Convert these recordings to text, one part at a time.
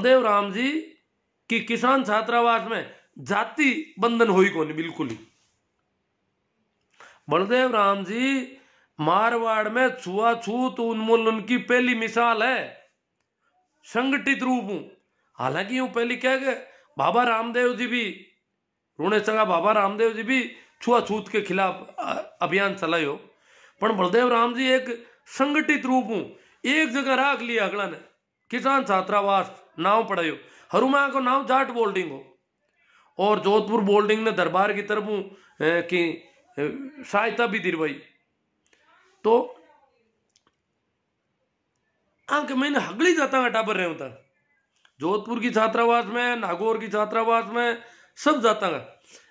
बलदेव राम जी की किसान छात्रावास में जाति बंधन हुई कोनी बिल्कुल ही। बलदेव राम जी मारवाड़ में छुआछूत उन्मूलन की पहली मिसाल है संगठित रूप हूं। हालांकि यूं पहली कह के बाबा रामदेव जी भी रोने चंगा बाबा रामदेव जी भी छुआछूत के खिलाफ अभियान चलायो, पर बलदेव राम जी एक संगठित रूप हूं एक जगह राख लिया अगला ने किसान छात्रावास नाव पढ़ायो। हरुमा को नाव जाट बोल्डिंग हो और जोधपुर बोल्डिंग ने दरबार की तरफ की सहायता भी दिलवाई। तो आंक मैंने हगली जाता का टाबर रहे होता जोधपुर की छात्रावास में नागौर की छात्रावास में सब जाता का।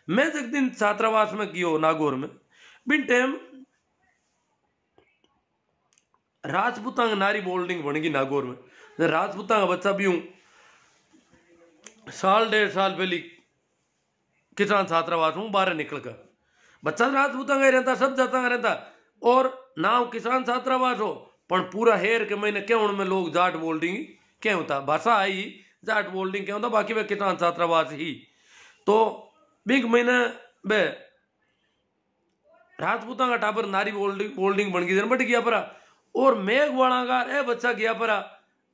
मैं एक दिन छात्रावास में कियो नागौर में बिन टाइम राजपूता नारी बोल्डिंग बन गई नागौर में। राजपूता का बच्चा भी हूं साल 1.5 साल पहली किसान छात्रावास हूं बाहर निकल कर बच्चा राजपूता का रहता सब जाता का रहता और नाव किसान छात्रावास हो पर पूरा हेर के मैंने क्यों में लोग जाट बोल्डिंग क्या होता भाषा आई जाट बोल्डिंग क्या होता बाकी वे किसान छात्रावास ही। तो बिग महीने बे राजपूता का टाबर नारी बोल्डिंग बन गई बट गया परा और मेघवाड़ा का ए बच्चा गया परा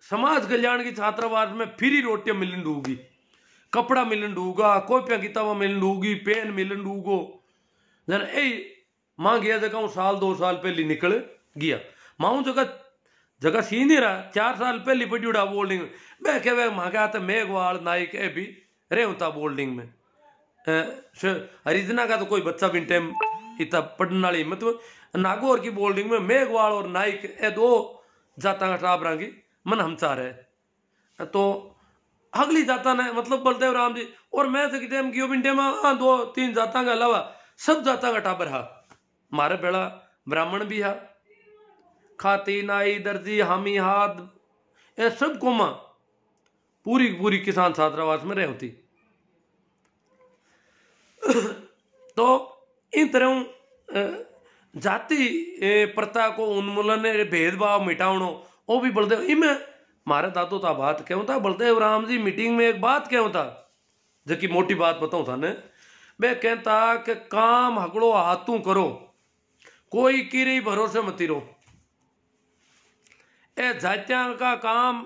समाज कल्याण की छात्रावास में फ्री रोटियां मिलन डूगी कपड़ा मिलन डूगा कॉपियां किताबा मिलन डूगी पेन मिलन डूगो जन ए मां गया जगह साल 2 साल पहले निकल गया माऊ जगह जगह सी नहीं रहा 4 साल पहले पड़ी उड़ा बोल्डिंग में कह मां के आते मेघवाल नाइक ए भी रेवता बोल्डिंग में हरिजना का तो कोई बच्चा भी टाइम इतना पढ़ने वाली मतलब नागौर की बोल्डिंग में मेघवाल और नाइक ए 2 जाता का टाबरा की मन हम चाह रहे तो अगली जाता ने मतलब बलदेव राम जी और मैं तो टाइम की बिन टाइम 2-3 जाता के अलावा सब जाता का टाबर हा मारे बेड़ा ब्राह्मण भी हा खाती नाई दर्जी हामी हाथ ये सब कोमा पूरी पूरी किसान छात्रावास में रह होती। तो इन तरह जाति प्रथा को उन्मूलन भेदभाव मिटावनो वो भी बलदेव इमें मारे दादो था बात क्यों था बलदेव राम जी मीटिंग में एक बात क्यों था जबकि मोटी बात बताऊं था ने मैं कहता कि काम हकड़ो हाथों करो कोई किरी भरोसे मती रहो ए जातिया का काम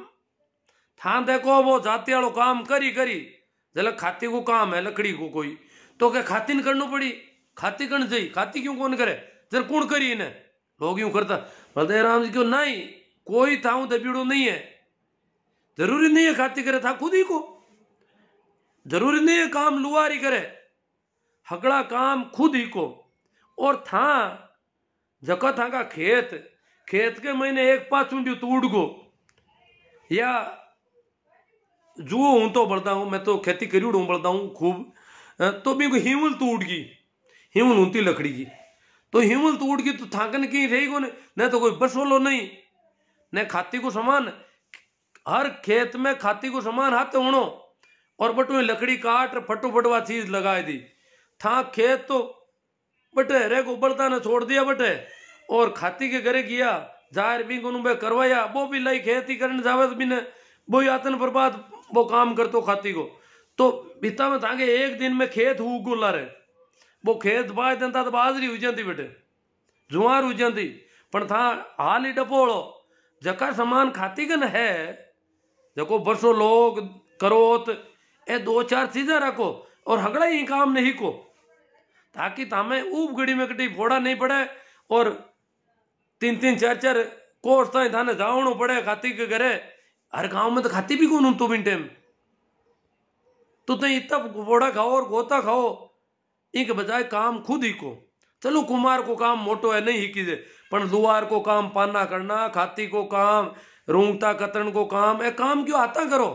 था देखो वो जाति वालों काम करी जल खाती को काम है लकड़ी को कोई तो क्या खाती न करना पड़ी खाती करनी चाहिए खाती क्यों कौन करे जर कौन करी इन्हें लोग यूं करता बलदेव राम जी क्यों नहीं कोई था दबीड़ो नहीं है जरूरी नहीं है खाती करे था खुद ही को जरूरी नहीं है काम लुआरी करे हकड़ा काम खुद ही को और था जका था का खेत के महीने एक पाँच चुंडी तोड़ गो या जुओ हूं तो बढ़ता हूं मैं तो खेती करी हूं बढ़ता हूं खूब तो भी को हिमल तोड़ गई हिमल होती लकड़ी की तो हिमल तोड़ गई तो थाकन की रही को न तो कोई बसोलो नहीं न खाती को समान हर खेत में खाती को समान हाथ होनो और बटो लकड़ी काट फटो फटवा चीज लगा दी था खेत तो बटे रे को बड़ता ने छोड़ दिया बटे और खाती के घरे गया जाहिर भी को करवाया वो भी लाई खेती करने जावे तो भी ने वो यातन बर्बाद वो काम कर तो खाती को तो बीता में ताके एक दिन में खेत उगोला रहे वो खेत बाज देता तो बाजरी हो जाती बेटे जुआर हो जाती पर था हाल ही डपोड़ो जका समान खाती कन है जको बरसो लोग करोत ए 2-4 चीजें रखो और हगड़ा ही काम नहीं को ताकि तामे ऊब गड़ी में कटी फोड़ा नहीं पड़े और 3-3 4-4 कोर्स ताई थाने जावणो पड़े खाती के घरे हर गांव में तो खाती भी कौन तो बिन टाइम तो इतना फोड़ा खाओ और गोता खाओ इनके बजाय काम खुद ही को चलो कुमार को काम मोटो है नहीं ही कीजिए पर लुहार को काम पाना करना खाती को काम रूंगता कतरन को काम है काम क्यों आता करो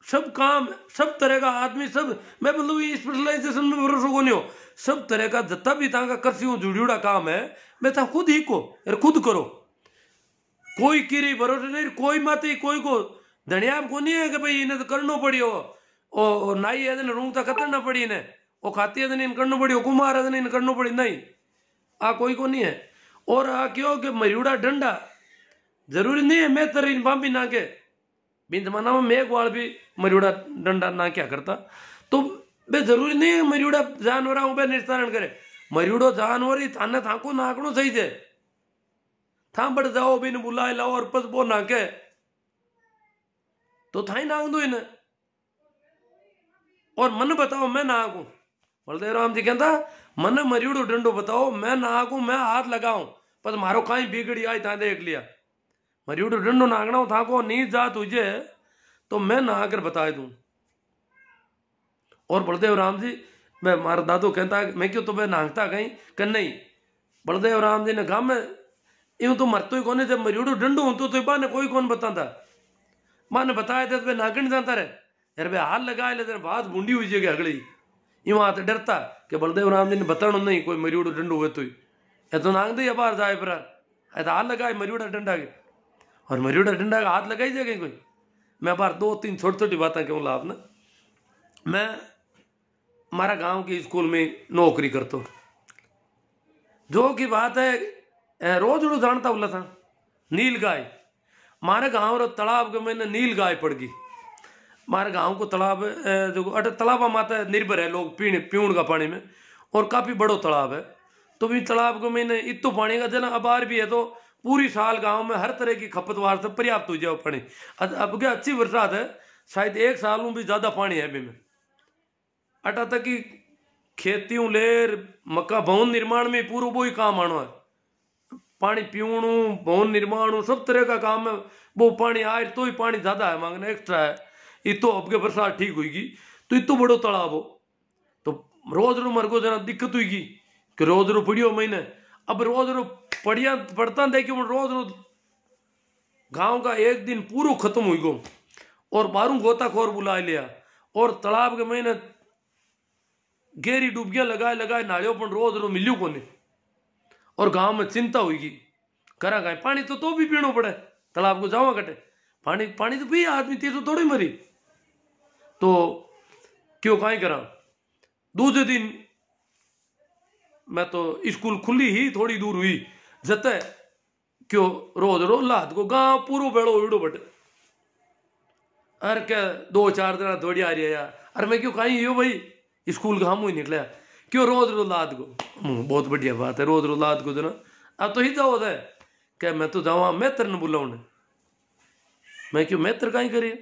सब काम सब तरह का आदमी सब मैं मतलब स्पेशलाइजेशन में भरोसा को नहीं हो सब तरह का जितना भी ताका कृषि जुड़ियोड़ा काम है मैं था खुद ही को खुद करो कोई किरी भरोसे नहीं कोई मत ही कोई को धनिया को नहीं है कि भाई इन्हें तो करना पड़ी हो ओ नाई है रूंगता कतरना पड़ी इन्हें वो खाती है इन करना पड़ी कुमार है इन करना पड़ी नहीं आ कोई को नहीं है और आ क्यों कि मरियोड़ा डंडा जरूरी नहीं है मैं तेरे इन बांबी ना के बिन जमाना में मेघवाल भी मरियोड़ा डंडा ना क्या करता। तो बे जरूरी नहीं है मरियोड़ा जानवर बे निस्तारण करे। मरियोड़ो जानवर ही थाने थाको नाकनो सही है। था बढ़ जाओ बिन बुलाए लाओ और पस बो नाके तो थाई नांग दो इन्हें और मन बताओ मैं नाकू। बलदेव राम जी कहता मन मरियोड़ो डंडो बताओ मैं नाकू मैं हाथ लगाऊं पर मारो कहीं बिगड़ी आई था देख लिया। मरियोड़ो डंडो नागना था को नीच जात तुझे तो मैं नहा कर बता दूं। और बलदेव राम जी मैं मारा दादू कहता है मैं क्यों तुम्हें नांगता कहीं कर नहीं। बलदेव राम जी ने कहा मैं यूं तो मरतो ही कोने जब मरियोड़ो डंडो हूं तो बाने कोई कौन बताता माने बताया था तो नागण जाता रहे यार बे हाथ लगाए लेते बात बूंदी हुई जगह अगली यूं हाथ डरता कि बलदेव राम जी ने बताना नहीं कोई मरियोड़ो डंडो हुए तो ही या तो नांग दे बाहर जाए पर हाथ लगाए मरियोड़ा डंडा के और मरियोड़ा डंडा का हाथ लगाई जाए कोई। मैं बार 2-3 छोटी छोटी बातें क्यों ला आपने। मैं हमारा गांव की स्कूल में नौकरी करता हूँ जो की बात है रोज रोज जानता बोला था नील गाय मारे गांव रो तालाब के मैंने नील गाय पड़ गई। हमारे गांव को तालाब जो अट तालाब माता निर्भर है लोग पीने पीऊण का पानी में और काफी बड़ो तालाब है। तो भी तालाब को मैंने इतो पानी का जन अबार भी है तो पूरी साल गांव में हर तरह की खपत वास्ते पर्याप्त हो जाए पानी। अब क्या अच्छी बरसात है शायद 1 साल में भी ज्यादा पानी है अभी में अटा तक की खेतियों लेर मक्का भवन निर्माण में पूरा वो ही काम आना है। पानी पीवणु भवन निर्माण सब तरह का काम है वो पानी आए तो ही पानी ज्यादा है मांगना एक्स्ट्रा है। इतो अब के बरसात ठीक हुई तो इतो बड़ो तालाब हो तो रोज रो मर को जना दिक्कत हुई कि रोज रो पड़ियो महीने अब रोज रो पढ़िया पढ़ता देखियो रोज रोज गांव का एक दिन पूरा खत्म हुई गो और बारू गोताखोर बुला लिया और तालाब के महीने गहरी डूबियां लगाए लगाए नालियों पर रोज रो मिलियो कोने और गांव में चिंता हुई करा गाय पानी तो भी पीनो पड़े तालाब को जावा कटे पानी पानी तो पी आदमी तीर तो थोड़ी मरी तो क्यों काई करा। दूसरे दिन मैं तो स्कूल खुली ही थोड़ी दूर हुई जते क्यों रोज रो लाद को गांव पूरो बेड़ो उड़ो बटे अरे क्या 2-4 दिन दौड़ी आ रही है यार अरे मैं क्यों कहीं यो भाई स्कूल का हम ही निकला क्यों रोज रो लाद को बहुत बढ़िया बात है रोज रो लाद को जना अब तो ही जाओ है क्या मैं तो जावा मेत्र ने बुलाऊने मैं क्यों मेत्र कहीं करी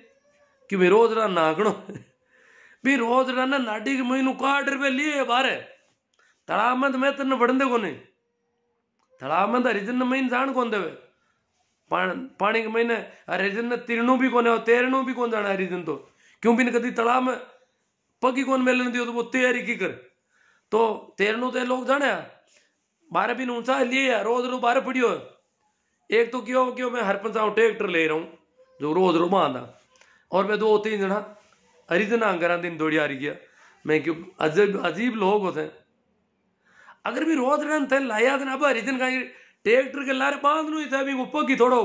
कि मैं रोज रा नागणो भी रोज रा ना नाडी के महीनों 60 रुपये लिए बारे तालाब में तो मेत्र ने बढ़ने को नहीं तालाब में तो हरिजन ने महीने जान कौन देवे पानी के महीने हरिजन ने तिरनू भी कोने और तैरनू भी कौन जाना हरिजन तो क्यों भी कदी तालाब में पगी कौन मेलन दियो तो वो तैयारी की कर तो तैरनू तो लोग जाने बारह भी ऊंचा लिए रोज रोज बारह पड़ियो एक तो क्यों क्यों मैं हर पंचाऊ ट्रैक्टर ले रहा हूँ जो रोज रो बांधा और मैं 2-3 जना हरिजन अंगरा दिन दौड़ी आ रही गया मैं क्यों अजीब अजीब लोग होते हैं अगर भी रोज रन थे लाया था अब हरिजन का ट्रैक्टर के लारे बांध लो था भी ऊपर की थोड़ा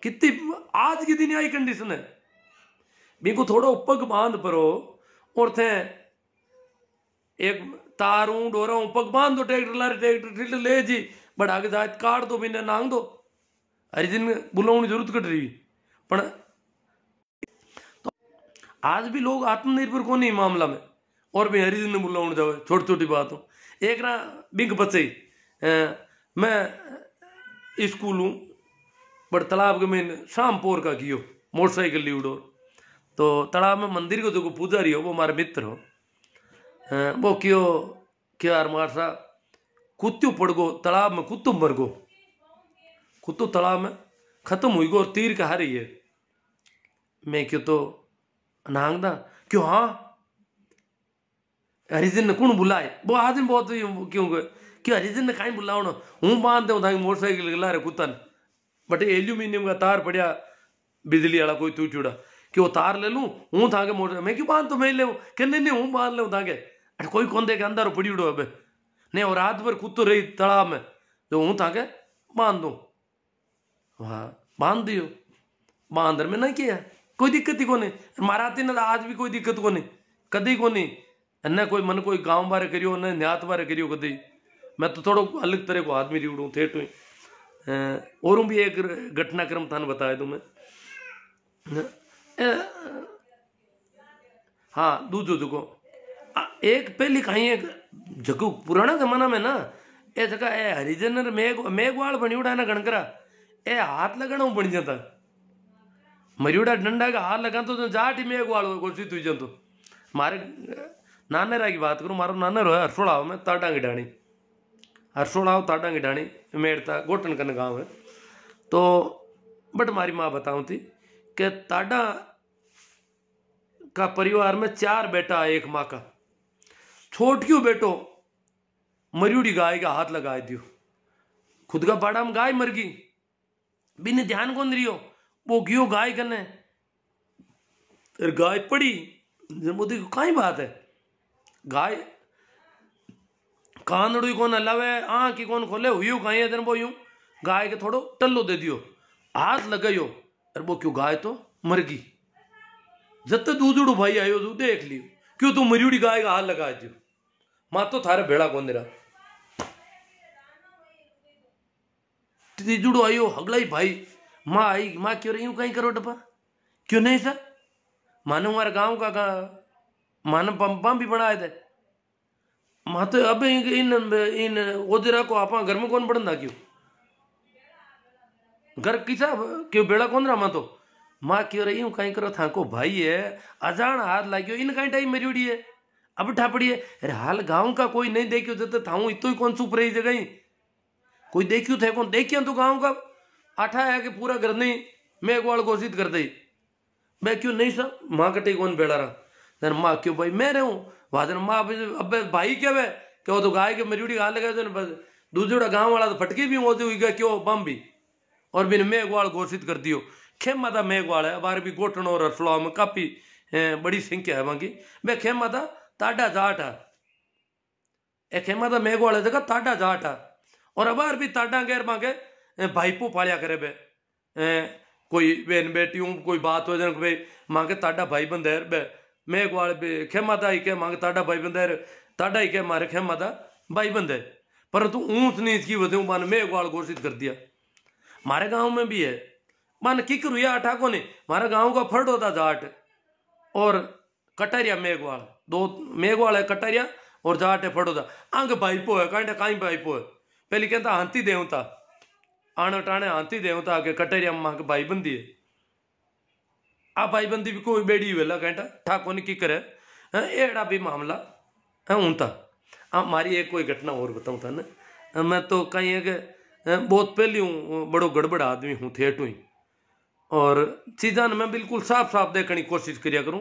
कितनी आज की दिन आई कंडीशन है बिको थोड़ा ऊपर बांध परो और थे एक तारू डोरा ऊपर बांध दो ट्रैक्टर लारे ट्रैक्टर ले जी बढ़ा के जाए काट दो बिना नांग दो हरिजन बुलाने की जरूरत कट रही पर तो आज भी लोग आत्मनिर्भर को नहीं मामला में और भी हरिजन ने बुलाने जाओ छोटी छोटी बात हो एक ना बिग बच्चे मैं स्कूल हूँ बट तालाब के में शाम पोर का कियो मोटरसाइकिल ली उड़ो तो तालाब में मंदिर को जो पुजारी हो वो हमारे मित्र हो वो क्यों क्या यार मार सा कुत्तू पड़ गो तालाब में कुत्तू मर गो कुत्तू तालाब में खत्म हुई गो और तीर का हारी है मैं क्यों तो नांगदा क्यों हाँ हरिजन ने कौन बुलाए वो आदमी बहुत क्यों क्यों हरिजन ने कहीं बुलाओ ना हूँ बांध दे था मोटरसाइकिल ला रहे कुत्ता ने बट एल्यूमिनियम का तार पड़िया बिजली वाला कोई टूटा कि वो तार ले लूँ हूँ था मोटर मैं क्यों बांध तो मैं ले कहने नहीं हूँ बांध ले था अरे कोई कौन दे के अंदर पड़ी उड़ो अब नहीं और रात भर कुत्तो रही तालाब में तो हूँ था बांध दो हाँ बांध दियो बांधर में नहीं किया कोई दिक्कत ही को नहीं माराती ना आज भी कोई दिक्कत को नहीं कदी को नहीं न कोई मन कोई गांव बारे करियो न न्यात बारे करियो कदी मैं तो थोड़ा अलग तरह को आदमी रिवड़ू थे तो और भी एक घटनाक्रम था बताया तुम्हें हाँ दूजो जगो एक पहली कहीं एक जगह पुराना जमाना में ना ए जगह ए हरिजन मेघवाल बनियोड़ा ना गणकरा ए हाथ लगाना बन जाता मरियोड़ा डंडा का हाथ लगा तो जाट ही मेघवाल घोषित हुई जातो मारे नानेरा की बात करूं मारो नाना रो हरसोड़ाव में ताटांगी डाणी हरसोड़ाव ताटांगी डाणी मेड़ता गोटन कन गाँव है तो बट मारी माँ बताऊं थी कि ताडा का परिवार में 4 बेटा एक माँ का छोटियो बेटो मरियोड़ी गाय का हाथ लगा दियो खुद का बाड़ा में गाय मर गई बिन ध्यान कौन रियो वो गियो गाय कने गाय पड़ी मोदी कई बात है गाय कानड़ू कौन हलावे आँख कौन खोले हुई कहीं है वो यूं गाय के थोड़ो टल्लो दे दियो हाथ लगायो अरे वो क्यों गाय तो मर गई जब दूधड़ू भाई आयो तू देख लियो क्यों तू मरियोड़ी गाय का हाथ लगा दियो मां तो थारे भेड़ा कौन रहा तीजुड़ो आयो हगलाई भाई माँ आई माँ क्यों रही हूँ कहीं करो डब्बा क्यों नहीं सर मानो हमारे गांव का मानो पंपा भी बनाए थे माँ तो अब इन ओजरा को आप घर में कौन बढ़ा क्यों घर किसा क्यों बेड़ा कौन रहा माँ तो माँ क्यों रही हूँ कहीं करो था को भाई है अजान हाथ लागियो इन कहीं टाइम मेरी उड़ी है अब ठापड़ी है अरे हाल गांव का कोई नहीं देखियो जब था इतो ही कौन सुप रही जगह कोई देखियो थे कौन देखियो तो गांव का आठा है कि पूरा घर नहीं मेघवाल घोषित कर दई मैं क्यों नहीं सब माँ कटे कौन बेड़ा रहा माँ क्यों भाई मैं रहूं वादन माँ अब भाई क्या वे क्या वो तो गाय के मरियोड़ी हाथ लगा दूसरा गांव वाला तो फटके भी होते हुई गया क्यों बम भी और बिन मेघवाल घोषित कर दियो खेमा था मेघवाल है बार भी गोटन और रसलाव में काफी बड़ी संख्या है वहां की मैं खेमा था ताडा जाट है ए खेमा था मेघवाल है जगह ताडा जाट है और अबार भी ताडा गैर मांगे भाईपो पालिया करे बे कोई बहन बेटियों कोई बात हो जाए भाई मांगे ताडा भाई बंदेर बे मेघवाल बे खेमा था ही के मांगे ताडा भाई बंदेर ताडा ही के मारे खेमा था भाई बंदे परंतु ऊंच नीच की वजह मान मेघवाल घोषित कर दिया हमारे गांव में भी है मान किक रुया अठा को नहीं हमारा गांव का फर्ड होता जाट और कटारिया मेघवाल दो मेघवाल है कटारिया और जाट है फर्ड होता आंग भाईपो है कांटे काई भाईपो है पहले कहता हाथी देवता आने टाणे हाथी देवता आके कटारिया मां के भाईबंदी है आ भाईबंदी भी कोई बेड़ी वेला कहता ठाको ने की करे एड़ा भी मामला है ऊंता मारी एक कोई घटना और बताऊं था ना मैं तो कहीं है कि बहुत पहले हूँ बड़ो गड़बड़ आदमी हूँ थेट हुई और चीज़ा मैं बिल्कुल साफ साफ देखने की कोशिश करिया करूँ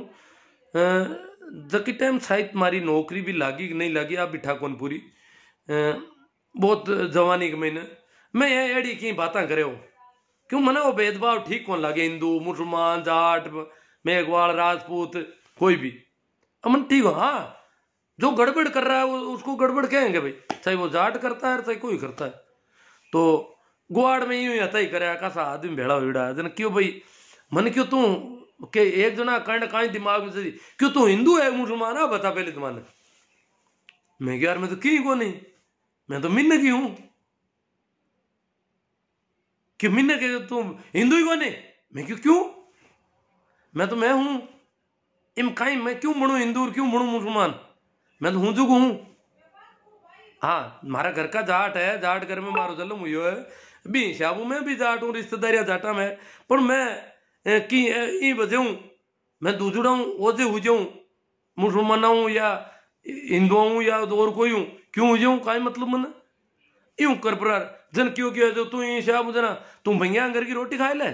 जबकि टाइम शायद मारी नौकरी भी लागी कि नहीं लागी आप भी ठाकोन पूरी बहुत जवानी के महीने मैं ये एड़ी की बातें करे हो क्यों मना वो भेदभाव ठीक कौन लगे हिंदू मुसलमान जाट मेघवाल राजपूत कोई भी अमन ठीक हो हाँ जो गड़बड़ कर रहा है उसको गड़बड़ कहेंगे भाई चाहे वो जाट करता है चाहे कोई करता है तो गुआड़ में यूं हता ही करे कैसा आदमी भेड़ा हुआ जन क्यों भाई मन क्यों तू के एक जना कंड काई दिमाग में से क्यों तू हिंदू है मुसलमान है बता पहले तुम्हारे मैं यार मैं तो की को नहीं मैं तो मिन्न की हूं कि मिन्न के तुम हिंदू ही को नहीं मैं क्यों मैं तो मैं हूं इम काई मैं क्यों बनू हिंदू और क्यों बनू मुसलमान मैं तो हूं जो हूं हाँ हमारा घर का जाट है जाट घर में मारो जलम हुई है भी शाबू में भी जाट हूँ रिश्तेदारियां जाटा में पर मैं की ई वजह हूँ मैं दूसरा हूँ ओजे हो जाऊँ मुसलमान हूँ या हिंदू हूँ या और कोई हूँ क्यों हो जाऊँ का मतलब मन यूं कर पर जन क्यों किया जो तू ये शाबू जना तुम भैया घर की रोटी खाए ले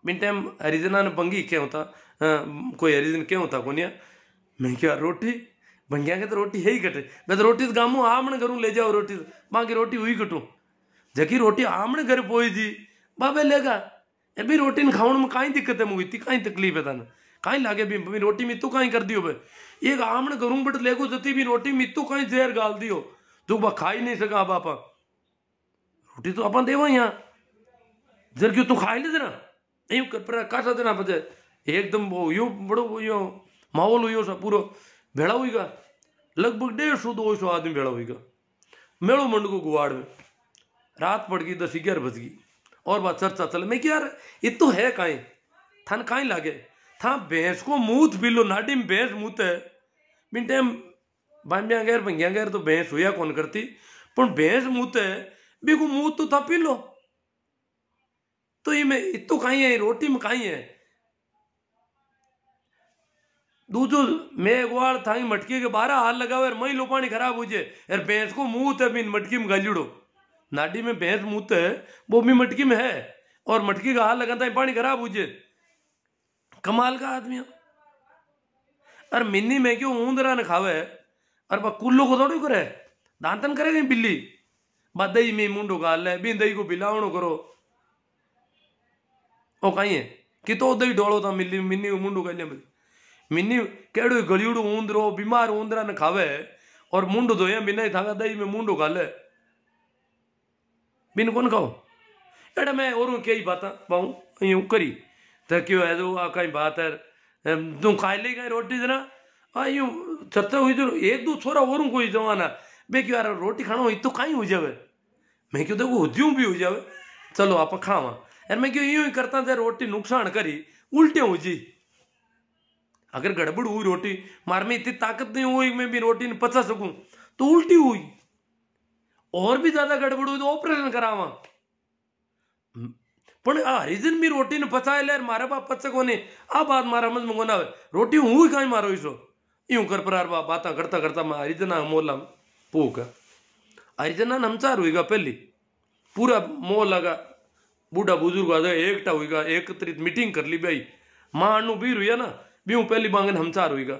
बिन टाइम हरिजना ने बंगी क्या होता कोई हरिजन क्या होता कोनिया मैं क्या रोटी भंगिया के तो रोटी है ही कटे मैं तो रोटी गामू आमने करूँ ले जाओ रोटी माँ की रोटी हुई कटू जकी रोटी आमने घर पोई जी बाबे लेगा ए भी रोटी खाने में कहीं दिक्कत है मुझी कहीं तकलीफ है तन कहीं लागे भी रोटी मित्तू कहीं कर दियो भाई एक आमने करूँ बट लेगो जती भी रोटी मित्तू कहीं जहर गाल दियो जो बा खा ही नहीं सका बापा रोटी तो अपन देवा यहाँ जर क्यों तू खा ले जरा यूं कर पर कासा देना बजे एकदम वो यो बड़ो यो माहौल हुई सा पूरा भेड़ा हुईगा लगभग 150-200 आदमी भेड़ा हुईगा मेड़ो मंड को गुवाड़ में रात पड़ गई 10-11 बज गई और बात चर्चा चले मैं क्या यार ये तो है काई थान काई लागे था भैंस को मूत पीलो नाडी में भैंस मूत है बिन टाइम बांबिया गैर भंगिया गैर तो भैंस हुआ कौन करती पर भैंस मूत है बिको मूत तो था पी लो तो ये में इतो कहीं है रोटी में कहीं है दूजो मैं ग्वाल था मटकी के 12 हाल लगावे और मई लो पानी खराब हो जाए यार भैंस को मुंह है बिन मटकी में गालिड़ो नाडी में भैंस मुंह है वो भी मटकी में है और मटकी का हाल लगाता है पानी खराब हो जाए कमाल का आदमी और मिन्नी में क्यों ऊंदरा न खावे और बा कुल्लो को थोड़ी करे दांतन करेगा बिल्ली बा दही में मुंडो गाल ले बिन दही को बिलावणो करो ओ कहीं है कि तो दही डोलो था मिल्ली मिन्नी को मुंडो गाल ले मिन्नी केड़ो गलियोड़ो ऊंदरो बीमार ऊंदरा न खावे और मुंडो धोया बिना ही थागा दही में मुंडो गाले बिन कौन खाओ एड़ा मैं और कई बात पाऊं यूं करी तो क्यों है तो आ कहीं बात है तू खा ले गई रोटी जरा यूं चर्चा हुई तो एक दो छोरा और कोई जमाना बे क्यों यार रोटी खाना हुई तो कहीं हो जावे मैं क्यों देखो हुज्यूं भी हो जावे चलो आप खावा यार मैं क्यों यूं ही करता था रोटी नुकसान करी उल्टे हो जी अगर गड़बड़ हुई रोटी मार में इतनी ताकत नहीं हुई मैं भी रोटी नहीं पचा सकूं तो उल्टी हुई और भी ज्यादा गड़बड़ हुई तो ऑपरेशन करावा पण हरिजन भी रोटी ने पचाए ले मारे बाप पच कोने आ बात मारा समझ में कोना रोटी हुई कहीं मारो इसो यूं कर प्रार बाप बात करता करता मैं हरिजना मोला पूक हरिजना नमचार हुईगा पहली पूरा मोह लगा बूढ़ा बुजुर्ग आ जाए एकटा हुईगा एकत्रित मीटिंग कर ली भाई मां अनु भी हुई है ना भी पहली बांगन हमचार हुईगा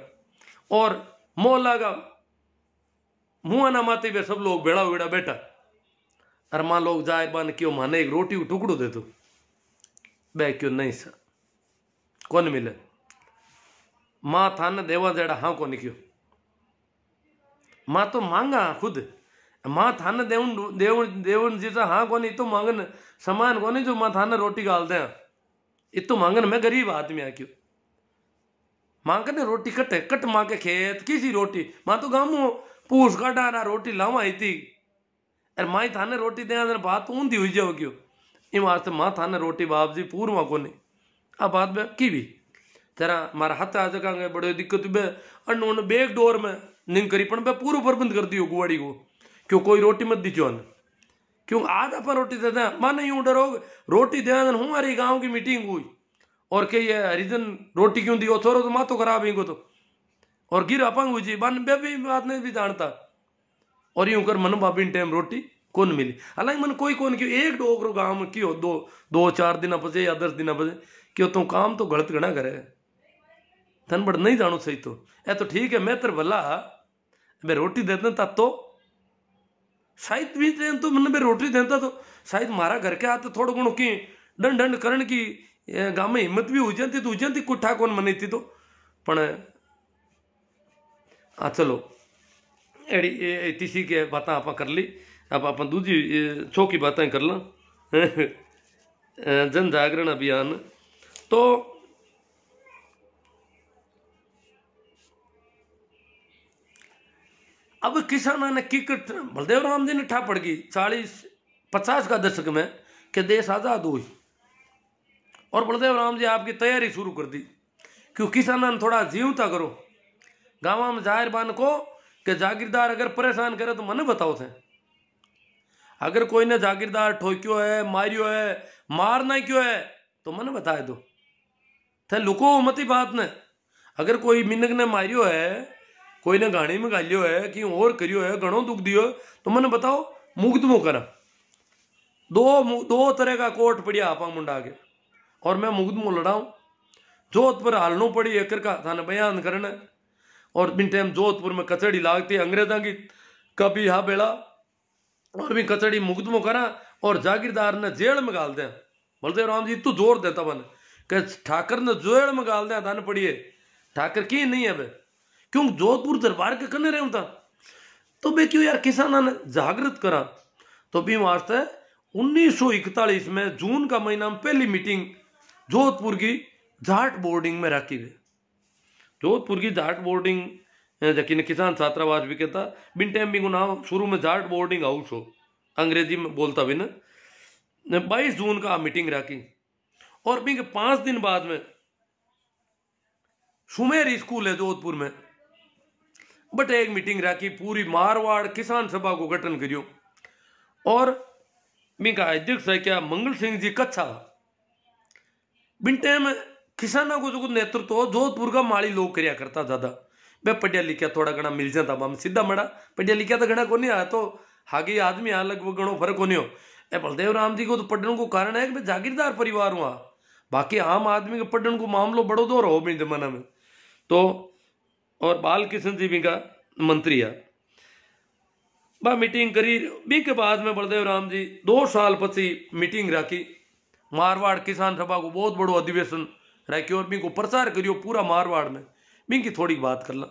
और मोह लगा मुंह ना माते वे सब लोग बेड़ा वेड़ा बैठा और मां लोग जाए बन क्यों माने एक रोटी को टुकड़ो दे दो बे क्यों नहीं सा कौन मिले मां थाने देवा जेड़ा हाँ कौन क्यों मां तो मांगा खुद मां थाने देवन देवन देवन जैसा हाँ कौन तो मांगन समान कौन जो मां थाने रोटी गाल दे इतो मांगन मैं गरीब आदमी आ क्यों मां कने रोटी कटे कट मां के खेत किसी रोटी मां तो गामो पूछ काटा ना रोटी लावा थी अरे माई थाने रोटी दे बात ऊंधी हुई जाओ क्यों इन वास्ते मां थाने रोटी बाप जी पूर्वा को नहीं आ बात में की भी तेरा मारा हाथ आ जगह बड़े दिक्कत बे अन्न बेग डोर में निंग करी पण बे पूरा प्रबंध कर दियो गुवाड़ी को क्यों कोई रोटी मत दीजो न क्यों आज अपन रोटी दे दें मां नहीं डरो रोटी दे हमारी गांव की मीटिंग हुई और कही है हरिजन रोटी क्यों दी छोरो तो माँ तो खराब ही को तो और गिर अपंग हुई जी बन बे भी बात नहीं भी जानता और यूं कर मन बाबी टाइम रोटी कौन मिली हालांकि मन कोई कौन क्यों एक डोगरो गांव में क्यों दो 4 दिन बजे या 10 दिन बजे क्यों तुम काम तो गलत गणा करे धन बड़ नहीं जानो सही तो ए तो ठीक है मैं तेरे भला मैं रोटी देता था तो शायद भी तो मन में रोटी देता तो शायद मारा घर के आते थोड़ा गुणों की दंड दंड करण की गांव में हिम्मत भी हो जाती तो उजती कुठा कौन मनी थी तो पण हाँ चलो एड़ी तीसी के बात आप कर ली अब आप दूजी चौकी बातें कर ला जन जागरण अभियान तो अब किसाना ने किकट बलदेव राम जी ने ठा पड़ गई 40-50 का दशक में कि देश आजाद हुई और बलदेव राम जी आपकी तैयारी शुरू कर दी क्यों किसाना ने थोड़ा जीवता करो गाँव में जाहिर बान को कि जागीरदार अगर परेशान करे तो मने बताओ थे अगर कोई ने जागीरदार ठोक्यो है मारियो है मारना क्यों है तो मने बताए दो थे लुको मती बात ने अगर कोई मिनक ने मारियो है कोई ने गाड़ी में गालियो है कि और करियो है घणो दुख दियो तो मने बताओ मुकदमो करा दो तरह का कोर्ट पड़िया आपा मुंडा के और मैं मुकदमो लड़ाऊं जोधपुर हालनो पड़ी एक का थाने बयान करना और बिन टाइम जोधपुर में कचहरी लागती अंग्रेजा की कभी हा बेड़ा और भी कचहरी मुकदमो करा और जागीरदार ने जेल में गाल दें बलदेव राम जी तू जोर देता बन कि ठाकर ने जेल में गाल दें दान पड़िए ठाकर की नहीं है बे क्यों जोधपुर दरबार के कने रहे था तो बे क्यों यार किसाना ने जागृत करा तो भी वास्ते 1941 में जून का महीना में पहली मीटिंग जोधपुर की जाट बोर्डिंग में रखी गई जोधपुर की जाट बोर्डिंग जबकि किसान छात्रावास भी कहता बिन टाइम भी नाम शुरू में जाट बोर्डिंग हाउस हो अंग्रेजी में बोलता भी ना 22 जून का मीटिंग रखी और भी 5 दिन बाद में सुमेर स्कूल है जोधपुर में, बट एक मीटिंग रखी, पूरी मारवाड़ किसान सभा को गठन करियो और बिका अध्यक्ष है क्या मंगल सिंह जी कच्छा। बिन टाइम किसानों को जो नेतृत्व जोधपुर का माड़ी लोग करया करता ज्यादा, मैं पढ़िया लिखा थोड़ा घना मिल जाता हम सीधा मड़ा, पढ़िया लिखा तो घना को नहीं आया, तो हागे आदमी यहाँ लगभग घणो फर्क को नहीं हो। ए बलदेव राम जी को तो पढ़ने को कारण है कि मैं जागीरदार परिवार हुआ, बाकी आम आदमी के पढ़ने को मामलो बड़ो दौर हो बिन जमाना में। तो और बाल किशन जी भी का मंत्री है, बा मीटिंग करी बी के बाद में बलदेव राम जी 2 साल पची मीटिंग रखी, मारवाड़ किसान सभा को बहुत बड़ो अधिवेशन रखी और बी को प्रचार करियो पूरा मारवाड़ में। बी की थोड़ी बात कर ला,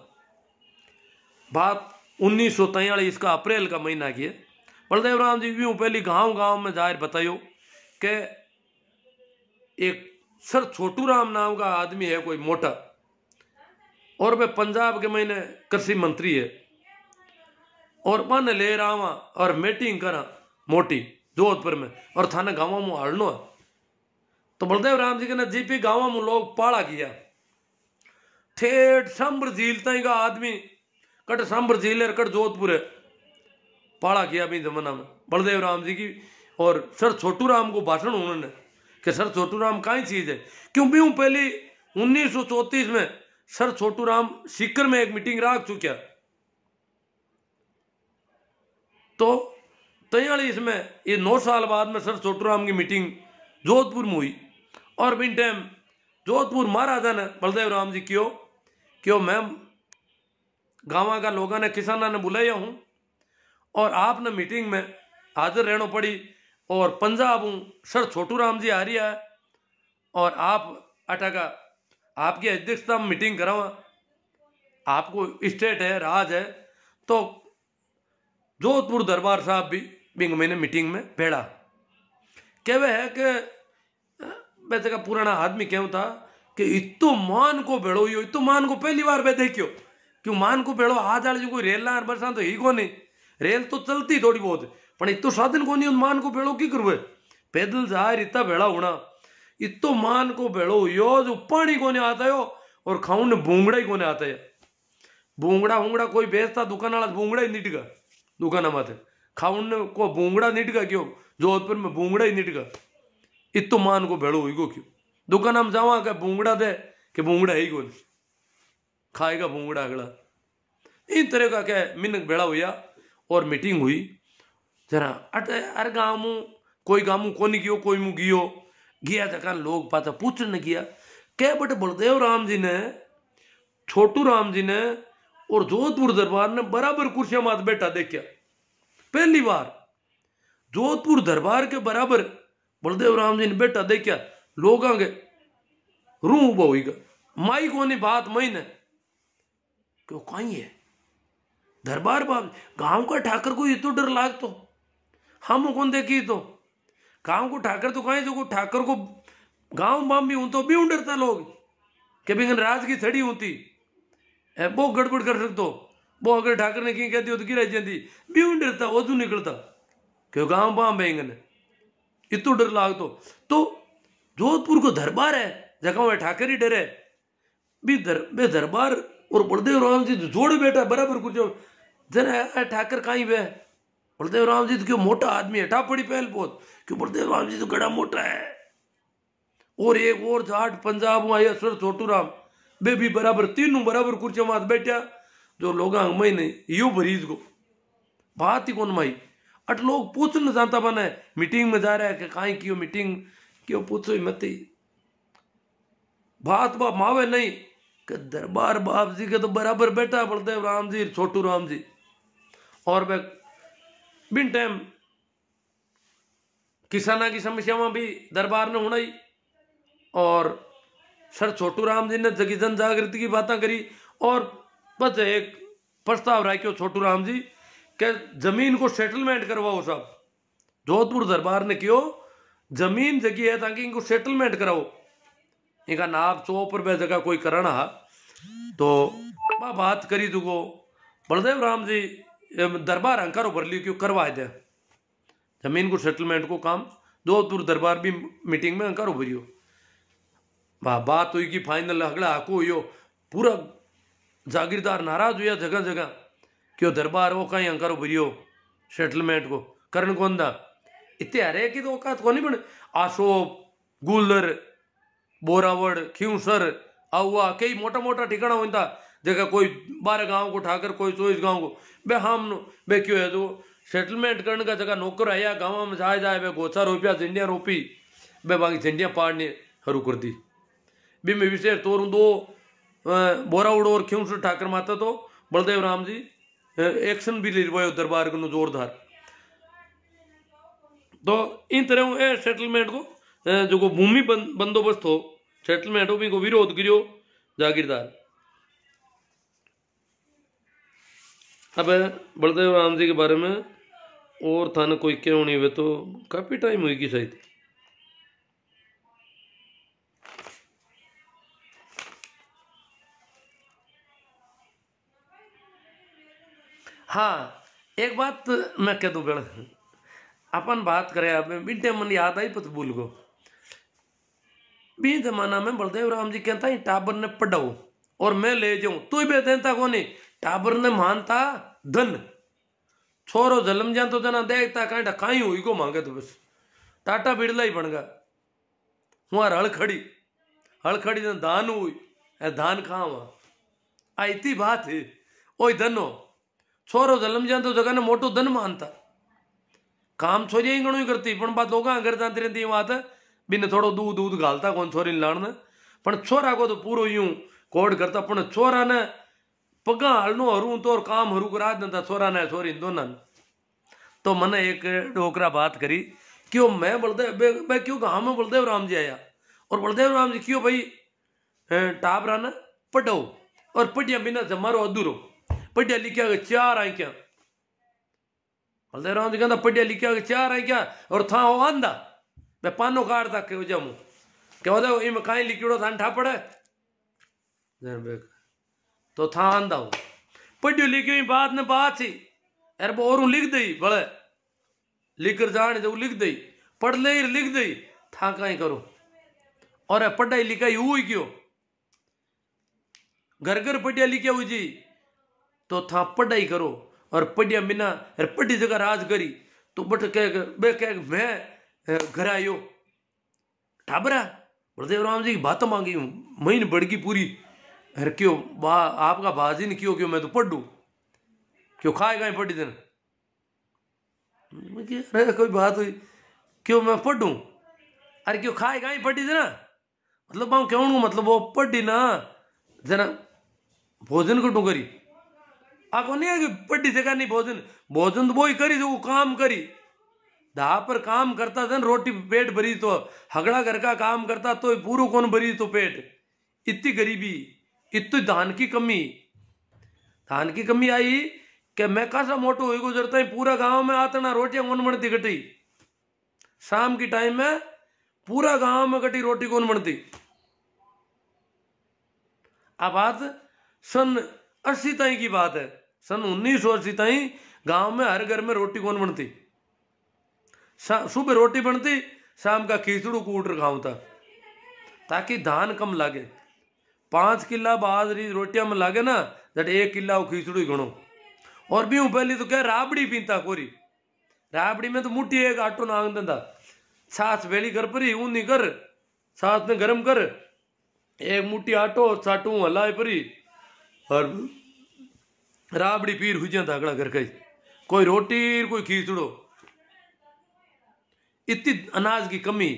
बात 1943 का अप्रैल का महीना की है। बलदेव राम जी यूं पहली गांव गांव में जाहिर बतायो कि एक सर छोटू राम नाम का आदमी है कोई मोटा, और वह पंजाब के महीने कृषि मंत्री है, और मन ले रहा और मीटिंग करा मोटी जोधपुर में और थाने गाँव में हड़नो है। तो बलदेव राम जी के ना जीपी गाँव में लोग पाड़ा किया, ठेठ सांबर झील तई का आदमी कट सांबर झील है कट जोधपुर है पाड़ा किया भी जमाना में बलदेव राम जी की। और सर छोटू राम को भाषण उन्होंने कि सर छोटू राम काई चीज है, क्यों भी पहले 1934 में सर छोटू राम सीकर में एक मीटिंग रख चुका, तो 43 में ये 9 साल बाद में सर छोटू राम की मीटिंग जोधपुर में हुई। और बिन टाइम जोधपुर महाराजा ने बलदेव राम जी क्यों मैं गाँव का लोगों ने किसाना ने बुलाया हूं और आपने मीटिंग में हाजिर रहना पड़ी, और पंजाब हूं सर छोटू राम जी आ रही है और आप अटका आपकी अध्यक्षता में मीटिंग करावा, आपको स्टेट है राज है। तो जोधपुर दरबार साहब भी बिंग मैंने मीटिंग में भेड़ा कहवे है कि वैसे का पुराना आदमी क्यों था कि इतो मान को भेड़ो यो, इतो मान को पहली बार वे देखियो, क्यों मान को भेड़ो आज आले जो कोई रेल ना बरसा तो ही को नहीं, रेल तो चलती थोड़ी बहुत पर इतो साधन को नहीं, मान को भेड़ो की करवे पैदल जाहिर इतना भेड़ा होना, इतो मान को भेड़ो यो जो पानी को नहीं आता यो और खाऊं ने भूंगड़ा ही को नहीं आता है। भूंगड़ा कोई बेचता दुकान वाला भूंगड़ा ही निटगा दुकान माथे, खाऊं ने को भूंगड़ा निटगा क्यों जोधपुर में भूंगड़ा ही निटगा, इतो मान को भेड़ो हुई को क्यों दुकान हम जावा क्या भूंगड़ा दे कि भूंगड़ा ही को खाएगा भूंगड़ा अगला। इन तरह का क्या मिनक भेड़ा हुआ और मीटिंग हुई जरा अरे गाँव में कोई गाँव को नहीं गियो कोई मुँह गियो गया जगह लोग पाता पूछने किया क्या बटे बलदेव राम जी ने छोटू राम जी ने और जोधपुर दरबार ने बराबर कुर्सियां मात बैठा देखा, पहली बार जोधपुर दरबार के बराबर बलदेव राम जी ने बैठा देखा, लोग आगे रूह उबा हुईगा माई को नहीं बात मई ने क्यों कहीं है दरबार बाब गांव का ठाकर को ये तो डर लाग तो हम कौन देखी तो गांव को ठाकर तो कहीं जो ठाकर को गांव बाम भी हूं तो भी डरता लोग कि बिगन राज की थड़ी होती वो गड़बड़ कर सकते वो अगर ठाकर ने कहीं कहती हो तो गिरा जाती भी डरता वजू निकलता क्यों गांव बाम बेंगन इतो डर लाग तो जोधपुर को दरबार है जगह वह ठाकर ही डरे भी दरबार और बलदेव राम जी जोड़ बैठा बराबर कुछ जरा ठाकर कहीं वे बलदेव राम जी तो क्यों मोटा आदमी है पड़ी पहल बहुत क्यों बलदेव राम जी तो गड़ा मोटा है, और एक और जाट पंजाब आया सर छोटू राम बे भी बराबर तीनों बराबर कुर्सियों मात बैठा जो लोग महीने यू भरीज को बात ही कौन माई अट लोग पूछना जानता बना है मीटिंग में जा रहा है कि कहीं क्यों मीटिंग क्यों पूछो ही मत ही बात बाप मावे नहीं कि दरबार बाप जी के तो बराबर बैठा बलदेव राम जी छोटू राम जी। और वह बिन टाइम किसाना की समस्याओं भी दरबार ने होना ही, और सर छोटू राम जी ने जगी जन जागृति की बातें करी और बस एक प्रस्ताव रखो छोटू राम जी के जमीन को सेटलमेंट करवाओ सब जोधपुर दरबार ने क्यों जमीन जगी है ताकि इनको सेटलमेंट कराओ इनका नाप चौपर पे जगह कोई करना है तो बात करी तुको बलदेव राम जी दरबार अंकारो भर लियो क्यों करवा दे जमीन को सेटलमेंट को काम जोधपुर दरबार भी मीटिंग में अंकारो भरियो बात हुई कि फाइनल अगला हाको हुई पूरा जागीरदार नाराज हुआ जगह जगह क्यों दरबार वो कहीं करो भरियो सेटलमेंट को करण कौन दा इतने हरे की तो औकात को नहीं बने आशोप गुलर बोरावड़ खियूसर आउआ कई मोटा मोटा ठिकाना होता जगह कोई 12 गांव को ठाकर कोई 24 गांव को बे हम बे क्यों है तो सेटलमेंट करने का जगह नौकर आया गांव में जाए जाए बे गोचा रोपिया झंडिया रोपी बे बाकी झंडिया पाड़ने हरू कर दी बी में विशेष तोर दो बोरावड़ और खियूसर ठाकर माता तो बलदेव राम जी एक्शन भी ले रहे दरबार को जोरदार तो इन तरह ए सेटलमेंट को जो को भूमि बंदोबस्त हो सेटलमेंट हो भी को विरोध करियो जागीरदार। अब बलदेव राम जी के बारे में और थाने कोई क्यों नहीं हुए तो काफी टाइम हुई कि शायद। हाँ एक बात मैं कह दूं बेड़ा अपन बात करें अब बिंटे मन याद आई पत भूल गो बी जमाना में बलदेव राम जी कहता है टाबर ने पढ़ाओ और मैं ले जाऊं तू भी देता को नहीं टाबर ने मानता धन छोरो जलम जा तो जना देखता कहीं ढकाई हुई को मांगे तो बस टाटा बिड़ला ही बन गया वहां हड़ खड़ी ने धान हुई धान कहाँ वहां आई बात है ओ धनो छोरो जलम जा तो जगह ने मोटो धन मानता काम छोरिया ही घणो ही करती पण बात लोग घर जाती रहती बात बिन थोड़ो दूध दूध घालता कौन छोरी लाण पण छोरा को तो पूरो यूं कोड करता पण छोरा ने पगा हलनो हरू तो और काम हरू करा देता छोरा ने छोरी दोनों तो मैंने एक डोकरा बात करी क्यों मैं बलदेव क्यों गाँव में बलदेव राम जी आया और बलदेव राम जी क्यों भाई टाबरा ने पढ़ो और पढ़िया बिना जमारो अधूरो पढ़िया लिखा के 4 आई क्या बलदेव राम जी कहता पढ़िया लिखा के 4 आई क्या और था वो आंदा मैं पानो काटता के जमू क्या होता है इम कहीं लिखिड़ो था ठा पड़े तो था आंदा हो पढ़ियो लिखियो बात ने बात ही अरे और लिख दई बड़े लिख कर जाने जो लिख दई पढ़ ले लिख दई था कहीं करो और पढ़ाई लिखाई हुई क्यों घर घर पढ़िया लिखा हुई जी तो था पढ़ाई करो और पढ़िया बिना पढ़ी जगह राज करी तो बट कह मैं घर आयो ठाबरा बलदेव राम जी की बात मांगी हूं महीन बढ़गी पूरी अरे क्यों आपका बाजी ने क्यों मैं तो पढ़ दू क्यों खाएगा पढ़ी दिन अरे कोई बात हुई क्यों मैं पढ़ू अरे क्यों खाएगा ही पढ़ी दिन मतलब मैं क्यों मतलब वो पढ़ी ना जना भोजन कटू करी आको नहीं है कि पढ़ी जगह नहीं भोजन तो वो ही करी जो वो काम करी दा पर काम करता था रोटी पेट भरी तो हगड़ा घर का काम करता तो पूरा कौन भरी तो पेट इतनी गरीबी इतनी धान की कमी आई कि मैं कैसा मोटो हो गुजरता है पूरा गांव में आता ना रोटियां कौन बनती कटी शाम की टाइम में पूरा गांव में कटी रोटी कौन बनती अब बात सन 80 ताई की बात है सन 1980 ताई गांव में हर घर में रोटी कौन बनती सुबह रोटी बनती शाम का खिचड़ू कूटर खाऊं था ताकि धान कम लागे 5 किला बाजरी रोटियां में लागे ना जट 1 किला वो खिचड़ू ही गणो और भी पहली तो क्या राबड़ी पीता कोरी राबड़ी में तो मुट्ठी एक आटो नांग देता छाछ वेली कर परी ऊनी कर छाछ ने गरम कर एक मुट्ठी आटो चाटू हलाए परी और राबड़ी पीर हुई जाता अगला घर का कोई रोटी कोई खिचड़ो इतनी अनाज की कमी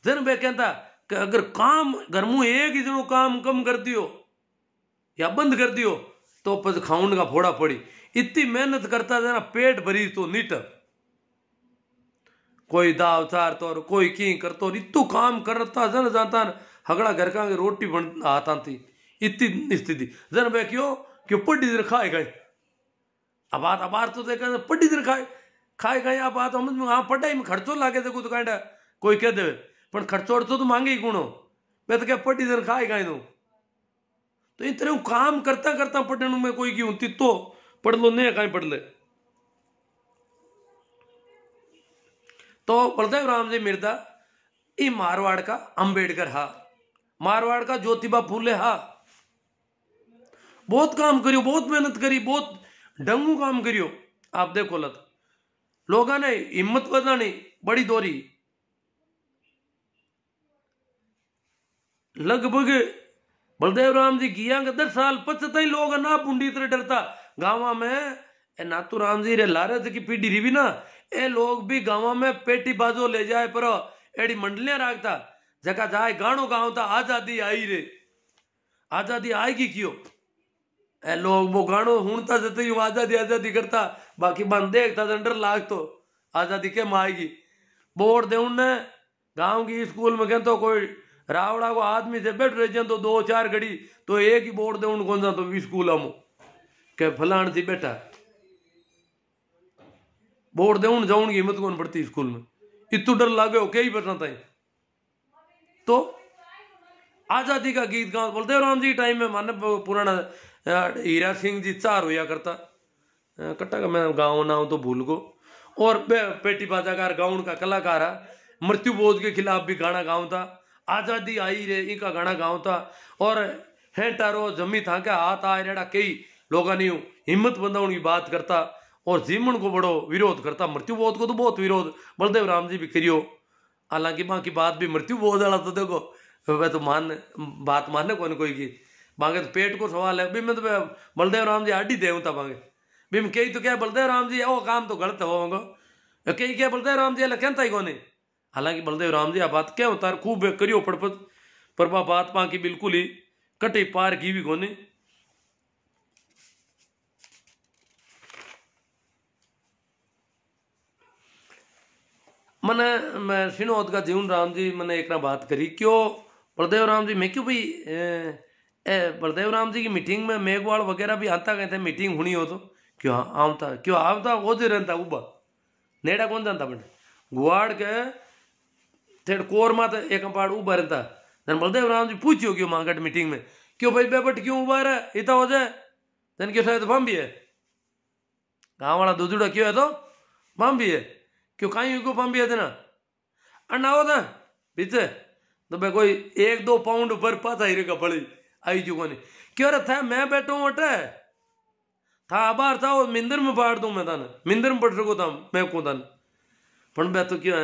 जन वे कहता कि अगर काम घर में एक ही जनो काम कम कर दियो या बंद कर दियो तो पस खाउन का फोड़ा पड़ी इतनी मेहनत करता था ना पेट भरी तो नीट कोई दाव चार तो कोई की करतो इतू काम करता जन जाता हगड़ा घर का रोटी बन आता थी इतनी स्थिति जन वे क्यों पढ़ी देर खाए गए अब तो देखा पढ़ी देर खाए गए आप बात समझ में हाँ पढ़ाई में खर्चो लागे थे कुछ कांडा कोई कह दे पर खर्चो तो मांगे ही गुणो मैं तो क्या पढ़ी देर खाए गए तो इन तरह काम करता करता पढ़ने में कोई क्यों तो पढ़ लो नहीं कहीं पढ़ ले तो बलदेव राम जी मिर्दा ये मारवाड़ का अंबेडकर हा मारवाड़ का ज्योतिबा फूले हा बहुत काम करियो, बहुत मेहनत करी, बहुत डंगू काम करियो। आप देखो लत लोगों ने हिम्मत बधानी बड़ी दोरी। लगभग बलदेव राम जी किया 10 साल पचता ही लोग ना पुंडी तरह डरता गाँव में। ए नातू राम जी रे लारज की पीढ़ी रही भी ना, ए लोग भी गाँव में पेटी बाजो ले जाए पर एड़ी मंडलियां राखता जगह जाए गानो गाँव था आजादी आई रे, आजादी आएगी क्यों। ए लोग वो गानो हुणता जते ही आजादी आजादी करता, बाकी बंद देखता डर लाग तो आजादी के आएगी। बोर्ड दे उन्ने गाँव की स्कूल में कहते कोई रावड़ा को आदमी से बैठ रहे तो 2-4 घड़ी तो एक ही बोर्ड दे कौन सा तो स्कूल हम के फलान थी बैठा बोर्ड दे जाऊन की हिम्मत कौन पड़ती स्कूल में, इतु डर लागे हो कई बैठना था। तो आजादी का गीत गाँव बलदेव राम जी टाइम में माने पुराना हीरा सिंह जी चार होया करता कट्टा का मैं गाँव ना तो भूल को। और पेटी बाजाकार गाउन का कलाकार है मृत्यु बोझ के खिलाफ भी गाना गाँव था, आजादी आई रे इनका गाना गाँव था। और हेटारो जमी था क्या हाथ आए रेड़ा कई लोगों ने हिम्मत बंधाने की बात करता और जीवन को बड़ो विरोध करता। मृत्यु बोध को तो बहुत विरोध बलदेव राम जी भी करियो, हालांकि बाकी बात भी मृत्यु बोध वाला तो देखो वह तो मान बात मानने कौन कोई की बांगे तो पेट को सवाल है भी मैं तो बलदेव राम जी आडी देवता बांगे भी मैं कही तो क्या बलदेव राम जी वो काम तो गलत होगा कही क्या बलदेव राम जी अल्लाह कहता ही कौन। हालांकि बलदेव राम जी बात क्या होता है खूब करियो पड़पत पर बात पा की बिल्कुल ही कटे पार की भी कोनी। मैंने मैं सिनोद का जीवन राम जी मैंने एक ना बात करी क्यों बलदेव राम जी मैं क्यों भाई बलदेव राम जी की मीटिंग में मेघवाल वगैरह भी आता गए थे मीटिंग होनी हो तो क्यों आवता क्यों आवता वो जो रहता उबा नेड़ा कौन जानता बने गुआड़ के थेड़ कोर मात एक पाड़ उबा रहता जन बलदेव राम जी पूछियो क्यों मांगट मीटिंग में क्यों भाई बेबट क्यों उबा रहा इतना हो जाए जन क्यों शायद बम भी है गाँव वाला दूधड़ा क्यों है तो बम भी है क्यों कहीं को बम भी है देना अन्ना हो था पीछे तो भाई कोई 1-2 पाउंड पर पाता ही रेगा पड़ी आई चुको नहीं क्यों रहा था मैं बैठा हूँ अटे था बाहर था वो मिंदर में बाढ़ दूं मैं तान मिंदर में पड़ सको था मैं को तान पण मैं तो क्यों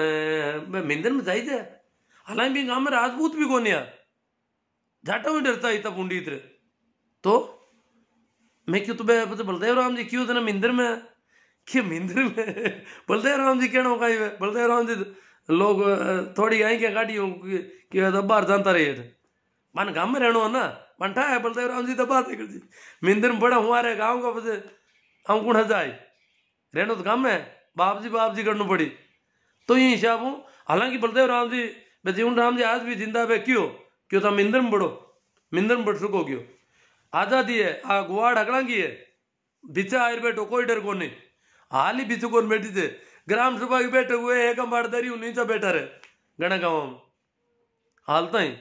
मैं मिंदर में जाई थे हालांकि भी गांव में राजपूत भी कौन यार जाटा भी डरता इतना पुंडी इतरे तो मैं क्यों तो बलदेव राम जी क्यों थे ना मिंदर में क्यों मिंदर में बलदेव राम जी कहना कहीं बलदेव राम जी लोग थोड़ी आई क्या गाड़ी कि बाहर जानता रहे थे मन गाँव में रहना ना मन ठा है बलदेव राम जी तो बात है जी मिंदर में बड़ा हमारे गाँव का बस हम कौन जाए रहना तो गाँव में बाप जी करना पड़ी तो ये हिसाब हूँ। हालांकि बलदेव राम जी जीवन राम जी आज भी जिंदा है क्यों था मिंदर में बढ़ो मिंदर में बढ़ सको क्यों आजादी है आ गुआड़ अगड़ा की है बिचा आयर बैठो कोई डर को नहीं हाल ही बिचू कौन बैठी थे ग्राम सभा के बैठे हुए एक बाड़दारी नीचा बैठा रहे गणा गाँव में हालता ही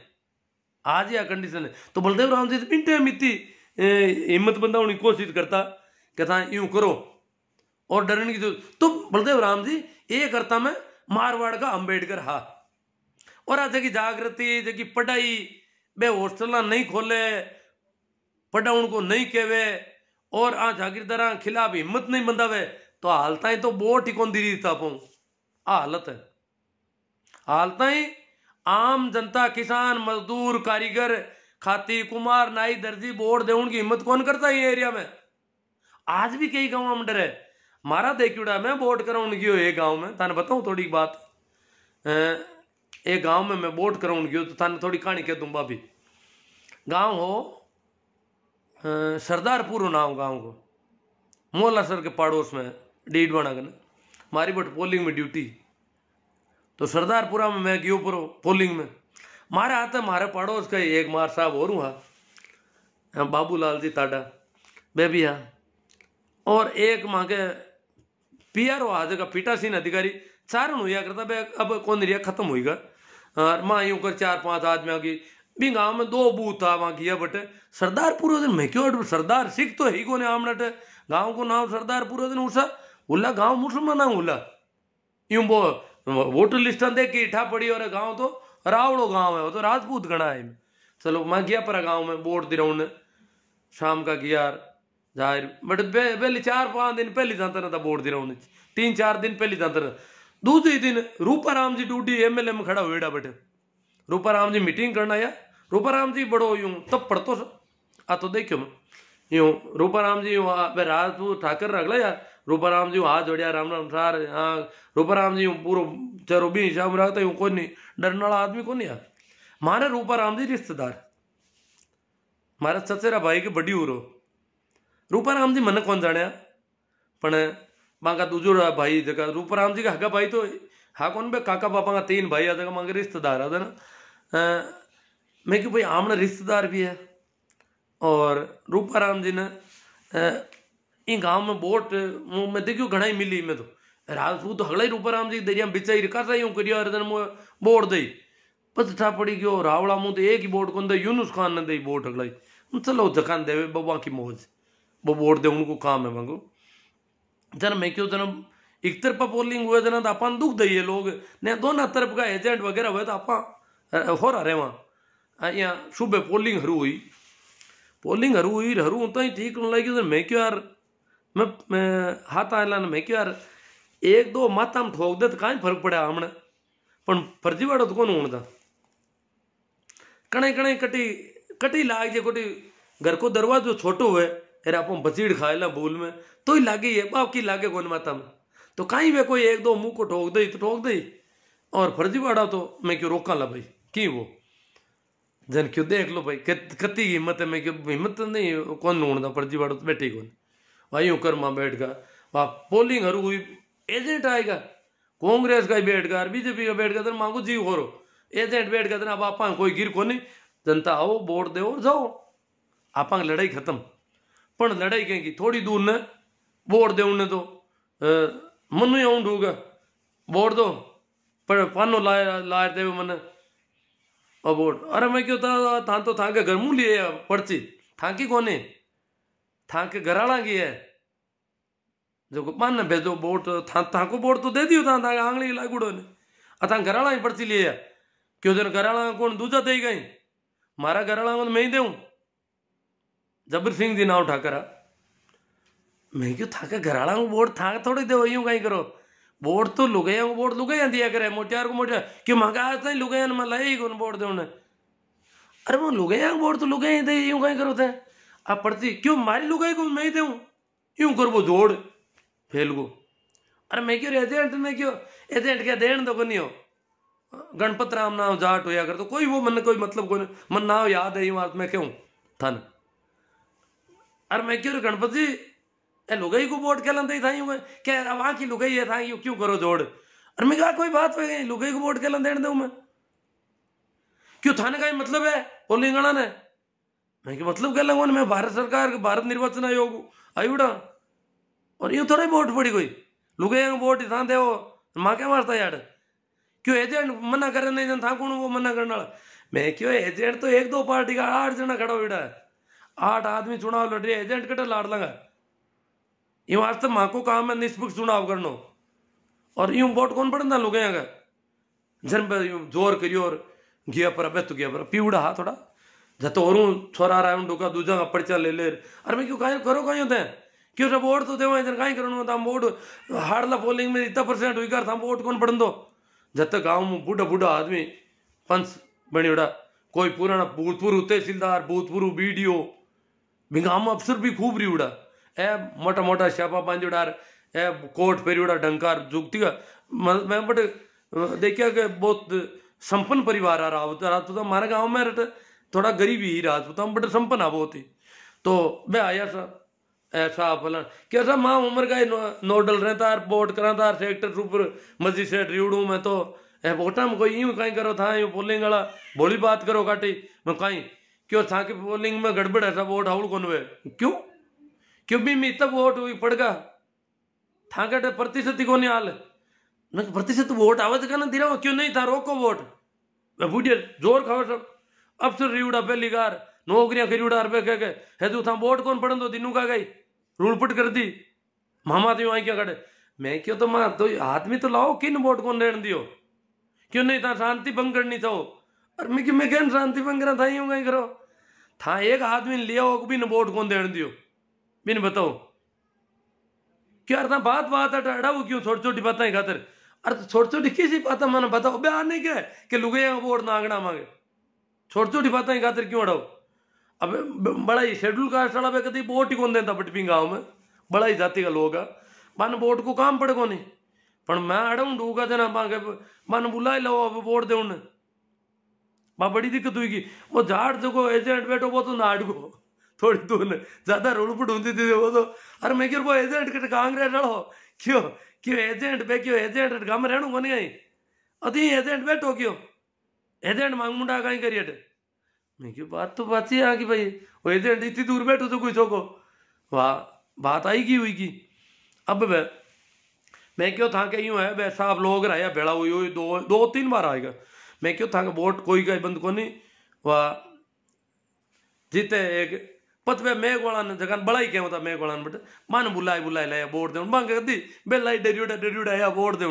आज या कंडीशन है। तो बलदेव राम जी मिनटे मिट्टी हिम्मत बंधाने की कोशिश करता कहता यूं करो और डरने की तो बलदेव राम जी ये करता मैं मारवाड़ का अंबेडकर हा और आज की जागृति जगी पढ़ाई बे हॉस्टल नहीं खोले पढ़ा उनको नहीं कहवे और आ जागीरदारा खिलाफ हिम्मत नहीं बंधावे तो हालता ही तो बोट ही कौन दी था पाऊं हालत है हालता ही आम जनता किसान मजदूर कारीगर खाती कुमार नाई दर्जी वोट दे की हिम्मत कौन करता है ये एरिया में। आज भी कई गाँव में डर है मारा देखियोड़ा मैं वोट कराउन गयो एक गाँव में थाने बताऊं थोड़ी बात एक गाँव में मैं वोट कराउन गयो तो थाने थोड़ी कहानी कह दूं भाभी। गाँव हो सरदारपुर नाम गाँव को मोला सर के पड़ोस में डीडवाना का मारी बट पोलिंग में ड्यूटी तो सरदारपुरा में मैं गयो पर पोलिंग में मारे आते मारे पड़ोस का एक मार साहब और हुआ बाबूलाल जी ताडा बेबी हाँ और एक माँ के पीआर आज का पीठासीन अधिकारी चारण हुआ करता बे अब कौन रिया खत्म हुईगा और माँ यूं कर 4-5 आदमियों की भी गाँव में 2 बूथ था वहाँ किया बट सरदारपुर दिन मैं क्यों सरदार सिख तो ही कोने आमनट गाँव को नाम सरदारपुर दिन उसा उल्ला गाँव मुसलमान उल्ला यूं वो वोटर लिस्ट देख के इठा पड़ी और गाँव तो रावड़ो गाँव है वो तो राजपूत गणा है। चलो मैं गया पर गाँव में वोट दे रहा शाम का कि यार जाहिर बट पहले 4-5 दिन पहले जाता रहता वोट दे रहा 3-4 दिन पहले जाता रहता। दूसरे दिन रूपाराम जी डूडी एमएलए में खड़ा हुएड़ा बैठे रूपाराम जी मीटिंग करना या रूपाराम जी बड़ो यूं तब पढ़तो आ तो देखियो मैं यूं रूपाराम जी राजपूत ठाकर रगला यार रूपाराम जी हाथ जोड़िया राम राम सार हाँ रूपाराम जी पूरा चरो भी हिसाब रखता यूं कोई नहीं डरने वाला आदमी कौन यार मारे रूपाराम जी रिश्तेदार मारा चचेरा भाई के बड़ी उरो रूपाराम जी मन कौन जाने पण मांगा दूजो भाई जगह रूपाराम जी का हगा भाई तो हा कौन बे काका पापा का 3 भाई आ जगह मांगे रिश्तेदार आ ना मैं क्यों भाई आमना रिश्तेदार भी है और रूपाराम जी ने इन गांव में बोट मैं देखियो घना ही मिली मैं तो राजपूत तो हगला ही रूपाराम जी दरिया बिचा ही कासा यूं करियो बोट दई बस ठा पड़ी गयो रावड़ा मुंह तो एक ही बोट कौन दे यूनुस खान ने दई बोट हगलाई चलो जकान देवे बबा की मौज वो बोट दे उनको काम है मांगो जन मैं क्यों जन एक तरफा पोलिंग हुए जना तो अपन दुख दई है लोग ने दोनों तरफ का एजेंट वगैरह हुए तो आप हो रहा वहाँ यहाँ सुबह पोलिंग हरू हुई हरू तो ही ठीक लगी मैं क्यों यार मैं हाथ आला मैं क्यों यार 1-2 माता में ठोक दे तो कहीं फर्क पड़ा हमने पण फर्जीवाड़ो तो कौन होता कणे कणे कटी कटी लाग जे कोटी घर को दरवाजो छोटो हुए अरे आप बचीड़ खाएला भूल में तो ही लागे है बाप की लागे कौन माता में तो कहीं वे कोई 1-2 मुंह को ठोक दई तो ठोक दई और फर्जीवाड़ा तो मैं क्यों रोका ला भाई की वो जन क्यों देख लो भाई कती हिम्मत है मैं क्यों हिम्मत नहीं कौन ढूंढता फर्जीवाड़ा तो बैठे कौन भाई यूं कर मां बैठ गया वहां पोलिंग हरू हुई एजेंट आएगा कांग्रेस का ही बैठ गया बीजेपी का बैठ गया तो मांगो जी हो एजेंट बैठ गया अब आप कोई गिर को नहीं जनता आओ वोट दो और जाओ आप लड़ाई खत्म पण लड़ाई कहेंगी थोड़ी दूर ने वोट दे उन्हें तो मनु आऊं ढूंगा वोट दो पर पानो लाए दे मन और वोट अरे मैं क्यों था तो था के घर मुँह लिए पर्ची था की कोने था के घराला की है जो मान ने भेजो वोट था को वोट तो दे दियो था आंगली लागुड़ो ने अथा घराला ही पर्ची लिए क्यों जन घराला कौन दूजा दे गई मारा घराला को मैं ही देऊं जबर सिंह जी नाव ठाकरा मैं क्यों था घराला को वोट था थोड़ी दे यूं कहीं करो वोट तो लुगाइया को वोट लुगाइया दिया करे मोटियार को मोटियार क्यों मंगा आज तक लुगाइया ने लाई कौन वोट दे उन्हें अरे वो लुगाइया को वोट तो लुगाइया दे यूं कहीं करो थे आप पर्ची क्यों मारी लुगाई को मैं ही दूं यूं कर वो जोड़ फेल को अरे मैं क्यों एजेंट में क्यों एजेंट क्या देन तो नहीं हो गणपत राम नाम जाट होया कर तो कोई वो मन कोई मतलब कोई मन नाम याद है बात मैं क्यों थन अरे मैं क्यों गणपत जी ए लुगाई को वोट क्या लंदे था यूं क्या वहां की लुगाई है था यूं क्यों करो जोड़ अरे मैं कहा कोई बात हो गई लुगाई को वोट क्या लंदे दूं मैं क्यों थाने का मतलब है पोलिंग गणा ने मैं क्या मतलब क्या लगवा मैं भारत सरकार भारत निर्वाचन आयोग आयुड़ा और यूं थोड़ा वोट पड़ी कोई लुगाई को वोट था दे माँ क्या मारता यार क्यों एजेंट मना करे नहीं था कौन वो मना करने वाला मैं क्यों एजेंट तो 1-2 पार्टी का 8 जना खड़ा हुआ है 8 आदमी चुनाव लड़ रहे एजेंट कटे लाड़ लगा ये वास्ते माँ को काम है निष्पक्ष चुनाव करनो और यूं वोट कौन पड़ता लोग जन जोर करियो और गया पर अब तो गया पर पीवड़ा हा थोड़ा जतो और छोरा रहा डोका दूजा का पर्चा ले ले अरे मैं क्यों कहीं करो कहीं होते हैं क्यों सब वोट तो देवा इधर कहीं करो था वोट हारला पोलिंग में इतना % हुई कर था वोट कौन पड़न दो जब तक गाँव में बूढ़ा बूढ़ा आदमी पंच बनी उड़ा कोई पुराना भूतपूर्व तहसीलदार भूतपूर्व बीडीओ गाँव में अफसर भी खूब रही उड़ा ए मोटा मोटा श्यापा पांच उड़ा ए कोट फेरी उड़ा डंकार जुगती का मैं बट देखिया कि बहुत संपन्न परिवार आ रहा राजपूत हमारे गाँव में थोड़ा गरीबी ही राजपूत बट संपन्न आ बहुत ही तो मैं आया सा ऐसा फलन कैसा माँ उम्र का नोडल रहता है वोट कराता है सेक्टर सुपर मजिस्ट्रेट रिवड़ू में तो वोटा में कोई यूं कहीं करो था यूं पोलिंग वाला बोली बात करो काटी मैं कहीं क्यों था कि पोलिंग में गड़बड़ ऐसा वोट हाउल कौन हुए क्यों भी मैं तब वोट हुई पड़गा था कटे प्रतिशत ही कौन हाल मैं प्रतिशत वोट आवाज का ना दिरा क्यों नहीं था रोको वोट मैं बूढ़िया जोर खाओ सब अफसर रिवड़ा पहली कार नौकरियां खरीड़ा रुपये कह गए है तू था वोट कौन पड़न दो दिनू का गई रूलपट कर दी मामा तो आई क्या कटे मैं क्यों तो मां तो आदमी तो लाओ किन वोट कौन रहने दियो क्यों नहीं था शांति भंग करनी था और मैं क्यों मैं क्या शांति भंग करा था यूं कहीं करो था एक आदमी ने लिया हो बिन वोट कौन देने दियो बिन बताओ क्या अर्थ बात बात अड़ाऊ क्यों छोटी छोटी बातें खातर अरे छोटी छोटी किसी बात मैंने बताओ बयान नहीं क्या कि लुगे वोट नागना मांगे छोटी छोटी बातें खातर क्यों अड़ाओ अब बड़ा ही शेड्यूल कास्ट वाला कभी वोट ही कौन देता बटपिंग गाँव में बड़ा ही जाति का लोग है मन वोट को काम पड़े को नहीं पर मैं अड़ाऊ डूगा देना मांगे मन बुला लो अब वोट दे उन्हें बड़ी दिक्कत हुई की वो झाड़ जो एजेंट बैठो वो तो नाड़ को थोड़ी दूर ने ज्यादा रोड़पुट होती थी वो तो अरे मैं क्यों वो एजेंट के कांग्रेस रहो क्यों क्यों एजेंट पे क्यों एजेंट गम रहू को नहीं अति एजेंट बैठो क्यों एजेंट मांग मुंडा कहीं करिए मैं क्यों बात तो बात ही आ कि भाई वो एजेंट इतनी दूर बैठो तो कोई छोको वाह बात आई की हुई की अब वह मैं क्यों था के यूं है वह साहब लोग रहा भेड़ा हुई दो तीन बार आएगा मैं क्यों था वोट कोई का बंद को नहीं वाह जीते एक पतवे मेघ वाला ने जगह बड़ा ही क्या होता मेघ वाला बट मन बुलाए लाया वोट दे मांगे कदी बेला डरियोड़ा या वोट दे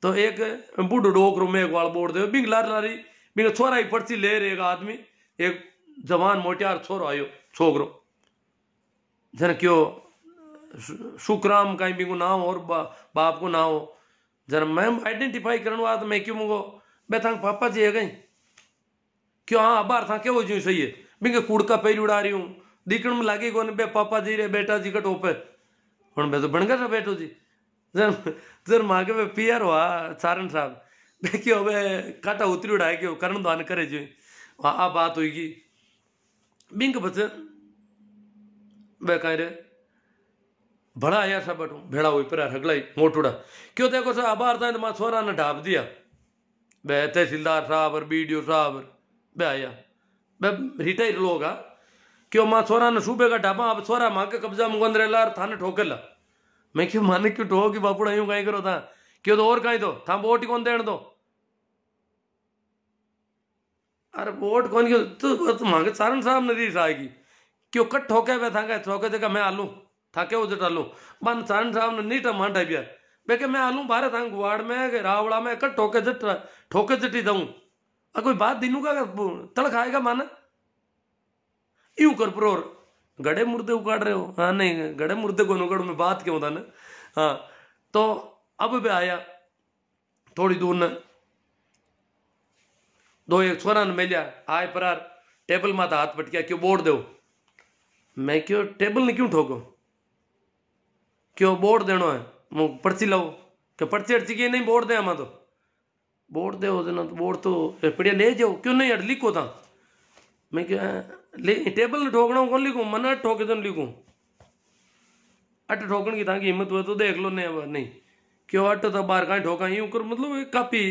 तो एक बूढ़ो डोकरो मेघ वाला वोट दे बिंग लारी बिंग छोरा ही पर्ची ले रहे एक आदमी एक जवान मोटियार छोरो आयो छोकरो जन क्यों सुखराम कहीं भी को नाम और बाप को ना हो जरा मैं आइडेंटिफाई करने वाला मैं क्यों मुझको मैं था पापा जी है कहीं क्यों हाँ बाहर था क्या वो जो सही है बिंगे कुड़का पैर उड़ा रही हूँ दिखण में लागे कौन बे पापा जी रे बेटा जी का टोपे हूँ मैं तो बन गया बेटो जी जर मांगे वे पियर हुआ सारण साहब बे क्यों बे काटा उतरी उड़ाए क्यों करण दान करे जी आ बात हुई बिंग बच्चे बे कह रे बड़ा आया सब बटू भेड़ा हुई पर हगलाई मोटूड़ा क्यों देखो सर आबार था तो छोरा ने ढाप दिया बे तहसीलदार साहब और बीडीओ साहब बे आया बे रिटायर लोग आ क्यों माँ छोरा ने सूबे का ढाबा अब छोरा माँ के कब्जा मुगंद रेला थाने ठोकर ला मैं क्यों माने क्यों ठोक कि बापूड़ा यूं कहीं करो था क्यों तो और कहीं दो था वोट कौन देने दो अरे वोट कौन क्यों तो मांगे सारण साहब ने रीस आएगी क्यों कट ठोके वे था ठोके देखा मैं आलू था क्या उजट आलू बन सारण साहब ने नीटा मांडा बिया बेके मैं आलू बारे था गुवाड़ में रावड़ा में कट ठोके जटी दूं कोई बात दिनू का तड़ खाएगा माना यूं कर प्रोर गड़े मुर्दे उकाड़ रहे हो हाँ नहीं गड़े मुर्दे को नुकड़ में बात क्यों था ना हाँ तो अब भी आया थोड़ी दूर न दो एक छोरा ने मिलिया आए परार टेबल माता हाथ पटकिया क्यों बोर्ड दो मैं क्यों टेबल ने क्यों ठोको क्यों बोर्ड देना है मु पर्ची लाओ क्या पर्ची अर्ची की नहीं बोर्ड दे हम तो बोर्ड दे हो ना तो बोर्ड तो पढ़िया ले जाओ क्यों नहीं अट लिखो था मैं क्या ले टेबल ने ठोकना कौन लिखूं मन अट ठोके तो लिखूं अट ठोकने की था कि हिम्मत हुआ तो देख लो नहीं क्यों अट तो बाहर कहीं ठोका यूं कर मतलब काफी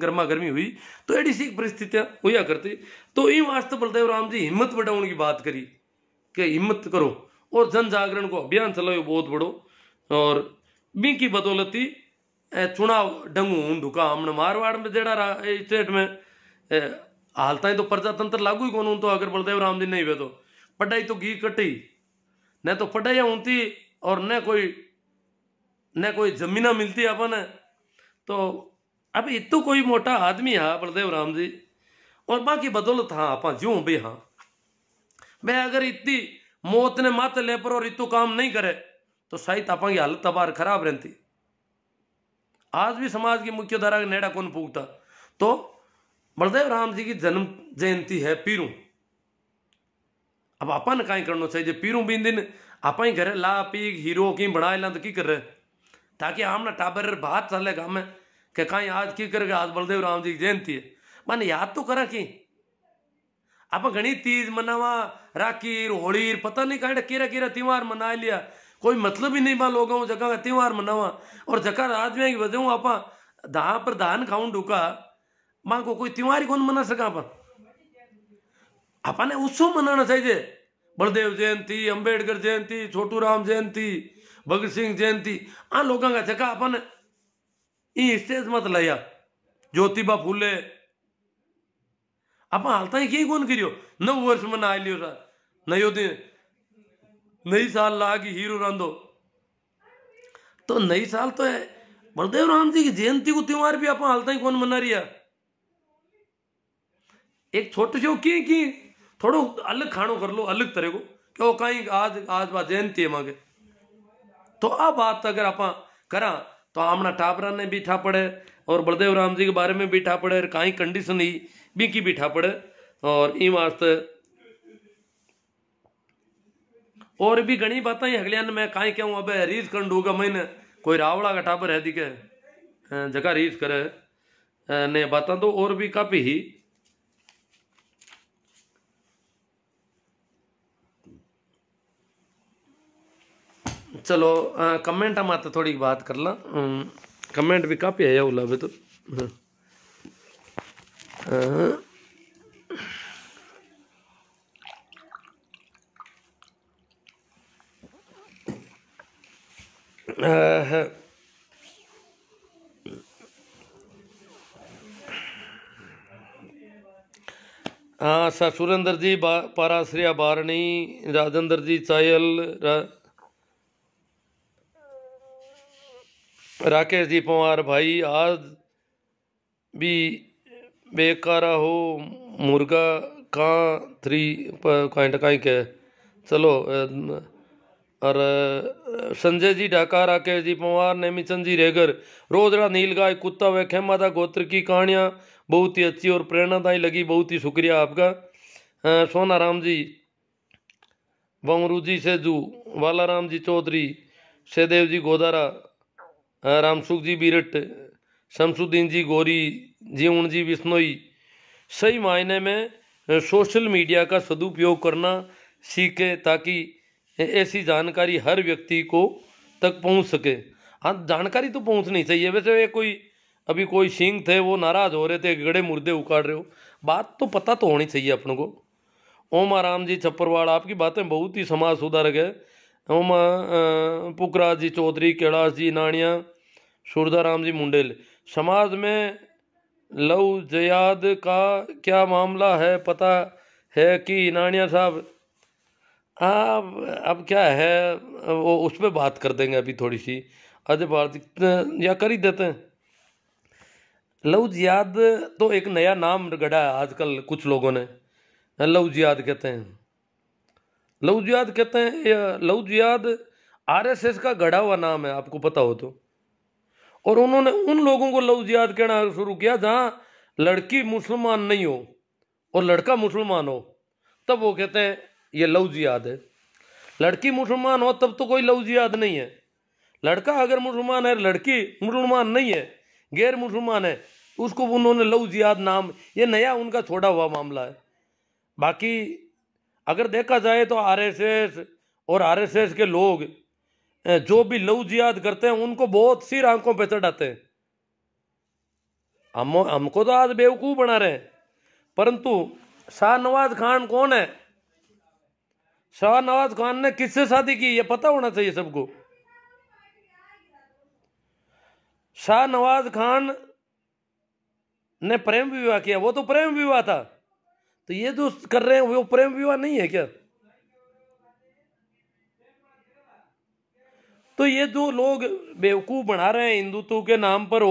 गर्मा गर्मी हुई तो एडी सी परिस्थितियां हुआ करती तो यूं वास्ते बलदेव राम जी हिम्मत बढ़ाने की बात करी कि हिम्मत करो और जन जागरण को अभियान चलाओ बहुत बड़ो और बी की बदौलती चुनाव डंगू ढुका हमने मारवाड़ में जेड़ा स्टेट में हालता तो प्रजातंत्र लागू ही कौन तो अगर बलदेव राम जी नहीं हुए तो पढ़ाई तो घी कटी न तो पढ़ाई होती और न कोई जमीना मिलती अपन तो अब इतो कोई मोटा आदमी है बलदेव राम जी और बाकी बदौलत हाँ आप ज्यों भाई हाँ मैं अगर इतनी मौत ने माते ले पर और इतो काम नहीं करे तो शायद आप की हालत तबार खराब रहती आज भी समाज की मुख्य धारा का नेड़ा कौन पूगता तो बलदेव राम जी की जन्म जयंती है पीरू अब अपन कहीं करना चाहिए पीरू बीन दिन आप ही घरे ला पी हीरो की बना ला तो की कर रहे ताकि हमने टाबर बात चलेगा में कि कहीं आज की करेगा आज बलदेव राम जी की जयंती है मन याद तो करा कि आप घनी तीज मनावा राखी होली पता नहीं कहीं केरा केरा त्योहार मना लिया कोई मतलब ही नहीं बा लोगों जगह का त्योहार मनावा और जगह आदमी की वजह आप दा पर धान खाऊं ढुका मां को कोई त्योहार कौन मना सका अपन उत्सव मनाना चाहिए बलदेव जयंती अंबेडकर जयंती छोटू राम जयंती भगत सिंह जयंती आ लोगों का जगह अपन स्टेज मत लाया ज्योतिबा फूले आप हालता ही कौन करियो 9 वर्ष मना लियो सर नयो दिन नई साल लागी हीरो रांधो तो नई साल तो है बलदेव राम जी की जयंती को त्योहार भी आप हालता ही कौन मना रही है एक छोटे से की थोड़ो अलग खानो कर लो, अलग तरह को, क्यों कहीं आज आज बात जयंती है मांगे। तो आ बात अगर आप करा तो आमना टापरा ने भी ठा पड़े और बलदेव राम जी के बारे में भी ठा पड़े, कहीं कंडीशन ही भी की भी ठा पड़े। और इन वास्ते और भी घनी बातें अगलियान मैं कहीं कहूँ, अब रीस कर डूगा मैंने कोई रावड़ा का टाबर है दिखे जगह रीस करे ने बातें तो और भी काफी ही। चलो कमेंट हम तो थोड़ी बात कर ला, कमेंट भी काफी है उला भी तो। हाँ सर, सुरेंद्र जी पाराश्रिया बारणी, राजेंद्र जी चायल, राकेश जी पवार भाई, आज भी बेकारा हो मुर्गा कहाँ 3 के। चलो और संजय जी ढाका, राकेश जी पवार, नेमीचंद जी रेगर, रोजड़ा नीलगाय कुत्ता व खेमादा गोत्र की कहानियाँ बहुत ही अच्छी और प्रेरणादायी लगी, बहुत ही शुक्रिया आपका। सोना राम जी, बमरू जी सेजू, वालाराम जी चौधरी, सहदेव जी गोदारा, रामसुख जी बीरट, शमसुद्दीन जी गोरी, जीवन जी बिश्नोई, सही मायने में सोशल मीडिया का सदुपयोग करना सीखे ताकि ऐसी जानकारी हर व्यक्ति को तक पहुंच सके। हाँ, जानकारी तो पहुंचनी चाहिए। वैसे कोई अभी कोई सिंह थे वो नाराज हो रहे थे, गड़े मुर्दे उखाड़ रहे हो, बात तो पता तो होनी चाहिए अपन को। ओम आराम जी छप्परवाड़, आपकी बातें बहुत ही समाज सुधारक है। ओम पुखराज जी चौधरी, कैलाश जी नानिया, सूरदाराम जी मुंडेल, समाज में लव जयाद का क्या मामला है पता है कि नानिया साहब? हाँ, अब क्या है वो उस पर बात कर देंगे अभी थोड़ी सी, अजय भारती या कर ही देते हैं। लव जिहाद तो एक नया नाम गढ़ा है आजकल कुछ लोगों ने, लव जिहाद कहते हैं। लव जिहाद कहते हैं, लव जिहाद आरएसएस का गढ़ा हुआ नाम है, आपको पता हो तो। और उन्होंने उन लोगों को लव जिहाद कहना शुरू किया जहां लड़की मुसलमान नहीं हो और लड़का मुसलमान हो, तब वो कहते हैं ये लव जिहाद है। लड़की मुसलमान हो तब तो कोई लव जिहाद नहीं है। लड़का अगर मुसलमान है, लड़की मुसलमान नहीं है, गैर मुसलमान है, उसको उन्होंने लव जिहाद नाम, ये नया उनका छोड़ा हुआ मामला है। बाकी अगर देखा जाए तो आरएसएस और आरएसएस के लोग जो भी लव जिहाद करते हैं उनको बहुत सी आंखों पे चढ़ाते हैं। हमको तो आज बेवकूफ बना रहे हैं, परंतु शाहनवाज खान कौन है? शाहनवाज खान ने किससे शादी की ये पता होना चाहिए सबको। शाहनवाज खान ने प्रेम विवाह किया, वो तो प्रेम विवाह था, तो ये जो कर रहे हैं वो प्रेम विवाह नहीं है क्या? तो ये जो लोग बेवकूफ बना रहे हैं हिंदुत्व के नाम पर,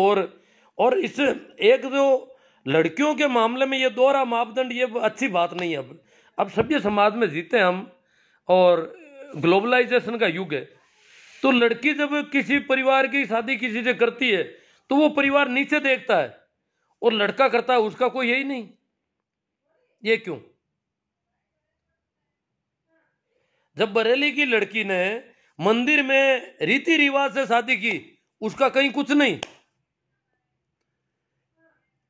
और इस एक जो लड़कियों के मामले में ये दोहरा मापदंड, ये अच्छी बात नहीं है। अब सभ्य समाज में जीते हम और ग्लोबलाइजेशन का युग है, तो लड़की जब किसी परिवार की शादी किसी से करती है तो वो परिवार नीचे देखता है, और लड़का करता है उसका कोई यही नहीं। ये क्यों? जब बरेली की लड़की ने मंदिर में रीति रिवाज से शादी की, उसका कहीं कुछ नहीं।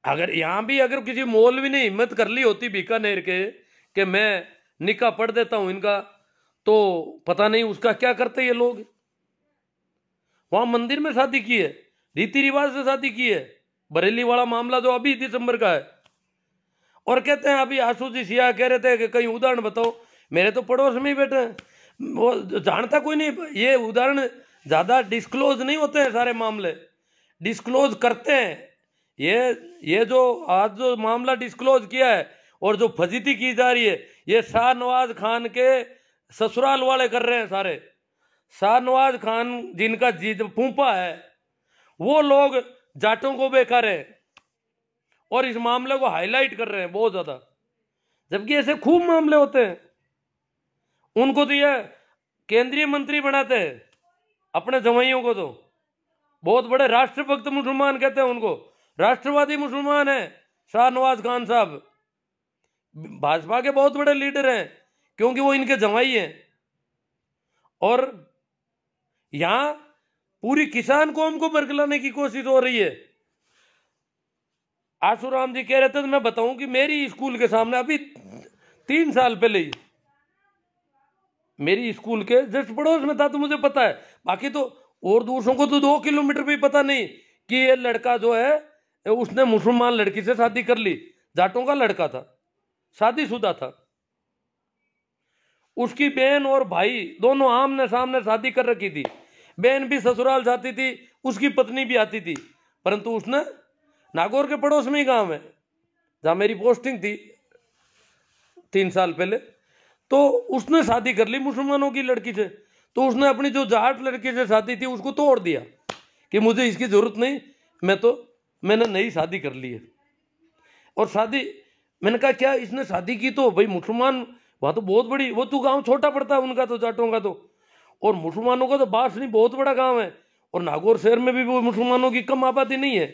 अगर यहां भी अगर किसी मौलवी ने हिम्मत कर ली होती बीकानेर के कि मैं निकाह पढ़ देता हूं इनका, तो पता नहीं उसका क्या करते ये लोग। वहां मंदिर में शादी की है, रीति रिवाज से शादी की है। बरेली वाला मामला जो अभी दिसंबर का है, और कहते हैं अभी आशु जी सिया कह रहे थे कि कहीं उदाहरण बताओ। मेरे तो पड़ोस में ही बैठे हैं, वो जानता कोई नहीं। ये उदाहरण ज्यादा डिस्क्लोज नहीं होते हैं, सारे मामले डिस्क्लोज करते हैं। ये जो आज जो मामला डिस्क्लोज किया है और जो फजीती की जा रही है, ये शाहनवाज खान के ससुराल वाले कर रहे हैं सारे। शाहनवाज खान जिनका जीत फूफा है, वो लोग जाटों को बेकार है और इस मामले को हाईलाइट कर रहे हैं बहुत ज्यादा। जबकि ऐसे खूब मामले होते हैं। उनको तो यह केंद्रीय मंत्री बनाते हैं अपने जवाइयों को, तो बहुत बड़े राष्ट्रभक्त मुसलमान कहते हैं उनको, राष्ट्रवादी मुसलमान है शाहनवाज खान साहब, भाजपा के बहुत बड़े लीडर हैं क्योंकि वो इनके जवाई हैं। और यहां पूरी किसान कौम को बरगलाने की कोशिश हो रही है। आशुराम जी कह रहे थे, तो मैं बताऊं कि मेरी स्कूल के सामने अभी 3 साल पहले ही मेरी स्कूल के जस्ट पड़ोस में था, तो मुझे पता है। बाकी तो और दूसरों को तो 2 किलोमीटर भी पता नहीं कि ये लड़का जो है उसने मुसलमान लड़की से शादी कर ली। जाटों का लड़का था, शादीशुदा था। उसकी बहन और भाई दोनों आमने सामने शादी कर रखी थी। बहन भी ससुराल जाती थी, उसकी पत्नी भी आती थी। परंतु उसने, नागौर के पड़ोस में ही गांव है जहां मेरी पोस्टिंग थी 3 साल पहले, तो उसने शादी कर ली मुसलमानों की लड़की से। तो उसने अपनी जो जाट लड़की से शादी थी उसको तोड़ दिया कि मुझे इसकी जरूरत नहीं, मैंने नई शादी कर ली है। और शादी, मैंने कहा क्या इसने शादी की तो भाई मुसलमान, वहां तो बहुत बड़ी, वो तो गांव छोटा पड़ता है उनका तो, जाटों का तो, और मुसलमानों का तो बासनी बहुत बड़ा गांव है। और नागौर शहर में भी वो मुसलमानों की कम आबादी नहीं है।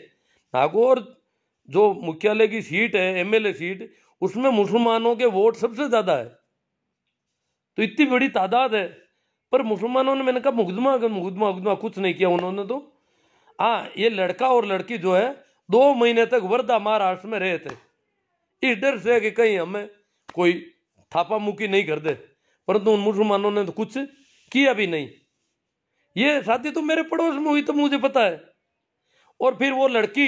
नागौर जो मुख्यालय की सीट है, एमएलए सीट, उसमें मुसलमानों के वोट सबसे ज्यादा है। तो इतनी बड़ी तादाद है, पर मुसलमानों ने, मैंने कहा मुकदमा मुकदमा मुकदमा कुछ नहीं किया उन्होंने तो। हाँ, ये लड़का और लड़की जो है 2 महीने तक वर्धा महाराष्ट्र में रहे थे, इस डर से कि कहीं हमें कोई थापा मुक्की नहीं कर दे। परंतु उन मुसलमानों ने तो कुछ किया भी नहीं। ये शादी तो मेरे पड़ोस में हुई, तो मुझे पता है। और फिर वो लड़की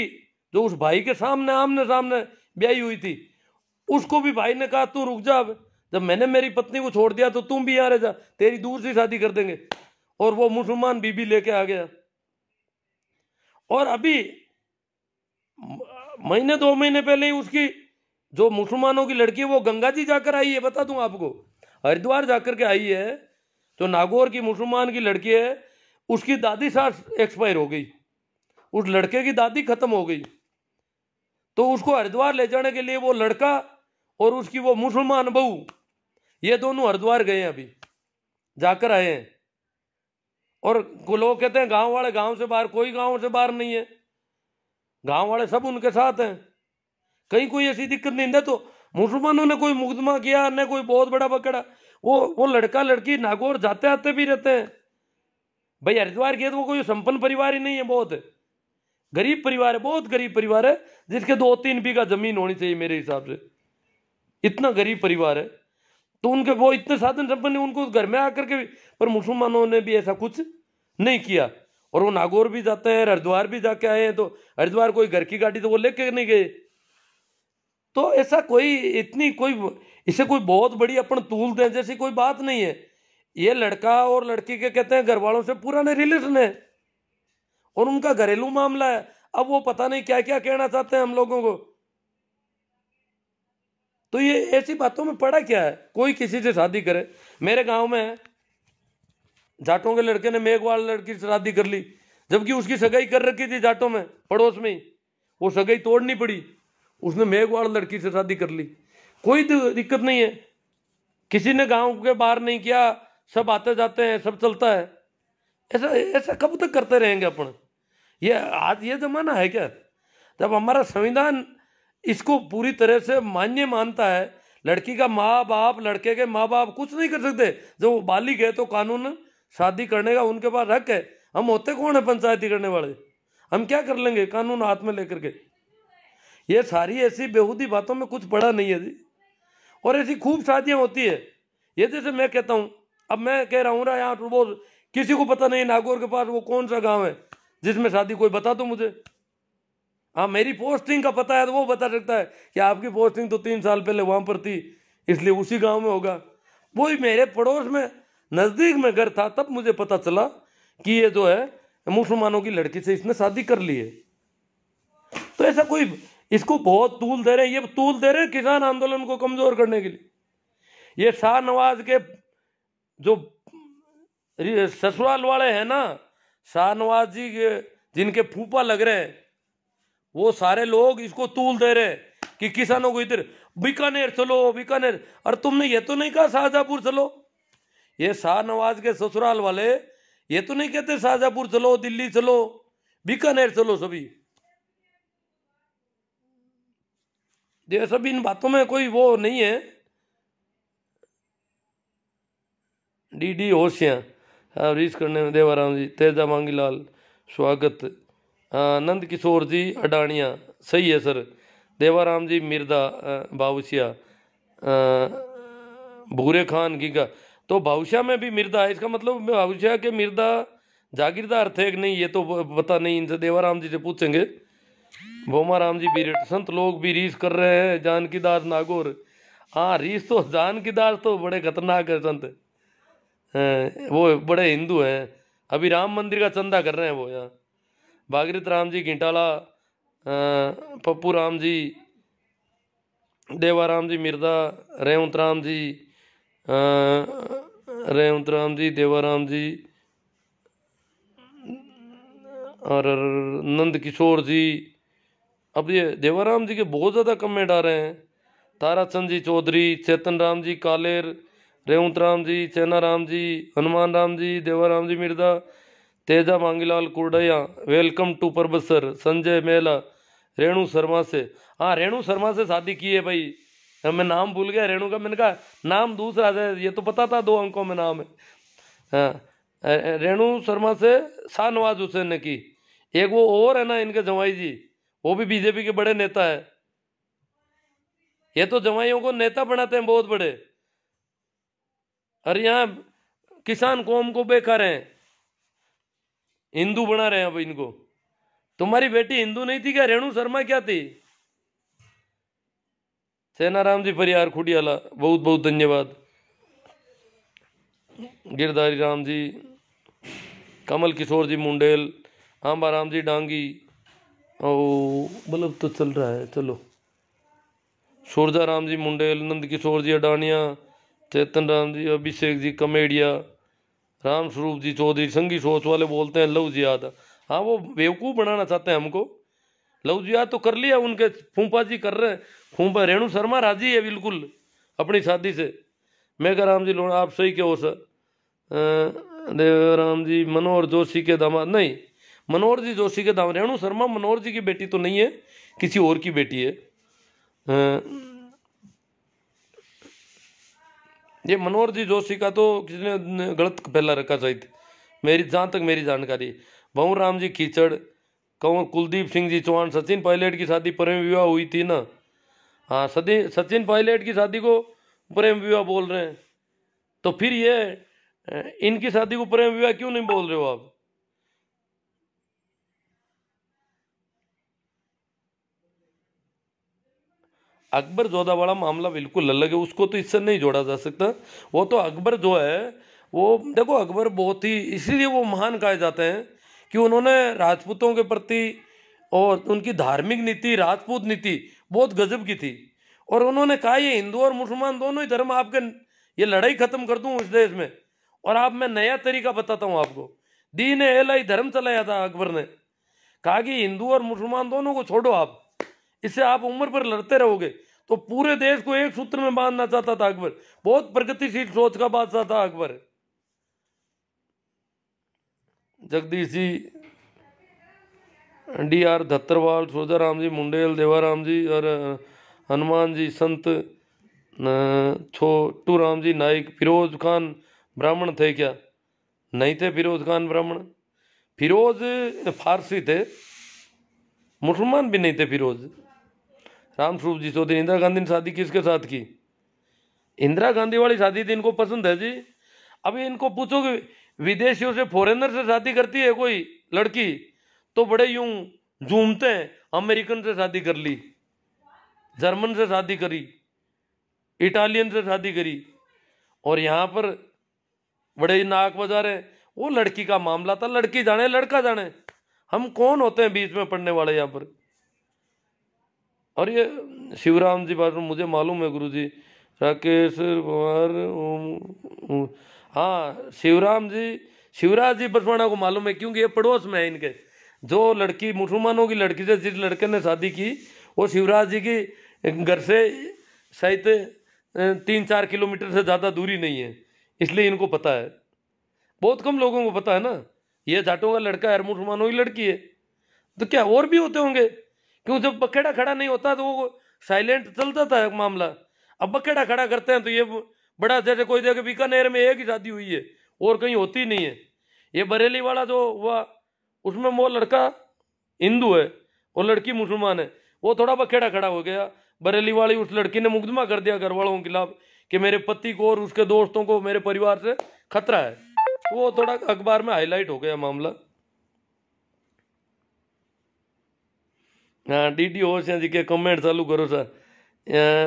जो उस भाई के सामने आमने सामने ब्याही हुई थी, उसको भी भाई ने कहा तू रुक जा, जब मैंने मेरी पत्नी को छोड़ दिया तो तुम भी यहाँ रह जा, तेरी दूर से शादी कर देंगे। और वो मुसलमान बीबी लेके आ गया। और अभी महीने 2 महीने पहले ही उसकी जो मुसलमानों की लड़की है वो गंगा जी जाकर आई है, बता दूं आपको, हरिद्वार जाकर के आई है। जो नागौर की मुसलमान की लड़की है, उसकी दादी सास एक्सपायर हो गई, उस लड़के की दादी खत्म हो गई। तो उसको हरिद्वार ले जाने के लिए वो लड़का और उसकी वो मुसलमान बहू, ये दोनों हरिद्वार गए हैं, अभी जाकर आए हैं। और लोग कहते हैं गांव वाले गांव से बाहर, कोई गांव से बाहर नहीं है, गांव वाले सब उनके साथ हैं। कहीं कोई ऐसी दिक्कत नहीं है। तो मुसलमानों ने कोई मुकदमा किया न कोई बहुत बड़ा पकड़ा, वो लड़का लड़की नागौर जाते आते भी रहते हैं। भाई हरिद्वार के तो वो कोई संपन्न परिवार ही नहीं है, बहुत गरीब परिवार है, बहुत गरीब परिवार है, जिसके 2-3 बीघा जमीन होनी चाहिए मेरे हिसाब से, इतना गरीब परिवार है। तो उनके वो इतने साधन संपन्न, उनको घर में आकर के भी, पर मुसलमानों ने भी ऐसा कुछ नहीं किया। और वो नागौर भी जाते हैं, हरिद्वार भी जाके आए हैं। तो हरिद्वार कोई घर की गाड़ी तो वो लेके नहीं गए। तो ऐसा कोई इतनी कोई इसे कोई बहुत बड़ी अपन तूल दें जैसी कोई बात नहीं है। ये लड़का और लड़की के कहते हैं घर वालों से पुराने रिलेशन है और उनका घरेलू मामला है। अब वो पता नहीं क्या क्या कहना चाहते हैं हम लोगों को। तो ये ऐसी बातों में पड़ा क्या है, कोई किसी से शादी करे। मेरे गांव में जाटों के लड़के ने मेघवाल लड़की से शादी कर ली, जबकि उसकी सगाई कर रखी थी जाटों में पड़ोस में ही, वो सगाई तोड़नी पड़ी, उसने मेघवाल लड़की से शादी कर ली। कोई दिक्कत नहीं है, किसी ने गांव के बाहर नहीं किया, सब आते जाते हैं, सब चलता है। ऐसा ऐसा कब तक करते रहेंगे अपन? ये आज ये जमाना है क्या, जब हमारा संविधान इसको पूरी तरह से मान्य मानता है। लड़की का माँ बाप, लड़के के माँ बाप कुछ नहीं कर सकते। जब वो बालिग है तो कानून शादी करने का उनके पास हक है। हम होते कौन है पंचायती करने वाले? हम क्या कर लेंगे कानून हाथ में लेकर के? ये सारी ऐसी बेहूदी बातों में कुछ पड़ा नहीं है जी। और ऐसी खूब शादियां होती है। ये जैसे मैं कहता हूँ, अब मैं कह रहा हूँ ना, यहाँ वो किसी को पता नहीं नागौर के पास वो कौन सा गांव है जिसमें शादी, कोई बता दो मुझे। हाँ, मेरी पोस्टिंग का पता है तो वो बता सकता है कि आपकी पोस्टिंग तो 3 साल पहले वहां पर थी, इसलिए उसी गांव में होगा। वही मेरे पड़ोस में नजदीक में घर था, तब मुझे पता चला कि ये जो है मुसलमानों की लड़की से इसने शादी कर ली है। तो ऐसा कोई इसको बहुत तूल दे रहे हैं, ये तूल दे रहे हैं किसान आंदोलन को कमजोर करने के लिए। ये शाहनवाज के जो ससुराल वाले हैं ना, शाहनवाज जी के जिनके फूफा लग रहे हैं, वो सारे लोग इसको तूल दे रहे हैं कि किसानों को इधर। बीकानेर चलो बीकानेर। और तुमने ये तो नहीं कहा शाहजहांपुर चलो। ये शाहनवाज के ससुराल वाले ये तो नहीं कहते शाहजहांपुर चलो, दिल्ली चलो, बीकानेर चलो सभी। ये सभी इन बातों में कोई वो नहीं है। डी होशियां रीस करने में देवाराम जी, तेजा मांगीलाल स्वागत, नंद किशोर जी अडानिया सही है सर, देवाराम जी मिर्दा बाउसिया, भूरे खान गीगा। तो बाउसिया में भी मिर्दा है, इसका मतलब बाउसिया के मिर्दा जागीरदार थे कि नहीं ये तो पता नहीं, इनसे देवाराम जी से पूछेंगे। भोमा राम जी बीरेट, संत लोग भी रीस कर रहे हैं जानकी दास नागौर। हाँ रीस तो जानकी दास तो बड़े खतरनाक है संत, वो बड़े हिंदू हैं, अभी राम मंदिर का चंदा कर रहे हैं वो यहाँ। भागीरथ राम जी घिंटाला, पप्पू राम जी, देवाराम जी मिर्दा, रेवंत राम जी, रेवंत राम जी, देवाराम जी और नंद किशोर जी। अब ये देवाराम जी के बहुत ज़्यादा कमेंट आ रहे हैं। ताराचंद जी चौधरी, चेतन राम जी कालेर, रेवंत राम जी, चैना राम जी, हनुमान राम जी, देवाराम जी मिर्दा, तेजा मांगीलाल कुरडया, वेलकम टू परबसर, संजय मेला, रेणु शर्मा से। हाँ रेणु शर्मा से शादी की है भाई, मैं नाम भूल गया रेणु का, मैंने कहा नाम दूसरा है, ये तो पता था 2 अंकों में नाम है। हाँ रेणु शर्मा से शाहनवाज हुसैन ने की। एक वो और है ना इनके जवाई जी, वो भी बीजेपी के बड़े नेता है। ये तो जवाइयों को नेता बनाते हैं बहुत बड़े, और यहाँ किसान कौम को बेकार हैं, हिंदू बना रहे हैं अब इनको। तुम्हारी बेटी हिंदू नहीं थी क्या? रेणु शर्मा क्या थी? सेनाराम जी परियार खुडियाला बहुत बहुत धन्यवाद। गिरधारी राम जी, कमल किशोर जी मुंडेल, आंबा राम जी डांगी, ओ बल्ब तो चल रहा है चलो। सूरजा राम जी मुंडेल, नंद किशोर जी अडानिया, चेतन राम जी, अभिषेक जी कमेडिया, राम स्वरूप जी चौधरी, संगी सोच वाले बोलते हैं लव जियाद। हाँ वो बेवकूफ़ बनाना चाहते हैं हमको। लव जियाद तो कर लिया उनके फूफा जी कर रहे हैं, फूफा रेणु शर्मा राजी है बिल्कुल अपनी शादी से। मेघा राम जी लोड़ा आप सही कहो सर। देवराम जी मनोहर जोशी के दामाद नहीं, मनोहर जी जोशी के दामाद। रेणु शर्मा मनोहर जी की बेटी तो नहीं है, किसी और की बेटी है। ये मनोहर जी जोशी का तो किसी ने गलत पहला रखा शायद, मेरी जहाँ तक मेरी जानकारी। भंवर राम जी कीचड़, कंवर कुलदीप सिंह जी चौहान, सचिन पायलट की शादी प्रेम विवाह हुई थी ना। हाँ सचिन पायलट की शादी को प्रेम विवाह बोल रहे हैं, तो फिर ये इनकी शादी को प्रेम विवाह क्यों नहीं बोल रहे हो आप? अकबर जोधा वाला मामला बिल्कुल अलग है, उसको तो इससे नहीं जोड़ा जा सकता। वो तो अकबर जो है वो देखो, अकबर बहुत ही इसीलिए वो महान कहे जाते हैं कि उन्होंने राजपूतों के प्रति और उनकी धार्मिक नीति, राजपूत नीति बहुत गजब की थी। और उन्होंने कहा ये हिंदू और मुसलमान दोनों ही धर्म आपके, ये लड़ाई खत्म कर दूं इस देश में, और आप मैं नया तरीका बताता हूँ आपको। दीन ए इलाही धर्म चलाया था अकबर ने, कहा कि हिंदू और मुसलमान दोनों को छोड़ो आप, इससे आप उम्र पर लड़ते रहोगे। तो पूरे देश को एक सूत्र में बांधना चाहता था अकबर, बहुत प्रगतिशील सोच का बादशाह था अकबर। जगदीश जी, डी.आर. धत्तरवाल, सोजाराम जी मुंडेल, देवाराम जी और हनुमान जी संत, छोटू राम जी नाइक। फिरोज खान ब्राह्मण थे क्या? नहीं थे फिरोज खान ब्राह्मण, फिरोज फारसी थे, मुसलमान भी नहीं थे फिरोज। राम स्वरूप जी चौधरी, इंदिरा गांधी ने शादी किसके साथ की? इंदिरा गांधी वाली शादी थी, इनको पसंद है जी। अभी इनको पूछो कि विदेशियों से, फॉरेनर से शादी करती है कोई लड़की तो बड़े यूं झूमते हैं, अमेरिकन से शादी कर ली, जर्मन से शादी करी, इटालियन से शादी करी, और यहाँ पर बड़े नाक बजा रहे। वो लड़की का मामला था, लड़की जाने लड़का जाने, हम कौन होते हैं बीच में पड़ने वाले यहाँ पर। और ये शिवराम जी बात मुझे मालूम है गुरु जी, राकेश कुमार, हाँ शिवराम जी, शिवराज जी बसवाना को मालूम है, क्योंकि ये पड़ोस में है इनके। जो लड़की मुसलमानों की लड़की से जिस लड़के ने शादी की, वो शिवराज जी की घर से शायद 3-4 किलोमीटर से ज़्यादा दूरी नहीं है, इसलिए इनको पता है। बहुत कम लोगों को पता है ना, ये जाटों का लड़का है, मुसलमानों की लड़की है। तो क्या और भी होते होंगे? क्यों जब बखेड़ा खड़ा नहीं होता तो वो साइलेंट चलता था मामला। अब बखेड़ा खड़ा करते हैं तो ये बड़ा, जैसे कोई जगह बीकानेर में एक ही शादी हुई है और कहीं होती नहीं है। ये बरेली वाला जो हुआ उसमें वो लड़का हिंदू है और लड़की मुसलमान है, वो थोड़ा बखेड़ा खड़ा हो गया। बरेली वाली उस लड़की ने मुकदमा कर दिया घर वालों के खिलाफ कि मेरे पति को और उसके दोस्तों को मेरे परिवार से खतरा है, तो वो थोड़ा अखबार में हाईलाइट हो गया मामला। हाँ, डीडी होशिया जी के कमेंट चालू करो सा।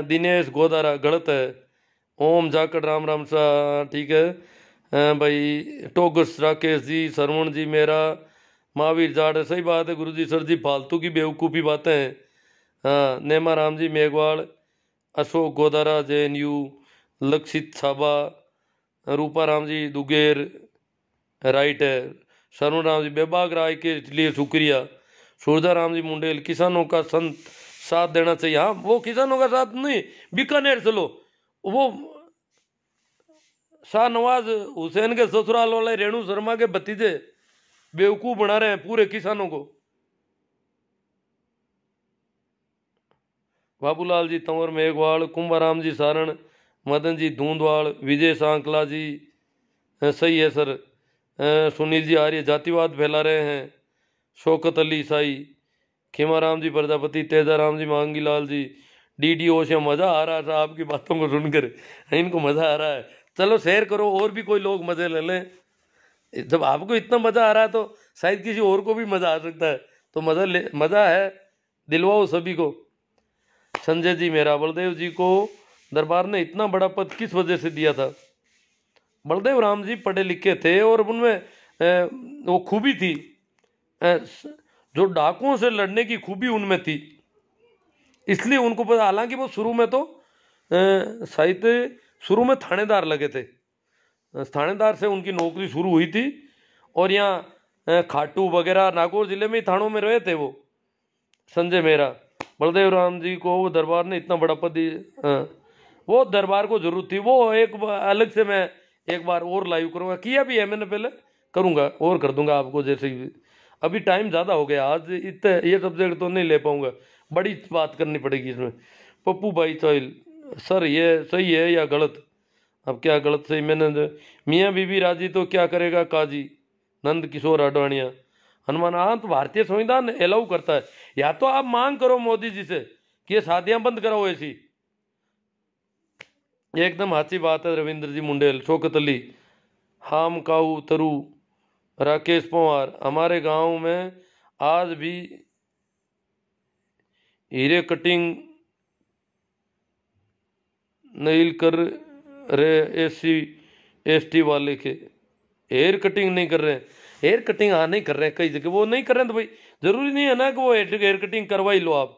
दिनेश गोदारा गलत है। ओम जाकड़ राम राम सा ठीक है। भाई टोगस राकेश जी, सरवण जी मेरा, महावीर जाट सही बात है गुरु जी। सर जी फालतू की बेवकूफ़ी बातें हैं। हाँ, नेमा राम जी मेघवाल, अशोक गोदारा JNU, लक्षित छाबा, रूपा राम जी दुगेर राइट है। शरण राम जी बेबाग राय के लिए शुक्रिया। सूरजा राम जी मुंडेल, किसानों का संत साथ देना चाहिए। हाँ, वो किसानों का साथ नहीं, बीकानेर चलो। वो शाहनवाज हुसैन के ससुराल वाले रेणु शर्मा के भतीजे बेवकूफ बना रहे हैं पूरे किसानों को। बाबूलाल जी तंवर मेघवाल, कुंभाराम जी सारण, मदन जी धूंधवाल, विजय सांकला जी सही है सर। सुनील जी आर्य जातिवाद फैला रहे हैं। शौकत अली ईसाई, खेमाराम जी प्रजापति, तेजाराम जी मांगी लाल जी, DD ओशिया। मज़ा आ रहा था आपकी बातों को सुनकर, इनको मज़ा आ रहा है। चलो शेयर करो और भी कोई लोग मज़े ले लें। जब आपको इतना मज़ा आ रहा है तो शायद किसी और को भी मज़ा आ सकता है। तो मज़ा है, दिलवाओ सभी को। संजय जी मेरा, बलदेव जी को दरबार ने इतना बड़ा पद किस वजह से दिया था? बलदेव राम जी पढ़े लिखे थे और उनमें वो खूबी थी, जो डाकुओं से लड़ने की खूबी उनमें थी, इसलिए उनको पता। हालांकि वो शुरू में तो शायद शुरू में थानेदार लगे थे, थानेदार से उनकी नौकरी शुरू हुई थी। और यहाँ खाटू वगैरह नागौर जिले में ही थानों में रहे थे वो। संजय मेरा, बलदेव राम जी को वो दरबार ने इतना बड़ा पद दिया, वो दरबार को जरूरत थी। वो एक अलग से मैं एक बार और लाइव करूँगा, किया भी है मैंने पहले, करूँगा और कर दूंगा आपको जैसे ही। अभी टाइम ज़्यादा हो गया, आज इतने ये सब्जेक्ट तो नहीं ले पाऊँगा, बड़ी बात करनी पड़ेगी इसमें। पप्पू भाई चौल, सर ये सही है या गलत? अब क्या गलत सही मैंने, मियाँ बीबी राजी तो क्या करेगा काजी, नंद किशोर आडवाणिया। हनुमान, हाँ तो भारतीय संविधान अलाउ करता है। या तो आप मांग करो मोदी जी से कि ये शादियां बंद कराओ ऐसी। एकदम अच्छी बात है रविंद्र जी मुंडेल। शौकत अली, हाम काऊ तरु, राकेश पवार, हमारे गांव में आज भी हीरे कटिंग नहीं कर रहे SC ST वाले के, हेयर कटिंग नहीं कर रहे हैं। हेयर कटिंग हाँ नहीं कर रहे हैं, कई जगह वो नहीं कर रहे हैं, तो भाई जरूरी नहीं है ना कि वो हेयर कटिंग करवा ही लो आप।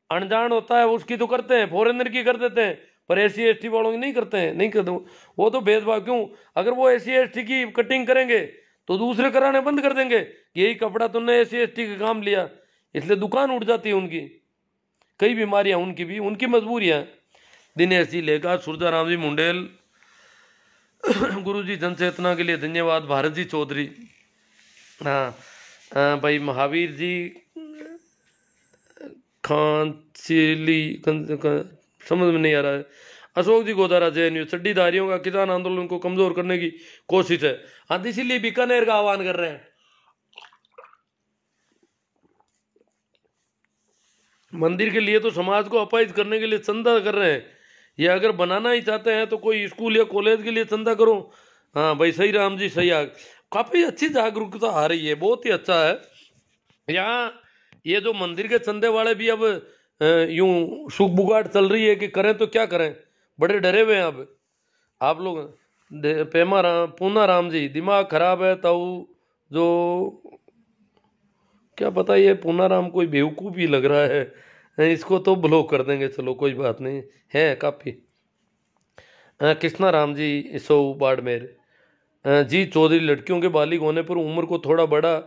अनजान होता है उसकी तो करते हैं, फॉरेनर की कर देते हैं, पर SC ST वालों की नहीं करते हैं, नहीं करते वो तो भेदभाव। क्यों? अगर वो SC ST की कटिंग करेंगे तो दूसरे कराने बंद कर देंगे, यही कपड़ा तुमने SC ST का काम लिया, इसलिए दुकान उठ जाती है उनकी। कई बीमारियां उनकी भी, उनकी मजबूरियां। दिनेश जी लेगा, सूरजाराम जी मुंडेल, गुरु जी जनचेतना के लिए धन्यवाद। भारत जी चौधरी, हाँ भाई महावीर जी खांचिली समझ में नहीं आ रहा है। अशोक जी गोदारा JNU, चड्डीधारियों का किसान आंदोलन को कमजोर करने की कोशिश है। हाँ, इसीलिए बीकानेर का आह्वान कर रहे हैं। मंदिर के लिए तो समाज को अपाहिज करने के लिए चंदा कर रहे हैं। ये अगर बनाना ही चाहते हैं तो कोई स्कूल या कॉलेज के लिए चंदा करो। हाँ भाई सही राम जी सही काफ़ी अच्छी जागरूकता आ रही है, बहुत ही अच्छा है। यहाँ ये जो मंदिर के चंदे वाले भी अब यूं सुख बुगाट चल रही है कि करें तो क्या करें, बड़े डरे हुए हैं अब आप लोग। पेमा राम, पूना राम जी, दिमाग खराब है ताऊ, जो क्या पता ये पूना राम कोई बेवकूफ़ ही लग रहा है, इसको तो ब्लॉक कर देंगे। चलो कोई बात नहीं है काफ़ी। कृष्णा राम जी सो बाड़मेर, जी चौधरी, लड़कियों के बालिग होने पर उम्र को थोड़ा बड़ा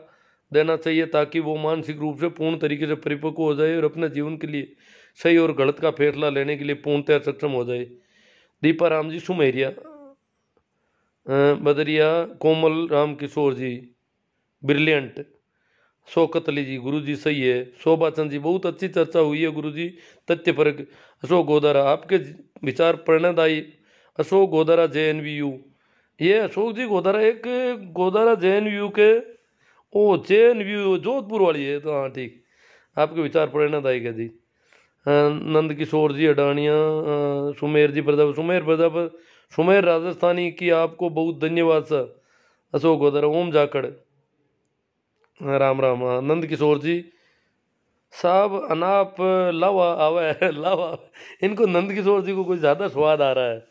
देना चाहिए ताकि वो मानसिक रूप से पूर्ण तरीके से परिपक्व हो जाए और अपने जीवन के लिए सही और गलत का फैसला लेने के लिए पूर्णतः सक्षम हो जाए। दीपा राम जी सुमेरिया, बदरिया कोमल राम किशोर जी ब्रिलियंट, शौकत अली जी गुरु जी सही है, शोभा चंद जी बहुत अच्छी चर्चा हुई है गुरु जी, तथ्य परक। अशोक गोदारा आपके विचार प्रेरणादायी। अशोक गोदारा JNVU, ये अशोक जी गोदारा एक गोदारा JNVU के, ओ JNVU जोधपुर वाली है, तो हाँ ठीक, आपके विचार प्रेरणादायक है जी। नंद किशोर जी अडानिया, सुमेर जी प्रताप, सुमेर प्रताप, सुमेर राजस्थानी की आपको बहुत धन्यवाद सर। अशोक गोदारा, ओम जाखड़, राम राम। नंद किशोर जी साहब अनाप लावा आवा है लावा, इनको नंद किशोर जी को कुछ ज़्यादा स्वाद आ रहा है।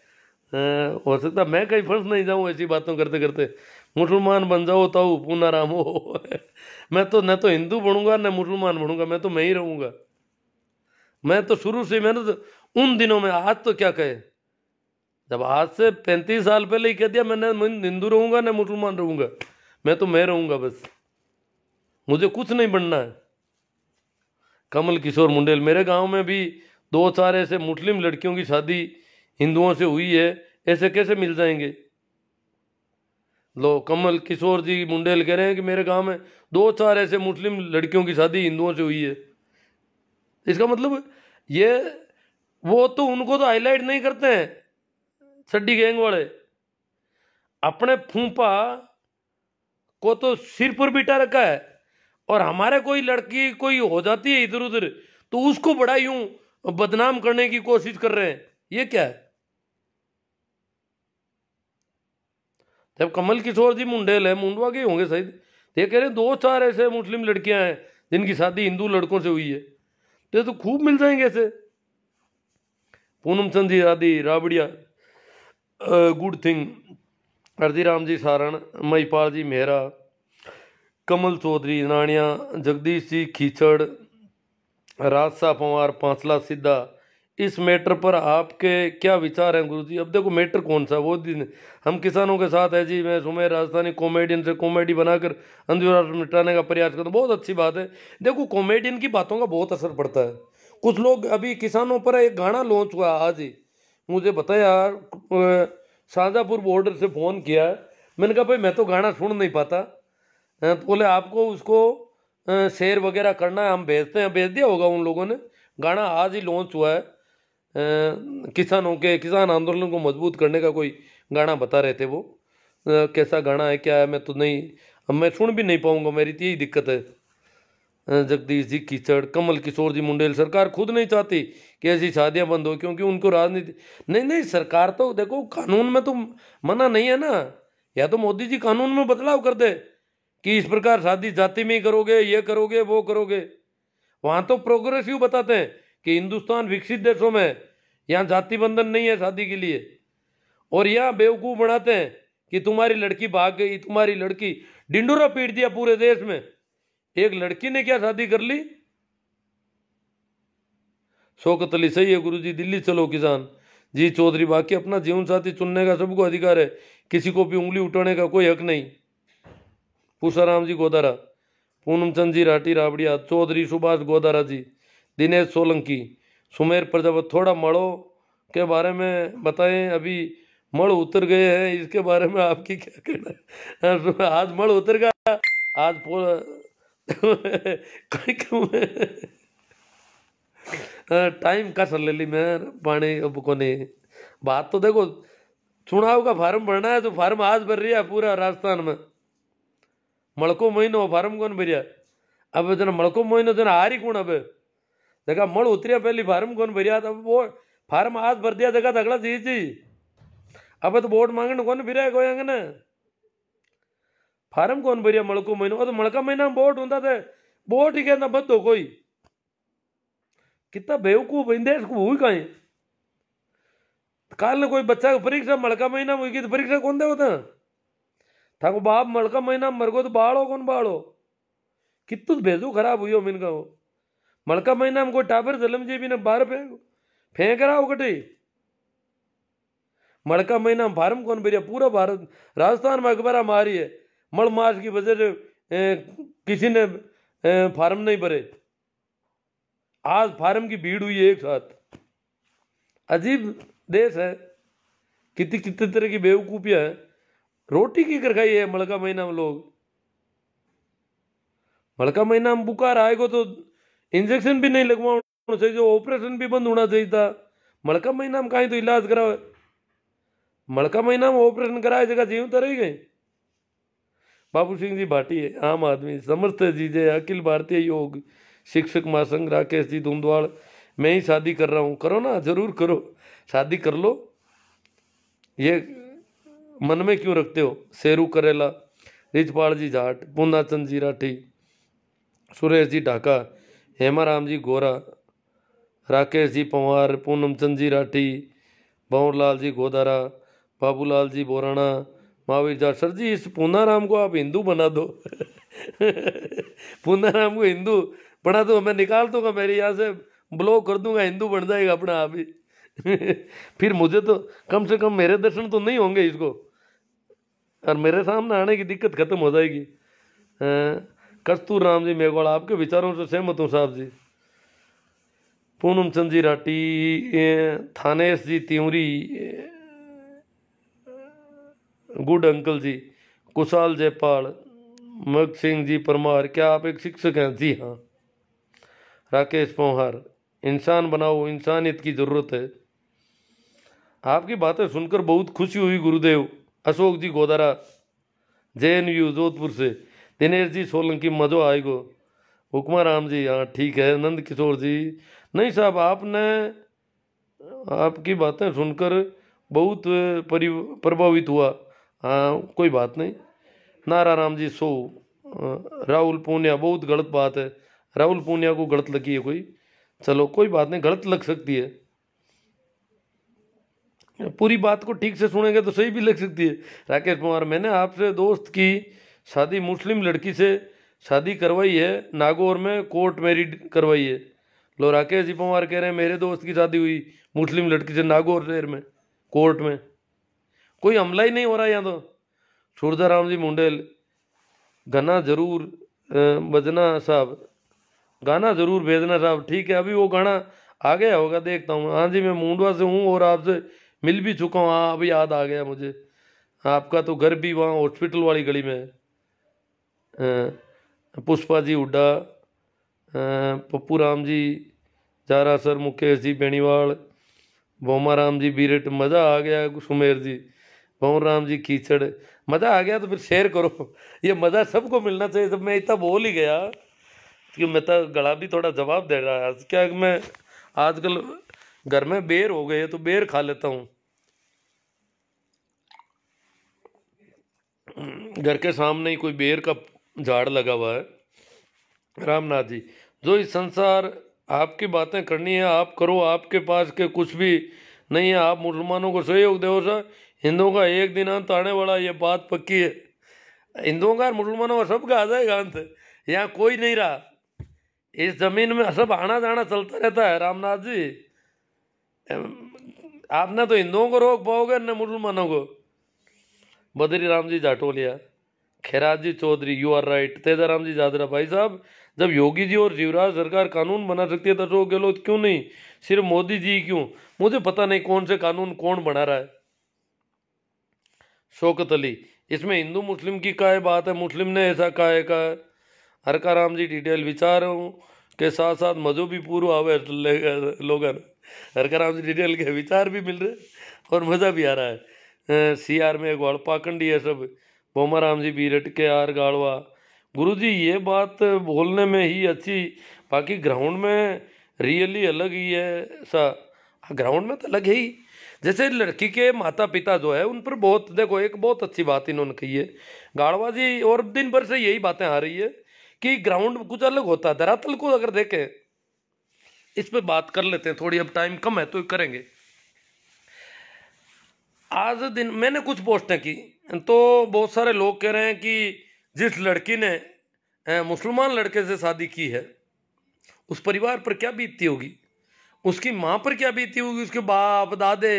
हो सकता मैं कहीं फंस नहीं जाऊँ ऐसी बातों करते करते। मुसलमान बन जाओ ताऊ पूना राम हो मैं तो न तो हिंदू बनूंगा न मुसलमान बनूंगा, मैं तो मैं ही रहूंगा। मैं तो शुरू से, मैंने तो उन दिनों में, आज तो क्या कहे, जब आज से 35 साल पहले ही कह दिया मैंने, मैं हिंदू रहूंगा न मुसलमान रहूंगा, मैं तो मैं रहूंगा बस, मुझे कुछ नहीं बनना है। कमल किशोर मुंडेल, मेरे गांव में भी 2-4 ऐसे मुस्लिम लड़कियों की शादी हिंदुओं से हुई है, ऐसे कैसे मिल जाएंगे। लो कमल किशोर जी मुंडेल कह रहे हैं कि मेरे गांव में 2-4 ऐसे मुस्लिम लड़कियों की शादी हिंदुओं से हुई है। इसका मतलब ये, वो तो उनको तो हाईलाइट नहीं करते हैं सड्डी गैंग वाले, अपने फूफा को तो सिर पर बिठा रखा है, और हमारे कोई लड़की कोई हो जाती है इधर उधर तो उसको बड़ा यूं बदनाम करने की कोशिश कर रहे हैं। ये क्या है। जब कमल किशोर जी मुंडेल है, मुंडवा के होंगे शायद, तो ये कह रहे हैं 2-4 ऐसे मुस्लिम लड़कियां हैं जिनकी शादी हिंदू लड़कों से हुई है, तो खूब मिल जाएंगे ऐसे। पूनम चंद जी आदि राबड़िया, गुड थिंग, अर्जीराम जी सारण, महिपाल जी मेहरा, कमल चौधरी नानिया, जगदीश जी खींचड़, राजसा पवार पांचला सीधा। इस मैटर पर आपके क्या विचार हैं गुरु जी। अब देखो मैटर कौन सा, वो दिन हम किसानों के साथ है जी, मैं सुमेर राजस्थानी कॉमेडियन से कॉमेडी बनाकर अंधेरा मिटाने का प्रयास करता हूँ, बहुत अच्छी बात है। देखो कॉमेडियन की बातों का बहुत असर पड़ता है। कुछ लोग, अभी किसानों पर एक गाना लॉन्च हुआ आज ही, मुझे बताया शाहजहाँपुर बॉर्डर से फ़ोन किया, मैंने कहा भाई मैं तो गाना सुन नहीं पाता, तो बोले आपको उसको शेयर वगैरह करना है, हम भेजते हैं, भेज दिया होगा उन लोगों ने। गाना आज ही लॉन्च हुआ है, किसानों के, किसान आंदोलन को मजबूत करने का कोई गाना बता रहे थे वो। कैसा गाना है क्या है मैं तो नहीं, अब मैं सुन भी नहीं पाऊंगा, मेरी तो यही दिक्कत है। जगदीश जी कीचड़, कमल किशोर जी मुंडेल, सरकार खुद नहीं चाहती कि ऐसी शादियां बंद हो, क्योंकि उनको राजनीति नहीं, नहीं सरकार तो देखो कानून में तो मना नहीं है ना, या तो मोदी जी कानून में बदलाव कर दे कि इस प्रकार शादी जाति में ही करोगे, ये करोगे वो करोगे। वहां तो प्रोग्रेसिव बताते हैं कि हिंदुस्तान विकसित देशों में यहाँ जाति बंधन नहीं है शादी के लिए, और यहाँ बेवकूफ बनाते हैं कि तुम्हारी लड़की भाग गई, तुम्हारी लड़की, डिंडोरा पीट दिया पूरे देश में, एक लड़की ने क्या शादी कर ली। शौकत अली सही है गुरु जी, दिल्ली चलो किसान जी। चौधरी बाकी अपना जीवन साथी चुनने का सबको अधिकार है, किसी को भी उंगली उठाने का कोई हक नहीं। पूषाराम जी गोदारा, पूनम चंद जी राठी राबड़िया, चौधरी सुभाष गोदारा जी, दिनेश सोलंकी, सुमेर प्रजापत। थोड़ा मड़ों के बारे में बताएं, अभी मड़ उतर गए हैं, इसके बारे में आपकी क्या कहना है। आज मड़ उतर गया, आज टाइम का सर ले ली मैं पानी अब को नहीं। बात तो देखो, चुनाव का फार्म भरना है तो फार्म आज भर रही है पूरा राजस्थान में, मड़को महीनो फार्म कौन भरिया। अब जना मड़को महीनो जना हारी कौन, अब देखा मड़ उतरिया पहली फार्म कौन भरिया, तब वो फार्म आज भर दिया जगह अगला चीज जी। अब तो वोट मांगने कौन फिर कोई अंगन, फार्म कौन भरिया मड़को महीनो, तो मड़का महीना में वोट होता थे, वोट ही कहना बद हो कोई। कितना बेवकूफ देश को हुई कहीं। काल ने कोई बच्चा की परीक्षा मड़का महीना में हुई तो परीक्षा कौन दे होता था को बाप, मड़का महीना में मरगो तो बाढ़ो कौन बाढ़ो, कितु भेजो खराब हुई हो मिन का। मड़का महीना में कोई टाबर जलम जी भी ने बाहर फेंक रहा हो कटे। मड़का महीना में फार्म कौन भरिया, पूरा भारत राजस्थान में अखबार मारी है, मड़ मास की वजह से किसी ने फार्म नहीं भरे। आज फार्म की भीड़ हुई है एक साथ। अजीब देश है, कितनी कितने तरह की बेवकूफियां है। रोटी की कर खाई है मलका महीना में लोग। मलका महीना में बुखार आएगा तो इंजेक्शन भी नहीं लगवाना चाहिए, जो ऑपरेशन भी बंद होना चाहिए था। मलका महीना में कहीं तो इलाज कराओ। मलका महीना में ऑपरेशन कराए जगह जीव तो रही गए। बाबू सिंह जी भाटी आम आदमी समर्थ जीजे अखिल भारतीय योग शिक्षक महासंघ राकेश जी धुंधवाड़। मैं ही शादी कर रहा हूँ, करो ना, जरूर करो, शादी कर लो, ये मन में क्यों रखते हो। शेरू करेला, रिजपाल जी जाट, पूर्णाचंद जी राठी, सुरेश जी ढाका, हेमाराम जी गोरा, राकेश जी पंवार, पूनम चंद जी राठी, भंवरलाल जी गोदारा, बाबूलाल जी बोराणा, महावीर जाट। सर जी इस पूनाराम को आप हिंदू बना दो पूनाराम को हिंदू बना दो, मैं निकाल दूंगा, मेरे यहाँ से ब्लॉक कर दूंगा, हिंदू बन जाएगा अपना आप ही फिर मुझे तो कम से कम मेरे दर्शन तो नहीं होंगे इसको, और मेरे सामने आने की दिक्कत खत्म हो जाएगी। कस्तूर राम जी मेघवाल, आपके विचारों से सहमत हूँ साहब जी। पूनम चंद जी राठी, थानेश जी त्यूरी, गुड अंकल जी, कुशाल जयपाल, मग सिंह जी परमार, क्या आप एक शिक्षक हैं? जी हाँ। राकेश पोहार, इंसान बनाओ, इंसानियत की जरूरत है। आपकी बातें सुनकर बहुत खुशी हुई गुरुदेव। अशोक जी गोदारा, JNU जोधपुर से, दिनेश जी सोलंकी, मजो आएगो। हुक्मा राम जी, हाँ ठीक है। नंद किशोर जी, नहीं साहब आपने, आपकी बातें सुनकर बहुत प्रभावित हुआ। हाँ कोई बात नहीं। नारा राम जी सो, राहुल पूनिया, बहुत गलत बात है, राहुल पूनिया को गलत लगी है कोई, चलो कोई बात नहीं, गलत लग सकती है, पूरी बात को ठीक से सुनेंगे तो सही भी लग सकती है। राकेश कुमार, मैंने आपसे दोस्त की शादी मुस्लिम लड़की से शादी करवाई है, नागौर में कोर्ट मैरिज करवाई है। लो राकेश जी पवार कह रहे हैं मेरे दोस्त की शादी हुई मुस्लिम लड़की से नागौर शहर में कोर्ट में, कोई हमला ही नहीं हो रहा यहाँ तो। सूरदाराम जी मुंडेल, गाना जरूर बजना साहब, गाना जरूर भेजना साहब, ठीक है अभी वो गाना आ गया होगा, देखता हूँ। हाँ जी मैं मुंडवा से हूँ और आपसे मिल भी चुका हूँ, हाँ अभी याद आ गया मुझे, आपका तो घर भी वहाँ हॉस्पिटल वाली गली में है। पुष्पा जी हुड्डा, पप्पू राम जी जारा सर, मुकेश जी बेनीवाल, भोमा राम जी बीरट, मज़ा आ गया सुमेर जी, भंवर राम जी कीचड़, मज़ा आ गया तो फिर शेयर करो ये मज़ा सबको मिलना चाहिए। जब मैं इतना बोल ही गया कि मैं तो गला भी थोड़ा जवाब दे रहा है, क्या कि मैं आजकल घर में बेर हो गए तो बेर खा लेता हूँ। घर के सामने ही कोई बेर का झाड़ लगा हुआ है। रामनाथ जी, जो इस संसार आपकी बातें करनी है आप करो, आपके पास के कुछ भी नहीं है, आप मुसलमानों को सहयोग दो सर, हिंदुओं का एक दिन अंत आने वाला, ये बात पक्की है। हिंदुओं का मुसलमानों का सबका आ जाएगा अंत, यहाँ कोई नहीं रहा, इस जमीन में सब आना जाना चलता रहता है। रामनाथ जी, आप ना तो हिंदुओं को रोक पाओगे न मुसलमानों को। Badri Ram ji Jatolia, Khairaj ji Chaudhary, you are right. Tejaram ji Jadra, भाई साहब जब योगी जी और शिवराज सरकार कानून बना सकती है तो अशोक गहलोत क्यों नहीं, सिर्फ मोदी जी क्यों? मुझे पता नहीं कौन से कानून कौन बना रहा है। शौकत अली, इसमें हिंदू मुस्लिम की क्या बात है, मुस्लिम ने ऐसा कहा है का। हरका राम जी डिटेल, विचारों के साथ साथ मजो भी पूरा आवे लोगन। हरका राम जी डिटेल के विचार भी मिल रहे और मज़ा भी आ रहा है। CR में ग्वाल पाखंडी है सब। बोमा राम जी बीरट के आर गाड़वा, गुरु जी ये बात बोलने में ही अच्छी, बाकी ग्राउंड में रियली अलग ही है सा। ग्राउंड में तो अलग है ही, जैसे लड़की के माता पिता जो है उन पर बहुत, देखो एक बहुत अच्छी बात इन्होंने कही है गाड़वा जी, और दिन भर से यही बातें आ रही है कि ग्राउंड कुछ अलग होता है। धरातल को अगर देखें, इस पे बात कर लेते हैं थोड़ी, अब टाइम कम है तो करेंगे। आज दिन मैंने कुछ पोस्टें की तो बहुत सारे लोग कह रहे हैं कि जिस लड़की ने मुसलमान लड़के से शादी की है उस परिवार पर क्या बीतती होगी, उसकी माँ पर क्या बीती होगी, उसके बाप दादे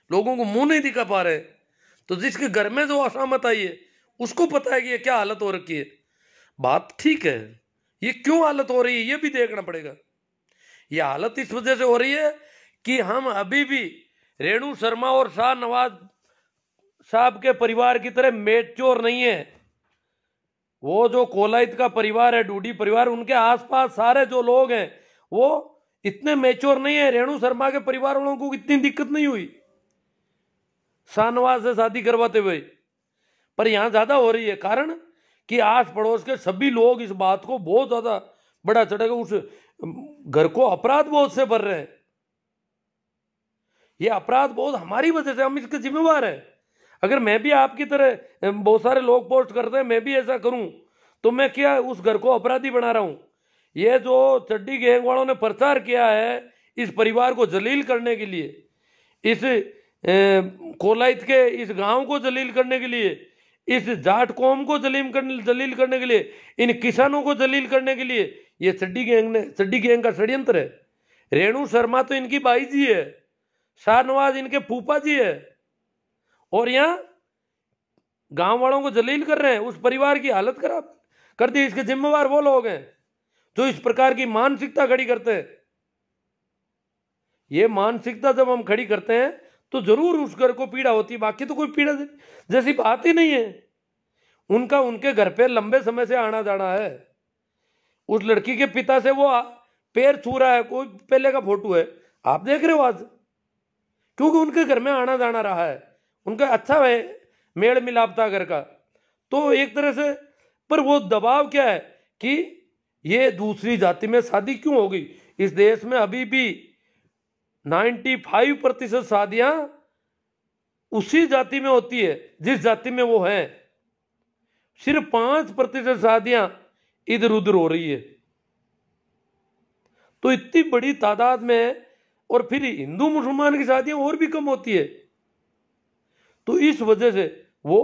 लोगों को मुंह नहीं दिखा पा रहे। तो जिसके घर में जो असामत आई है उसको पता है कि ये क्या हालत हो रखी है। बात ठीक है, ये क्यों हालत हो रही है ये भी देखना पड़ेगा। ये हालत इस वजह से हो रही है कि हम अभी भी रेणु शर्मा और शाहनवाज साहब के परिवार की तरह मेच्योर नहीं है। वो जो कोलायत का परिवार है, डूडी परिवार, उनके आसपास सारे जो लोग हैं वो इतने मेच्योर नहीं है। रेणु शर्मा के परिवार वालों को इतनी दिक्कत नहीं हुई शाहनवाज से शादी करवाते हुए, पर यहां ज्यादा हो रही है। कारण कि आस पड़ोस के सभी लोग इस बात को बहुत ज्यादा बड़ा चढ़ेगा, उस घर को अपराध बोध से भर रहे हैं। ये अपराध बोध हमारी वजह से, हम इसके जिम्मेवार हैं। अगर मैं भी आपकी तरह, बहुत सारे लोग पोस्ट करते हैं, मैं भी ऐसा करूं तो मैं क्या उस घर को अपराधी बना रहा हूं? ये जो चड्डी गैंग वालों ने प्रचार किया है इस परिवार को जलील करने के लिए, इस कोलायत के इस गांव को जलील करने के लिए, इस जाट कौम को जलील करने के लिए, इन किसानों को जलील करने के लिए, ये चड्डी गैंग का षड्यंत्र है। रेणु शर्मा तो इनकी बाई जी है, शाहनवाज इनके फूफा जी है, और यहां गांव वालों को जलील कर रहे हैं। उस परिवार की हालत खराब कर दी। इसके जिम्मेवार वो लोग हैं जो इस प्रकार की मानसिकता खड़ी करते हैं। ये मानसिकता जब हम खड़ी करते हैं तो जरूर उस घर को पीड़ा होती है, बाकी तो कोई पीड़ा जैसी बात ही नहीं है। उनका उनके घर पे लंबे समय से आना जाना है। उस लड़की के पिता से वो पैर छू रहा है, कोई पहले का फोटो है, आप देख रहे हो आज, क्योंकि उनके घर में आना जाना रहा है, उनका अच्छा है, मेल मिलाप था घर का। तो एक तरह से, पर वो दबाव क्या है कि ये दूसरी जाति में शादी क्यों होगी? इस देश में अभी भी 95% शादियां उसी जाति में होती है जिस जाति में वो हैं। सिर्फ 5% शादियां इधर उधर हो रही है। तो इतनी बड़ी तादाद में, और फिर हिंदू मुसलमान की शादियां और भी कम होती है। तो इस वजह से वो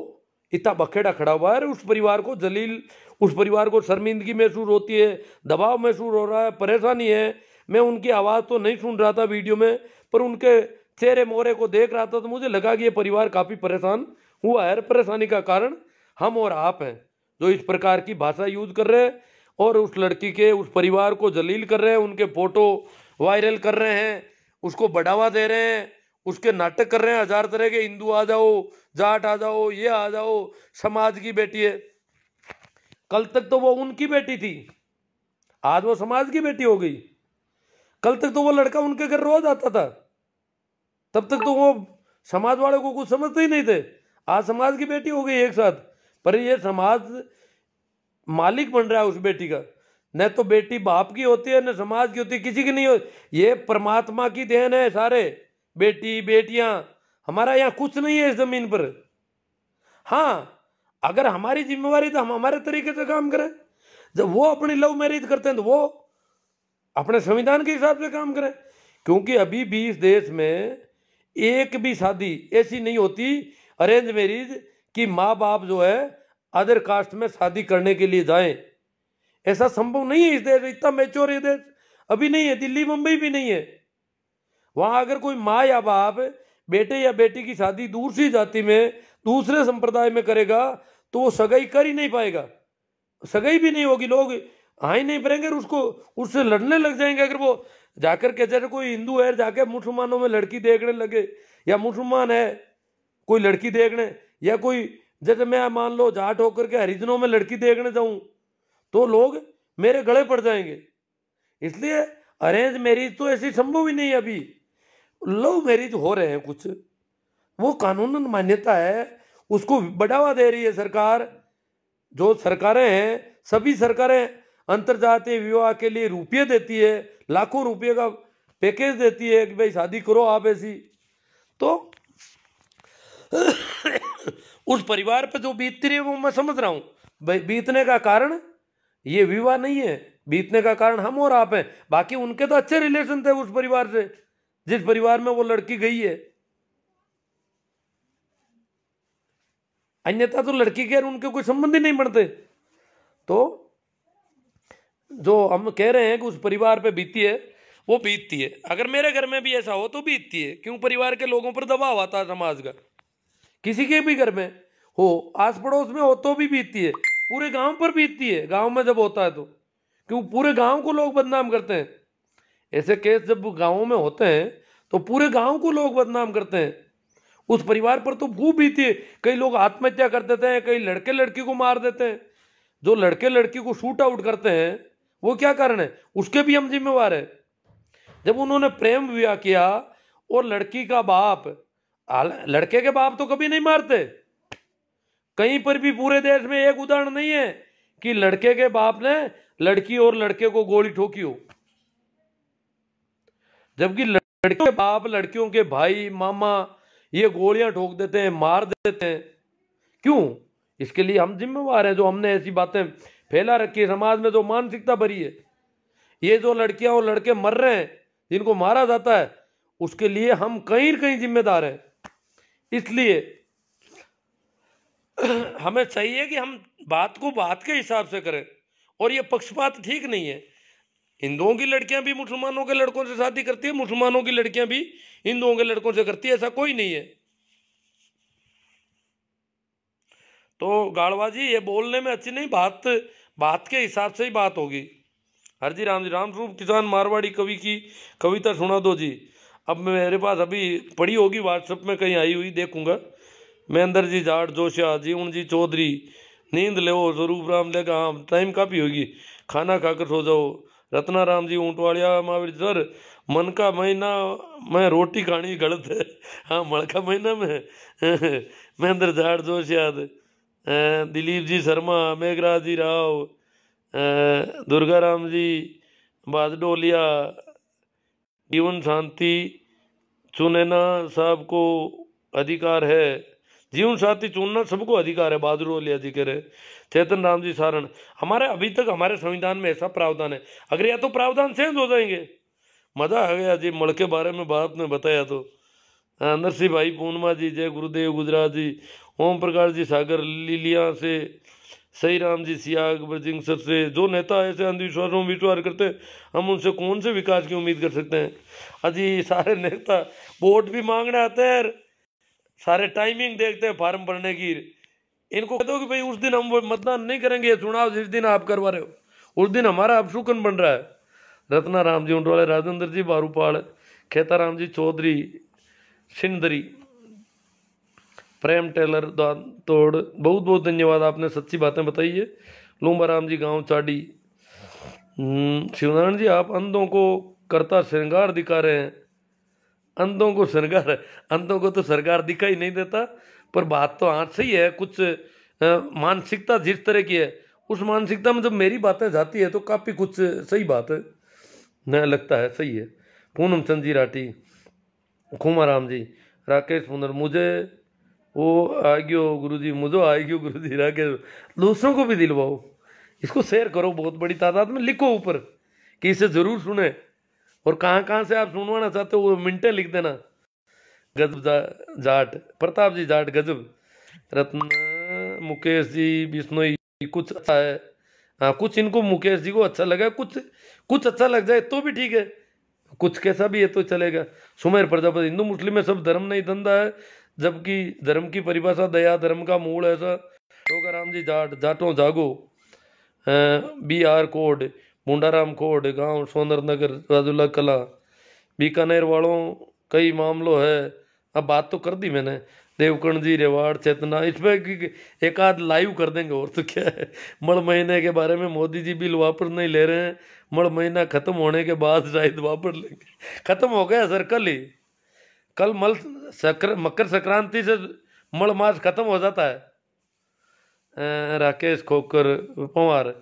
इतना बखेड़ा खड़ा हुआ है। उस परिवार को जलील, उस परिवार को शर्मिंदगी महसूस होती है, दबाव महसूस हो रहा है, परेशानी है। मैं उनकी आवाज़ तो नहीं सुन रहा था वीडियो में, पर उनके चेहरे मोहरे को देख रहा था तो मुझे लगा कि ये परिवार काफ़ी परेशान हुआ है। परेशानी का कारण हम और आप हैं जो इस प्रकार की भाषा यूज कर रहे हैं और उस लड़की के, उस परिवार को जलील कर रहे हैं, उनके फोटो वायरल कर रहे हैं, उसको बढ़ावा दे रहे हैं, उसके नाटक कर रहे हैं हजार तरह के, हिंदू आ जाओ, जाट आ जाओ, ये आ जाओ, समाज की बेटी है। कल तक तो वो उनकी बेटी थी, आज वो समाज की बेटी हो गई। कल तक तो वो लड़का उनके घर रोज आता था, तब तक तो वो समाज वाले को कुछ समझते ही नहीं थे। आज समाज की बेटी हो गई एक साथ, पर ये समाज मालिक बन रहा है उस बेटी का। न तो बेटी बाप की होती है, न समाज की होती है, किसी की नहीं होती। ये परमात्मा की देन है सारे, बेटी बेटियां। हमारा यहाँ कुछ नहीं है इस जमीन पर। हाँ, अगर हमारी जिम्मेवारी तो हम हमारे तरीके से काम करें। जब वो अपनी लव मैरिज करते हैं तो वो अपने संविधान के हिसाब से काम करें, क्योंकि अभी भी इस देश में एक भी शादी ऐसी नहीं होती अरेंज मैरिज कि माँ बाप जो है अदर कास्ट में शादी करने के लिए जाएं। ऐसा संभव नहीं है इस देश, इतना मैच्योर ये देश अभी नहीं है। दिल्ली मुंबई भी नहीं है। वहां अगर कोई माँ या बाप बेटे या बेटी की शादी दूसरी जाति में, दूसरे संप्रदाय में करेगा तो वो सगाई कर ही नहीं पाएगा, सगाई भी नहीं होगी, लोग हाँ ही नहीं भरेंगे, उसको उससे लड़ने लग जाएंगे। अगर वो जाकर के, जैसे कोई हिंदू है जाके मुसलमानों में लड़की देखने लगे, या मुसलमान है कोई लड़की देखने, या कोई जैसे मैं मान लो जाट होकर के हरिजनों में लड़की देखने जाऊं तो लोग मेरे गले पड़ जाएंगे। इसलिए अरेंज मैरिज तो ऐसी संभव ही नहीं है। अभी लव मैरिज हो रहे हैं कुछ, वो कानूनन मान्यता है, उसको बढ़ावा दे रही है सरकार। जो सरकारें हैं, सभी सरकारें अंतरजातीय विवाह के लिए रुपये देती है, लाखों रुपये का पैकेज देती है कि भाई शादी करो आप ऐसी। तो उस परिवार पे जो बीतती रही है वो मैं समझ रहा हूं। भाई बीतने का कारण ये विवाह नहीं है, बीतने का कारण हम और आप हैं। बाकी उनके तो अच्छे रिलेशन थे उस परिवार से जिस परिवार में वो लड़की गई है। अन्यथा तो लड़की के और उनके कोई संबंध ही नहीं बनते। तो जो हम कह रहे हैं कि उस परिवार पे बीती है, वो बीतती है। अगर मेरे घर में भी ऐसा हो तो बीतती है, क्यों? परिवार के लोगों पर दबाव आता है समाज का। किसी के भी घर में हो, आस पड़ोस में हो तो भी बीतती है, पूरे गांव पर बीतती है। गांव में जब होता है तो क्यों पूरे गांव को लोग बदनाम करते हैं। ऐसे केस जब गांवों में होते हैं तो पूरे गांव को लोग बदनाम करते हैं। उस परिवार पर तो खूब बीती है। कई लोग आत्महत्या कर देते हैं, कई लड़के लड़की को मार देते हैं। जो लड़के लड़की को शूट आउट करते हैं वो क्या कारण है, उसके भी हम जिम्मेवार है। जब उन्होंने प्रेम विवाह किया और लड़की का बाप, लड़के के बाप तो कभी नहीं मारते। कहीं पर भी पूरे देश में एक उदाहरण नहीं है कि लड़के के बाप ने लड़की और लड़के को गोली ठोकी हो। जबकि लड़के के बाप लड़कियों के भाई मामा ये गोलियां ठोक देते हैं, मार देते हैं। क्यों? इसके लिए हम जिम्मेवार हैं, जो हमने ऐसी बातें फैला रखी है समाज में, जो मानसिकता भरी है। ये जो लड़कियां और लड़के मर रहे हैं, जिनको मारा जाता है, उसके लिए हम कहीं कहीं जिम्मेदार हैं। इसलिए हमें चाहिए कि हम बात को बात के हिसाब से करें, और ये पक्षपात ठीक नहीं है। हिंदुओं की लड़कियां भी मुसलमानों के लड़कों से शादी करती है, मुसलमानों की लड़कियां भी हिंदुओं के लड़कों से करती है, ऐसा कोई नहीं है। तो गाड़वाजी ये बोलने में अच्छी नहीं, बात बात के हिसाब से ही बात होगी। हरजी राम जी, राम स्वरूप किसान मारवाड़ी कवि की कविता सुना दो जी। अब मेरे पास अभी पड़ी होगी, व्हाट्सएप में कहीं आई हुई देखूंगा। महेंद्र जी जाट जोशिया, जीवन जी चौधरी, नींद ले स्वरूप राम लेगा, हाँ टाइम काफ़ी होगी, खाना खाकर सो जाओ। रत्ना राम जी ऊंटवाड़िया, महावीर सर मन का महीना में रोटी खानी गलत है, हाँ मन का महीना में महेंद्र जाट जोशिया, दिलीप जी शर्मा, मेघराज जी राव, दुर्गा राम जी बादडोलिया, जीवन शांति चुनना सबको अधिकार है, जीवन साथी चुनना सबको अधिकार है, बादडोलिया जी कह रहे। चेतन राम जी सारण, हमारे अभी तक हमारे संविधान में ऐसा प्रावधान है, अगर या तो प्रावधान चेंज हो जाएंगे। मजा आ गया जी, मड़ के बारे में बात ने बताया तो। नरसिंह भाई पूर्णिमा जी, जय गुरुदेव गुजरात जी, ओम प्रकाश जी सागर लिलिया से, सही राम जी सियाग ब्रजिंग सर से। जो नेता ऐसे अंधविश्वासों में विश्वास करते हैं, हम उनसे कौन से विकास की उम्मीद कर सकते हैं। अजी सारे नेता वोट भी मांगने आते हैं, सारे टाइमिंग देखते हैं फार्म भरने की। इनको कह दो कि भाई उस दिन हम वो मतदान नहीं करेंगे, चुनाव जिस दिन आप करवा रहे हो उस दिन हमारा अपशुकन बन रहा है। रत्ना राम जी उंटवाले, राजेंद्र जी बारूपाल, खेता राम जी चौधरी सिंदरी, प्रेम टेलर तोड़, बहुत बहुत धन्यवाद, आपने सच्ची बातें बताई है। लूम्बा राम जी गांव चाडी, शिवनारायण जी आप अंधों को करता श्रृंगार दिखा रहे हैं। अंधों को श्रृंगार, अंधों को तो सरकार दिखाई नहीं देता, पर बात तो आज सही है। कुछ मानसिकता जिस तरह की है, उस मानसिकता में जब मेरी बातें जाती है तो काफ़ी कुछ सही बात है, न लगता है सही है। पूनम चंद जी राठी, खुमा राम जी, राकेश पुनर, मुझे वो आ गयो गुरु जी, मुझे आ गयो गुरु जी, राकेश। दूसरों को भी दिलवाओ, इसको शेयर करो बहुत बड़ी तादाद में, लिखो ऊपर कि इसे जरूर सुने, और कहाँ कहाँ से आप सुनवाना चाहते हो वो मिनटें लिख देना। गजब जाट, प्रताप जी जाट गजब, रत्न मुकेश जी बिश्नोई, कुछ अच्छा है। हाँ कुछ इनको मुकेश जी को अच्छा लगा, कुछ कुछ अच्छा लग जाए तो भी ठीक है, कुछ कैसा भी है तो चलेगा। सुमेर प्रजापति, हिंदू मुस्लिम में सब धर्म नहीं धंधा है, जबकि धर्म की परिभाषा दया धर्म का मूल ऐसा। टोकाराम जी जाट, जाटों जागो, बी आर कोड, मुंडाराम कोड, गांव सोनर नगर, राजुल्ला कला, बीकानेर वालों कई मामलों है। अब बात तो कर दी मैंने। देवकर्ण जी रेवाड़ चेतना, इसमें एक आध लाइव कर देंगे, और तो क्या है। मड़ महीने के बारे में मोदी जी बिल वापस नहीं ले रहे हैं, मड़ महीना खत्म होने के बाद शायद वापस लेंगे। खत्म हो गया सर कल ही, कल मकर संक्रांति से मड़ मास खत्म हो जाता है। राकेश खोकर पवार,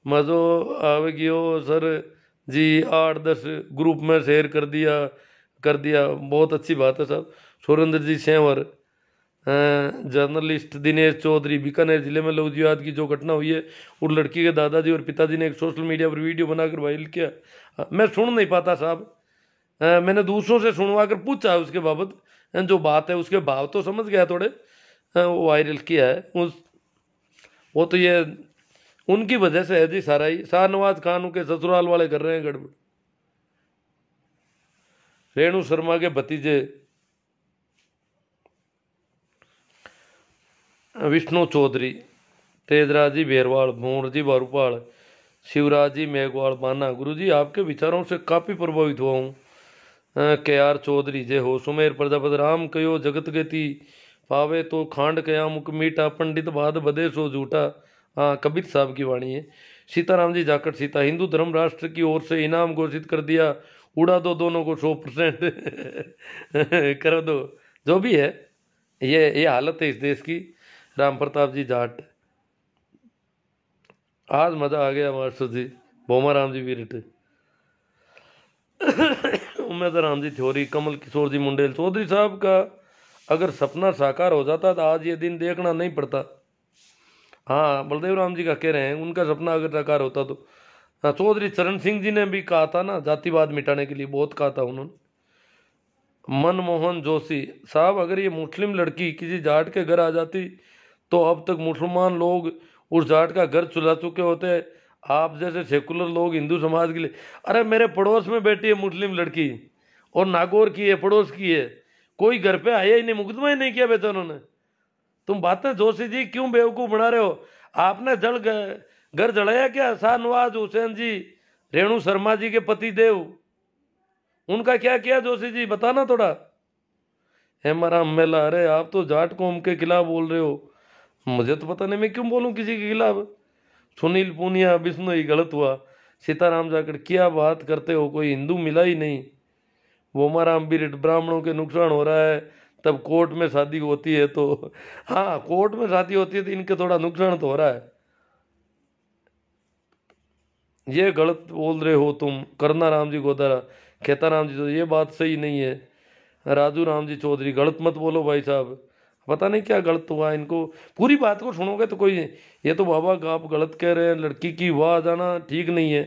मज़ो आवे गियो सर जी, 8-10 ग्रुप में शेयर कर दिया, बहुत अच्छी बात है साहब। सुरेंद्र जी सेंवर, जर्नलिस्ट दिनेश चौधरी, बीकानेर जिले में लव जिहाद की जो घटना हुई है, उस लड़की के दादाजी और पिताजी ने एक सोशल मीडिया पर वीडियो बनाकर वायरल किया। मैं सुन नहीं पाता साहब, मैंने दूसरों से सुनवा कर पूछा उसके बाबत, जो बात है उसके भाव तो समझ गया थोड़े, वो वायरल किया है वो तो ये उनकी वजह से है जी सारा ही। शाहनवाज खान के ससुराल वाले कर रहे हैं गड़बड़। रेणु शर्मा के भतीजे विष्णु चौधरी, तेजराज जी बेरवाल, भूण जी बारूपाल, शिवराज जी मेघवाल माना, गुरु जी आपके विचारों से काफी प्रभावित हुआ हूँ। के आर चौधरी जय हो। सुमेर प्रजापति राम कयो जगत गति पावे तो खांड कया मुख मीठा पंडित बाद बदे सो झूठा। हाँ, कबीर साहब की वाणी है। सीताराम जी जाकट सीता, हिंदू धर्म राष्ट्र की ओर से इनाम घोषित कर दिया, उड़ा दो दोनों को 100% कर दो। जो भी है, ये हालत है इस देश की। राम प्रताप जी जाट, आज मजा आ गया मास्टर जी। भोमा राम जी विरट, उमेद राम जी थ्योरी, कमल किशोर जी मुंडेल। चौधरी साहब का अगर सपना साकार हो जाता तो आज ये दिन देखना नहीं पड़ता। हाँ, बलदेव राम जी का कह रहे हैं, उनका सपना अगर साकार होता तो। हाँ, चौधरी चरण सिंह जी ने भी कहा था ना, जातिवाद मिटाने के लिए बहुत कहा था उन्होंने। मनमोहन जोशी साहब, अगर ये मुस्लिम लड़की किसी जाट के घर आ जाती तो अब तक मुसलमान लोग उस जाट का घर चुरा चुके होते। आप जैसे सेकुलर लोग हिंदू समाज के लिए, अरे मेरे पड़ोस में बैठी है मुस्लिम लड़की और नागौर की है, पड़ोस की है, कोई घर पे आया ही नहीं, मुकदमा ही नहीं किया बेचा उन्होंने। तुम बातें जोशी जी क्यों बेवकूफ बना रहे हो? आपने घर जलाया क्या? शाहनवाज हुसैन जी, रेणु शर्मा जी के पति देव, उनका क्या किया जोशी जी, बताना थोड़ा। हेमाराम मेला, अरे आप तो जाट कौम के खिलाफ बोल रहे हो, मुझे तो पता नहीं मैं क्यों बोलूं किसी के खिलाफ। सुनील पूनिया, विष्णु ही गलत हुआ। सीताराम जाकर क्या बात करते हो, कोई हिंदू मिला ही नहीं। वोमाराम बिरट, ब्राह्मणों के नुकसान हो रहा है तब कोर्ट में शादी होती है तो। हाँ, कोर्ट में शादी होती है तो इनके थोड़ा नुकसान तो हो रहा है। ये गलत बोल रहे हो तुम। करना राम जी गोदारा, खेता राम जी, तो ये बात सही नहीं है। राजू राम जी चौधरी, गलत मत बोलो भाई साहब, पता नहीं क्या गलत हुआ इनको। पूरी बात को सुनोगे तो कोई, ये तो बाबा आप गलत कह रहे हैं, लड़की की वाह जाना ठीक नहीं है।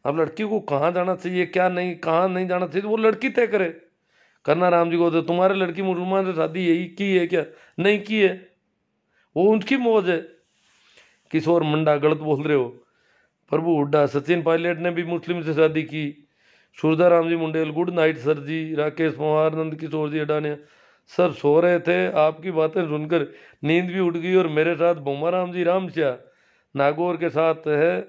अब लड़की को कहाँ जाना चाहिए, क्या नहीं, कहाँ नहीं जाना चाहिए, तो वो लड़की तय करे। करना राम जी को, तो तुम्हारे लड़की मुसलमान से शादी यही की है क्या? नहीं की है, वो उनकी मौज है। किशोर मंडा, गलत बोल रहे हो। प्रभु हुड्डा, सचिन पायलट ने भी मुस्लिम से शादी की। Surda Ram ji Mundell, good night sir जी। राकेश पवार, नंद किशोर जी अडानिया, सर सो रहे थे, आपकी बातें सुनकर नींद भी उड़ गई। और मेरे साथ भोमा राम जी रामश्या नागौर के साथ है,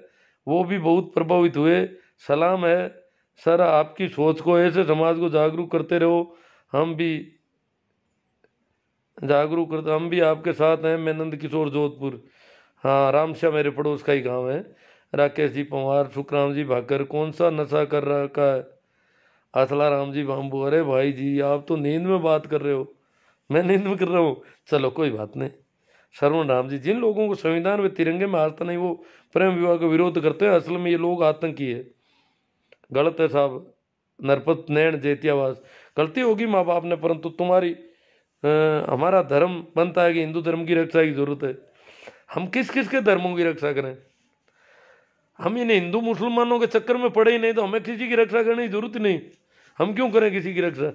वो भी बहुत प्रभावित हुए। सलाम है सर, आपकी सोच को ऐसे समाज को जागरूक करते रहो, हम भी जागरूक करते, हम भी आपके साथ हैं। मैं नंद किशोर जोधपुर। हाँ, रामश्या मेरे पड़ोस का ही गांव है। राकेश जी पवार, सुखराम जी भाकर, कौन सा नशा कर रखा है? असला राम जी बाम्बू, अरे भाई जी आप तो नींद में बात कर रहे हो, मैं नींद में कर रहा हूँ, चलो कोई बात नहीं। श्रवण राम जी, जिन लोगों को संविधान में तिरंगे में आता नहीं वो प्रेम विवाह का विरोध करते हैं, असल में ये लोग आतंकी है। गलत है साहब। नरपत नैण जैतियावास, गलती होगी माँ बाप ने, परंतु तुम्हारी हमारा धर्म बनता है कि हिंदू धर्म की रक्षा की जरूरत है। हम किस किस के धर्मों की रक्षा करें? हम इन हिंदू मुसलमानों के चक्कर में पड़े ही नहीं तो हमें किसी की रक्षा करने की जरूरत ही नहीं। हम क्यों करें किसी की रक्षा?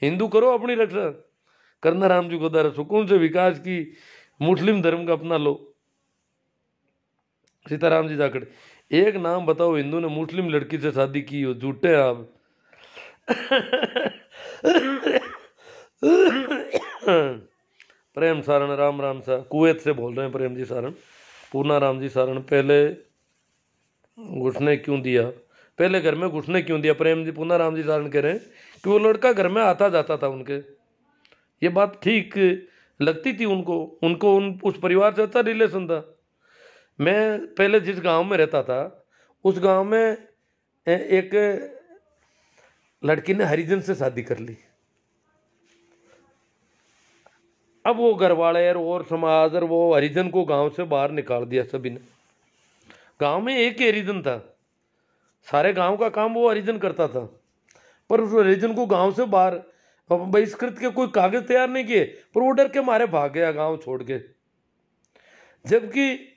हिंदू करो अपनी रक्षा। करना राम जी को दर सुकून से विकास की मुस्लिम धर्म का अपना लो। सीताराम जी जाखड़, एक नाम बताओ हिंदू ने मुस्लिम लड़की से शादी की हो, झूठे हैं आप। प्रेम सारण, राम राम सा, कुवैत से बोल रहे हैं प्रेम जी सारण। पूना राम जी सारण, पहले घुसने क्यों दिया, पहले घर में घुसने क्यों दिया? प्रेम जी, पूना राम जी सारण कह रहे हैं कि वो लड़का घर में आता जाता था उनके, ये बात ठीक लगती थी उनको, उस परिवार से अच्छा रिलेशन था। मैं पहले जिस गांव में रहता था उस गांव में एक लड़की ने हरिजन से शादी कर ली। अब वो घर वाले और समाज और वो हरिजन को गांव से बाहर निकाल दिया सभी ने। गांव में एक ही हरिजन था, सारे गांव का काम वो हरिजन करता था, पर उस हरिजन को गांव से बाहर बहिष्कृत के कोई कागज तैयार नहीं किए, पर वो डर के मारे भाग गया गांव छोड़ के। जबकि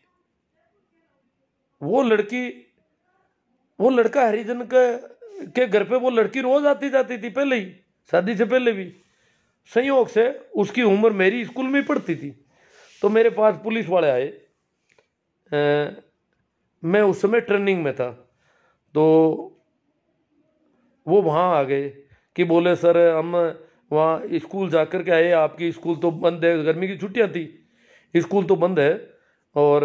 वो लड़का हरिजन के घर पे वो लड़की रोज आती जाती थी, पहले ही शादी से पहले भी। संयोग से उसकी उम्र मेरी स्कूल में पढ़ती थी, तो मेरे पास पुलिस वाले आए। मैं उस समय ट्रेनिंग में था, तो वो वहाँ आ गए कि बोले सर हम वहाँ स्कूल जाकर के आए, आपकी स्कूल तो बंद है, गर्मी की छुट्टियाँ थी, स्कूल तो बंद है और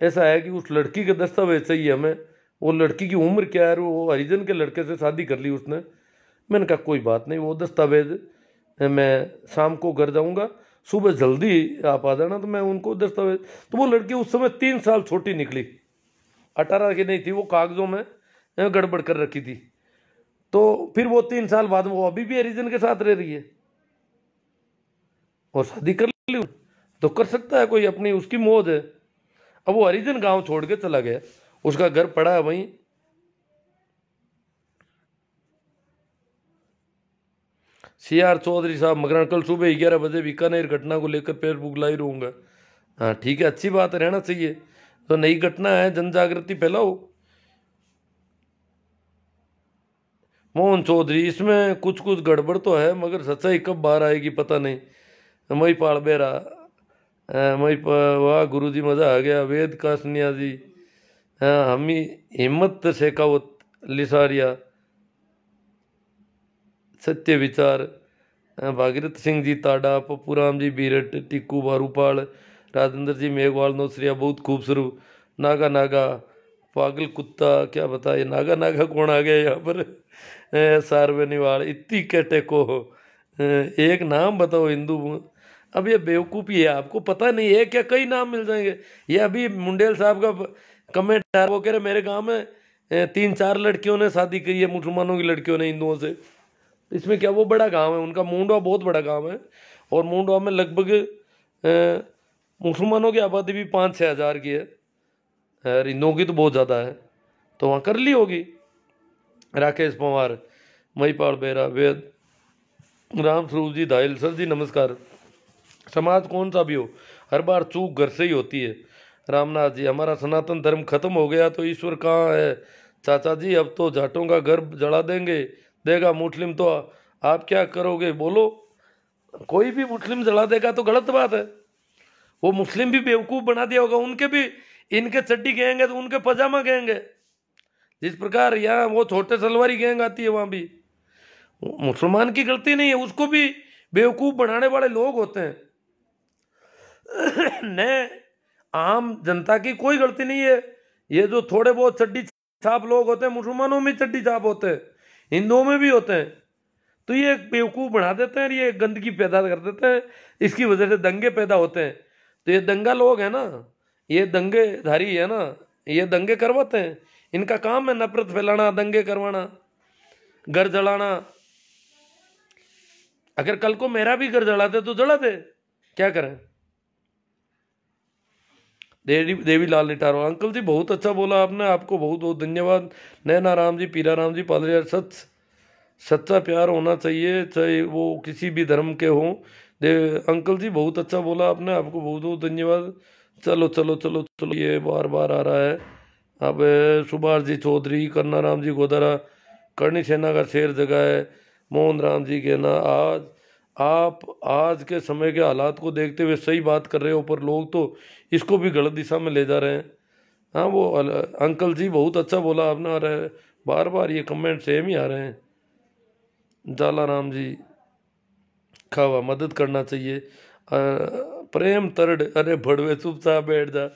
ऐसा है कि उस लड़की के दस्तावेज चाहिए हमें, वो लड़की की उम्र क्या है, वो हरिजन के लड़के से शादी कर ली उसने। मैंने कहा कोई बात नहीं, वो दस्तावेज मैं शाम को घर जाऊंगा, सुबह जल्दी आप आ जाना, तो मैं उनको दस्तावेज। तो वो लड़की उस समय 3 साल छोटी निकली, 18 की नहीं थी, वो कागजों में गड़बड़ कर रखी थी। तो फिर वो 3 साल बाद वो अभी भी हरिजन के साथ रह रही है और शादी कर ली। तो कर सकता है कोई, अपनी उसकी मौज है। अब वो हरिजन गांव छोड़ के चला गया, उसका घर पड़ा है वहीं। CR चौधरी साहब मकरान, कल सुबह 11 बजे बीकानेर घटना को लेकर फेसबुक लाइव रहूंगा। हाँ ठीक है, अच्छी बात है, रहना चाहिए। तो नई घटना है, जन जागृति फैलाओ। मोहन चौधरी, इसमें कुछ कुछ गड़बड़ तो है, मगर सच्चाई कब बाहर आएगी पता नहीं। मई पाल बेरा, वाह गुरु जी मजा आ गया। वेद का सन्यासी, हाँ हमी हिम्मत शेखावत लिसारिया, सत्य विचार, भागीरथ सिंह जी ताडा, पप्पू राम जी बीरट, टिक्कू बारूपाल, राजेंद्र जी मेघवाल नौसरिया, बहुत खूबसूरत। नागा नागा, पागल कुत्ता, क्या बताए नागा नागा कौन आ गया यहाँ पर। सारवेनीवाल, इतनी कहते को एक नाम बताओ हिंदू। अब ये बेवकूफ़ी है, आपको पता नहीं है क्या, कई नाम मिल जाएंगे। ये अभी मुंडेल साहब का कमेंट आ रहा, वो कह रहे मेरे गांव में 3-4 लड़कियों ने शादी की है, मुसलमानों की लड़कियों ने हिंदुओं से। इसमें क्या, वो बड़ा गांव है उनका, मुंडवा बहुत बड़ा गांव है, और मुंडवा में लगभग मुसलमानों की आबादी भी 5-6 हज़ार की है, और हिंदुओं की तो बहुत ज़्यादा है। तो वहाँ कर ली होगी। राकेश पवार, महिपाल बेरा, वेद राम स्वरूप जी धाइल, सर जी नमस्कार। समाज कौन सा भी हो, हर बार चूक घर से ही होती है। रामनाथ जी, हमारा सनातन धर्म खत्म हो गया तो ईश्वर कहाँ है चाचा जी, अब तो जाटों का घर जला देंगे, देगा मुस्लिम तो आप क्या करोगे बोलो। कोई भी मुस्लिम जला देगा तो गलत बात है, वो मुस्लिम भी बेवकूफ़ बना दिया होगा, उनके भी इनके चड्डी गएंगे तो उनके पजामा गएंगे। जिस प्रकार यहाँ वो छोटे सलवारी गैंग आती है, वहाँ भी मुसलमान की गलती नहीं है, उसको भी बेवकूफ़ बनाने वाले लोग होते हैं। न आम जनता की कोई गलती नहीं है। ये जो थोड़े बहुत चड्डी छाप लोग होते हैं, मुसलमानों में चड्डी छाप होते हैं, हिंदुओं में भी होते हैं, तो ये बेवकूफ़ बना देते हैं, ये गंदगी पैदा कर देते हैं, इसकी वजह से दंगे पैदा होते हैं। तो ये दंगा लोग हैं ना, ये दंगेधारी है ना, ये दंगे करवाते हैं, इनका काम है नफरत फैलाना, दंगे करवाना, घर जलाना। अगर कल को मेरा भी घर जला दे तो जला दे, क्या करें। देवी लाल निटारो, अंकल जी बहुत अच्छा बोला आपने, आपको बहुत बहुत धन्यवाद। नैना राम जी, पीरा राम जी, पादरिया, सच्चा प्यार होना चाहिए, चाहे वो किसी भी धर्म के हों। अंकल जी बहुत अच्छा बोला आपने, आपको बहुत बहुत धन्यवाद। चलो चलो चलो चलो, ये बार बार आ रहा है। अब सुभाष जी चौधरी, करना राम जी गोदारा, करणी सेना का शेर जगह है, मोहन राम जी कहना, आप आज के समय के हालात को देखते हुए सही बात कर रहे हो, पर लोग तो इसको भी गलत दिशा में ले जा रहे हैं। हाँ वो अंकल जी बहुत अच्छा बोला आपने, और बार बार ये कमेंट सेम ही आ रहे हैं। जाला राम जी, खावा मदद करना चाहिए। प्रेम तरड, अरे भड़वे चुपचाप बैठ जा।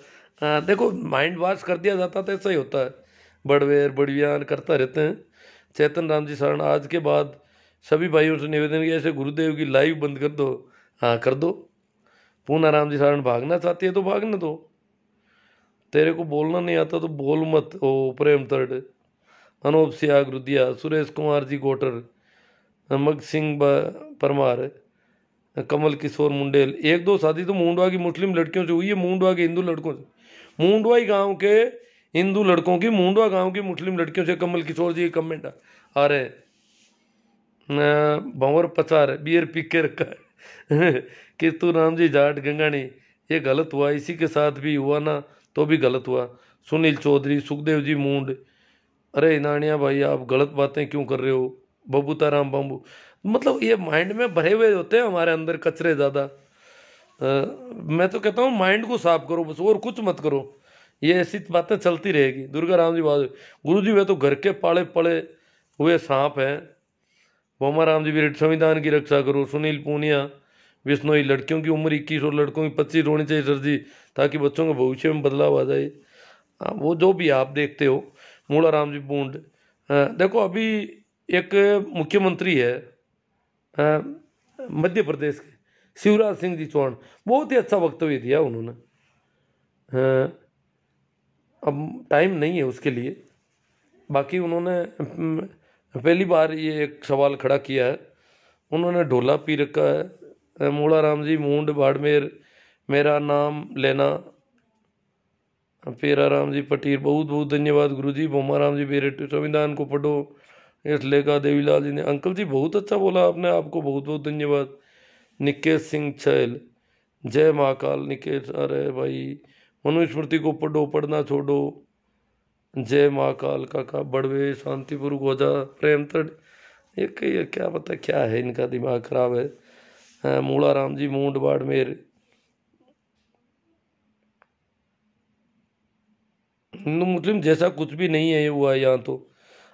देखो माइंड वॉश कर दिया जाता तो ऐसा ही होता है, बड़वेर बड़वियान करता रहते हैं। चेतन राम जी शरण, आज के बाद सभी भाइयों से निवेदन किया, ऐसे गुरुदेव की लाइव बंद कर दो। हाँ कर दो। पूना राम जी शरण, भागना चाहती है तो भागने दो, तेरे को बोलना नहीं आता तो बोल मत। ओ प्रेम तरड, अनूप सियाग रुदिया, सुरेश कुमार जी गोटर, मग सिंह परमार, कमल किशोर मुंडेल। 1-2 शादी तो मुंडवा की मुस्लिम लड़कियों से हुई है, मुंडवा के हिंदू लड़कों से, मुंडवाई गांव के हिंदू लड़कों की मुंडवा गांव की मुस्लिम लड़कियों से। कमल किशोर जी कमेंट आ रहे, भंवर पचार बियर पी के रखा है कि तू राम जी जाट गंगानी, ये गलत हुआ, इसी के साथ भी हुआ ना तो भी गलत हुआ। सुनील चौधरी, सुखदेव जी मूंड, अरे नानिया भाई आप गलत बातें क्यों कर रहे हो। बबूता राम बम्बू, मतलब ये माइंड में भरे हुए होते हैं हमारे अंदर कचरे ज़्यादा। मैं तो कहता हूँ माइंड को साफ करो बस, और कुछ मत करो, ये ऐसी बातें चलती रहेगी। दुर्गा राम जी बात, गुरु जी वे तो घर के पाले पड़े हुए सांप हैं। बोमा राम जी भी संविधान की रक्षा करो। सुनील पूनिया, बिश्नोई, लड़कियों की उम्र 21 और लड़कों की 25 होनी चाहिए सर जी, ताकि बच्चों के भविष्य में बदलाव आ जाए। हाँ, वो जो भी आप देखते हो। मूलाराम जी बूंद, देखो अभी एक मुख्यमंत्री है मध्य प्रदेश के, शिवराज सिंह जी चौहान, बहुत ही अच्छा वक्तव्य दिया उन्होंने। अब टाइम नहीं है उसके लिए, बाकी उन्होंने पहली बार ये एक सवाल खड़ा किया है। उन्होंने ढोला पी रखा है, मूलाराम जी मूंड बाड़मेर, मेरा नाम लेना, पेराराम जी पटीर, बहुत बहुत धन्यवाद गुरु जी। बोमाराम जी बेरे संविधान को पढ़ो, इस लेखा देवीलाल जी ने, अंकल जी बहुत अच्छा बोला आपने, आपको बहुत बहुत धन्यवाद। निकेश सिंह छैल, जय महाकाल निकेश, अरे भाई मनुस्मृति को पढ़ो, पढ़ना छोड़ो, जय महाकाल काका बड़वे, शांतिपुर गोजा, प्रेम तड़, ये क्या पता क्या है, इनका दिमाग खराब है। मूलाराम जी मूंड बाड़मेर, हिंदू मुस्लिम जैसा कुछ भी नहीं है ये हुआ है यहाँ तो।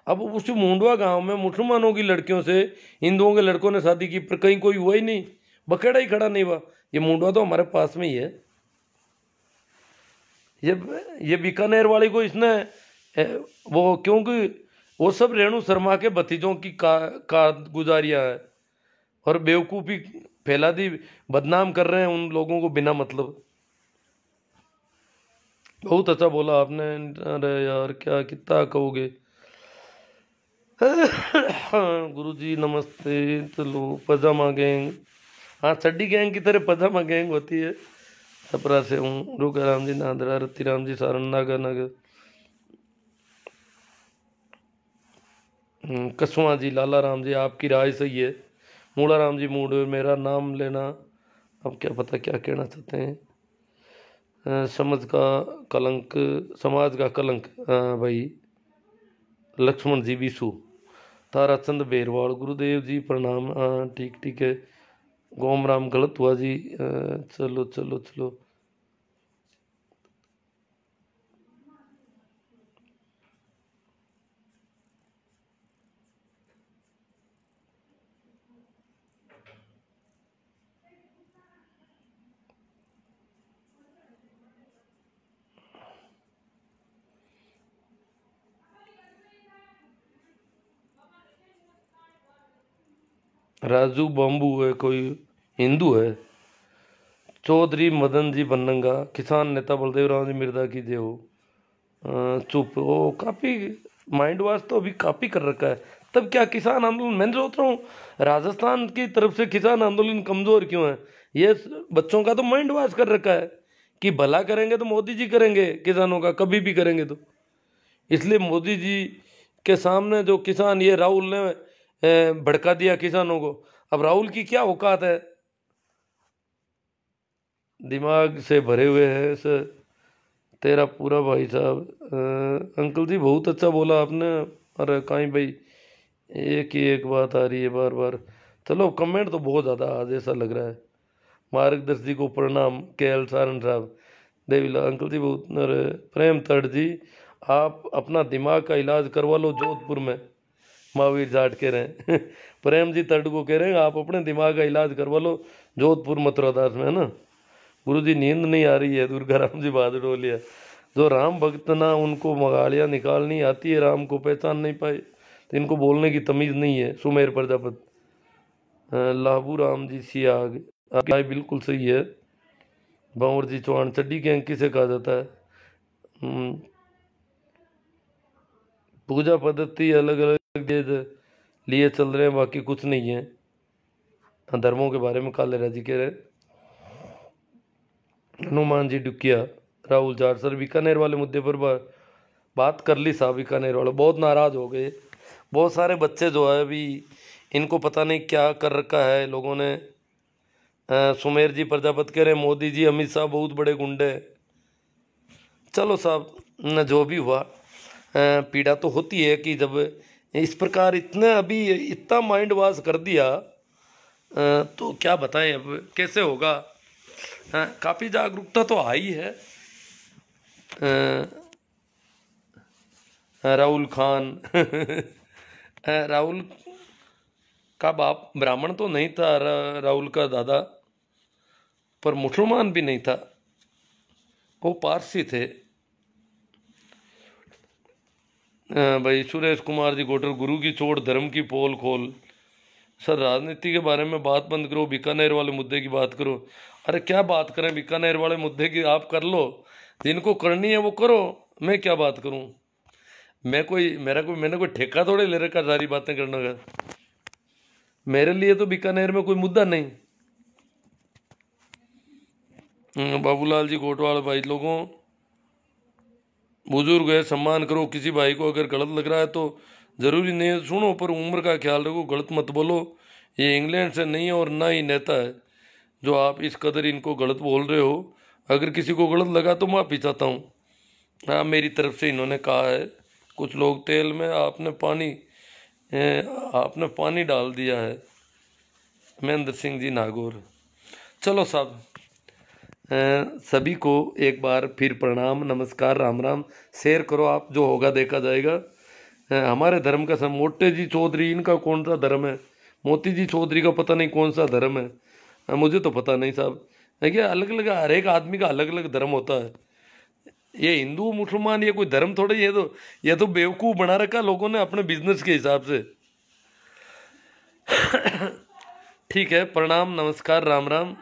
अब उस मुंडवा गांव में मुसलमानों की लड़कियों से हिंदुओं के लड़कों ने शादी की, पर कहीं कोई हुआ ही नहीं, बखेड़ा ही खड़ा नहीं हुआ। ये मुंडवा तो हमारे पास में ही है। ये बीकानेर वाली को इसने वो, क्योंकि वो सब रेणु शर्मा के भतीजों की गुजारियां है, और बेवकूफ़ी फैला दी, बदनाम कर रहे हैं उन लोगों को बिना मतलब। बहुत अच्छा बोला आपने। अरे यार क्या कितना कहोगे। गुरुजी नमस्ते। चलो पजामा गैंग, हाँ चड्डी गैंग की तरह पजामा गैंग होती है। छपरा से हूँ। रोका राम जी नादरा, रत्ती राम जी सारण, नागा नगर, कसवा जी, लाला राम जी आपकी राय सही है। मूला राम जी मूड, मेरा नाम लेना, अब क्या पता क्या कहना चाहते हैं। समझ का कलंक, समाज का कलंक, भाई लक्ष्मण जी विशु, ताराचंद बेरवाल, गुरुदेव जी प्रणाम, ठीक ठीक है। गोम राम गलत हुआ जी, चलो चलो चलो। राजू बम्बू है कोई, हिंदू है। चौधरी मदन जी बनंगा, किसान नेता बलदेव राम जी मिर्जा की जय हो। चुप, वो काफी माइंड वॉश तो अभी काफी कर रखा है। तब क्या किसान आंदोलन, मैं सोच रहा हूँ राजस्थान की तरफ से किसान आंदोलन कमजोर क्यों है। ये बच्चों का तो माइंड वॉश कर रखा है कि भला करेंगे तो मोदी जी करेंगे किसानों का, कभी भी करेंगे तो। इसलिए मोदी जी के सामने जो किसान, ये राहुल ने भड़का दिया किसानों को। अब राहुल की क्या औकात है, दिमाग से भरे हुए है सर तेरा पूरा भाई साहब। अंकल जी बहुत अच्छा बोला आपने। अरे कहीं भाई, एक ही एक बात आ रही है बार बार। चलो कमेंट तो बहुत ज़्यादा आज ऐसा लग रहा है। मार्गदर्शी को प्रणाम, के एल सारण साहब, देवीला अंकल जी बहुत। अरे प्रेम तड़ जी, आप अपना दिमाग का इलाज करवा लो जोधपुर में, महावीर जाट कह रहे हैं। प्रेम जी तड़ को कह रहे हैं आप अपने दिमाग का इलाज करवा लो जोधपुर मथुरा दास में, है ना। गुरु जी नींद नहीं आ रही है, दुर्गा राम जी बहादुर बोलिया, जो राम भक्त ना उनको मगालियाँ निकालनी आती है, राम को पहचान नहीं पाए, तो इनको बोलने की तमीज़ नहीं है। सुमेर प्रजापति, लाबू राम जी सियाग, आपकी राय बिल्कुल सही है। बांवर जी चौहान, चड्डी गैंग किसे कहा जाता है। पूजा पद्धति अलग अलग लिए चल रहे हैं, बाकी कुछ नहीं है। धर्मों के बारे में काले राजी कह रहे हैं। हनुमान जी डुकिया, राहुल जाट सर बीकानेर वाले मुद्दे पर बात कर ली साहब। बीकानेर वाले बहुत नाराज हो गए। बहुत सारे बच्चे जो है अभी, इनको पता नहीं क्या कर रखा है लोगों ने। सुमेर जी प्रजापति कह रहे हैं मोदी जी अमित शाह बहुत बड़े गुंडे। चलो साहब, न जो भी हुआ, पीड़ा तो होती है कि जब इस प्रकार इतने अभी इतना माइंड वॉश कर दिया, तो क्या बताएं अब कैसे होगा। काफ़ी जागरूकता तो आई है। राहुल खान, राहुल का बाप ब्राह्मण तो नहीं था, राहुल का दादा पर मुसलमान भी नहीं था, वो पारसी थे। भाई सुरेश कुमार जी गोटर, गुरु की चोट धर्म की पोल खोल। सर राजनीति के बारे में बात बंद करो, बीकानेर वाले मुद्दे की बात करो। अरे क्या बात करें, बीकानेर वाले मुद्दे की आप कर लो, जिनको करनी है वो करो, मैं क्या बात करूं। मैंने कोई ठेका थोड़े ले रखा सारी बातें करने का। मेरे लिए तो बीकानेर में कोई मुद्दा नहीं। बाबूलाल जी कोटवाल, भाई लोगों बुजुर्ग है सम्मान करो, किसी भाई को अगर गलत लग रहा है तो जरूरी नहीं है सुनो, पर उम्र का ख्याल रखो, गलत मत बोलो। ये इंग्लैंड से नहीं है और ना ही नेता है जो आप इस कदर इनको गलत बोल रहे हो। अगर किसी को गलत लगा तो माफ़ी चाहता हूँ। हाँ मेरी तरफ से इन्होंने कहा है, कुछ लोग तेल में आपने पानी डाल दिया है। महेंद्र सिंह जी नागौर। चलो साहब, सभी को एक बार फिर प्रणाम, नमस्कार, राम राम। शेयर करो आप, जो होगा देखा जाएगा। हमारे धर्म का सब, मोटे जी चौधरी इनका कौन सा धर्म है, मोती जी चौधरी का पता नहीं कौन सा धर्म है, मुझे तो पता नहीं साहब। देखिए अलग अलग, हर एक आदमी का अलग अलग धर्म होता है। ये हिंदू मुसलमान ये कोई धर्म थोड़े, ये तो बेवकूफ़ बना रखा लोगों ने अपने बिजनेस के हिसाब से। ठीक है, प्रणाम, नमस्कार, राम राम।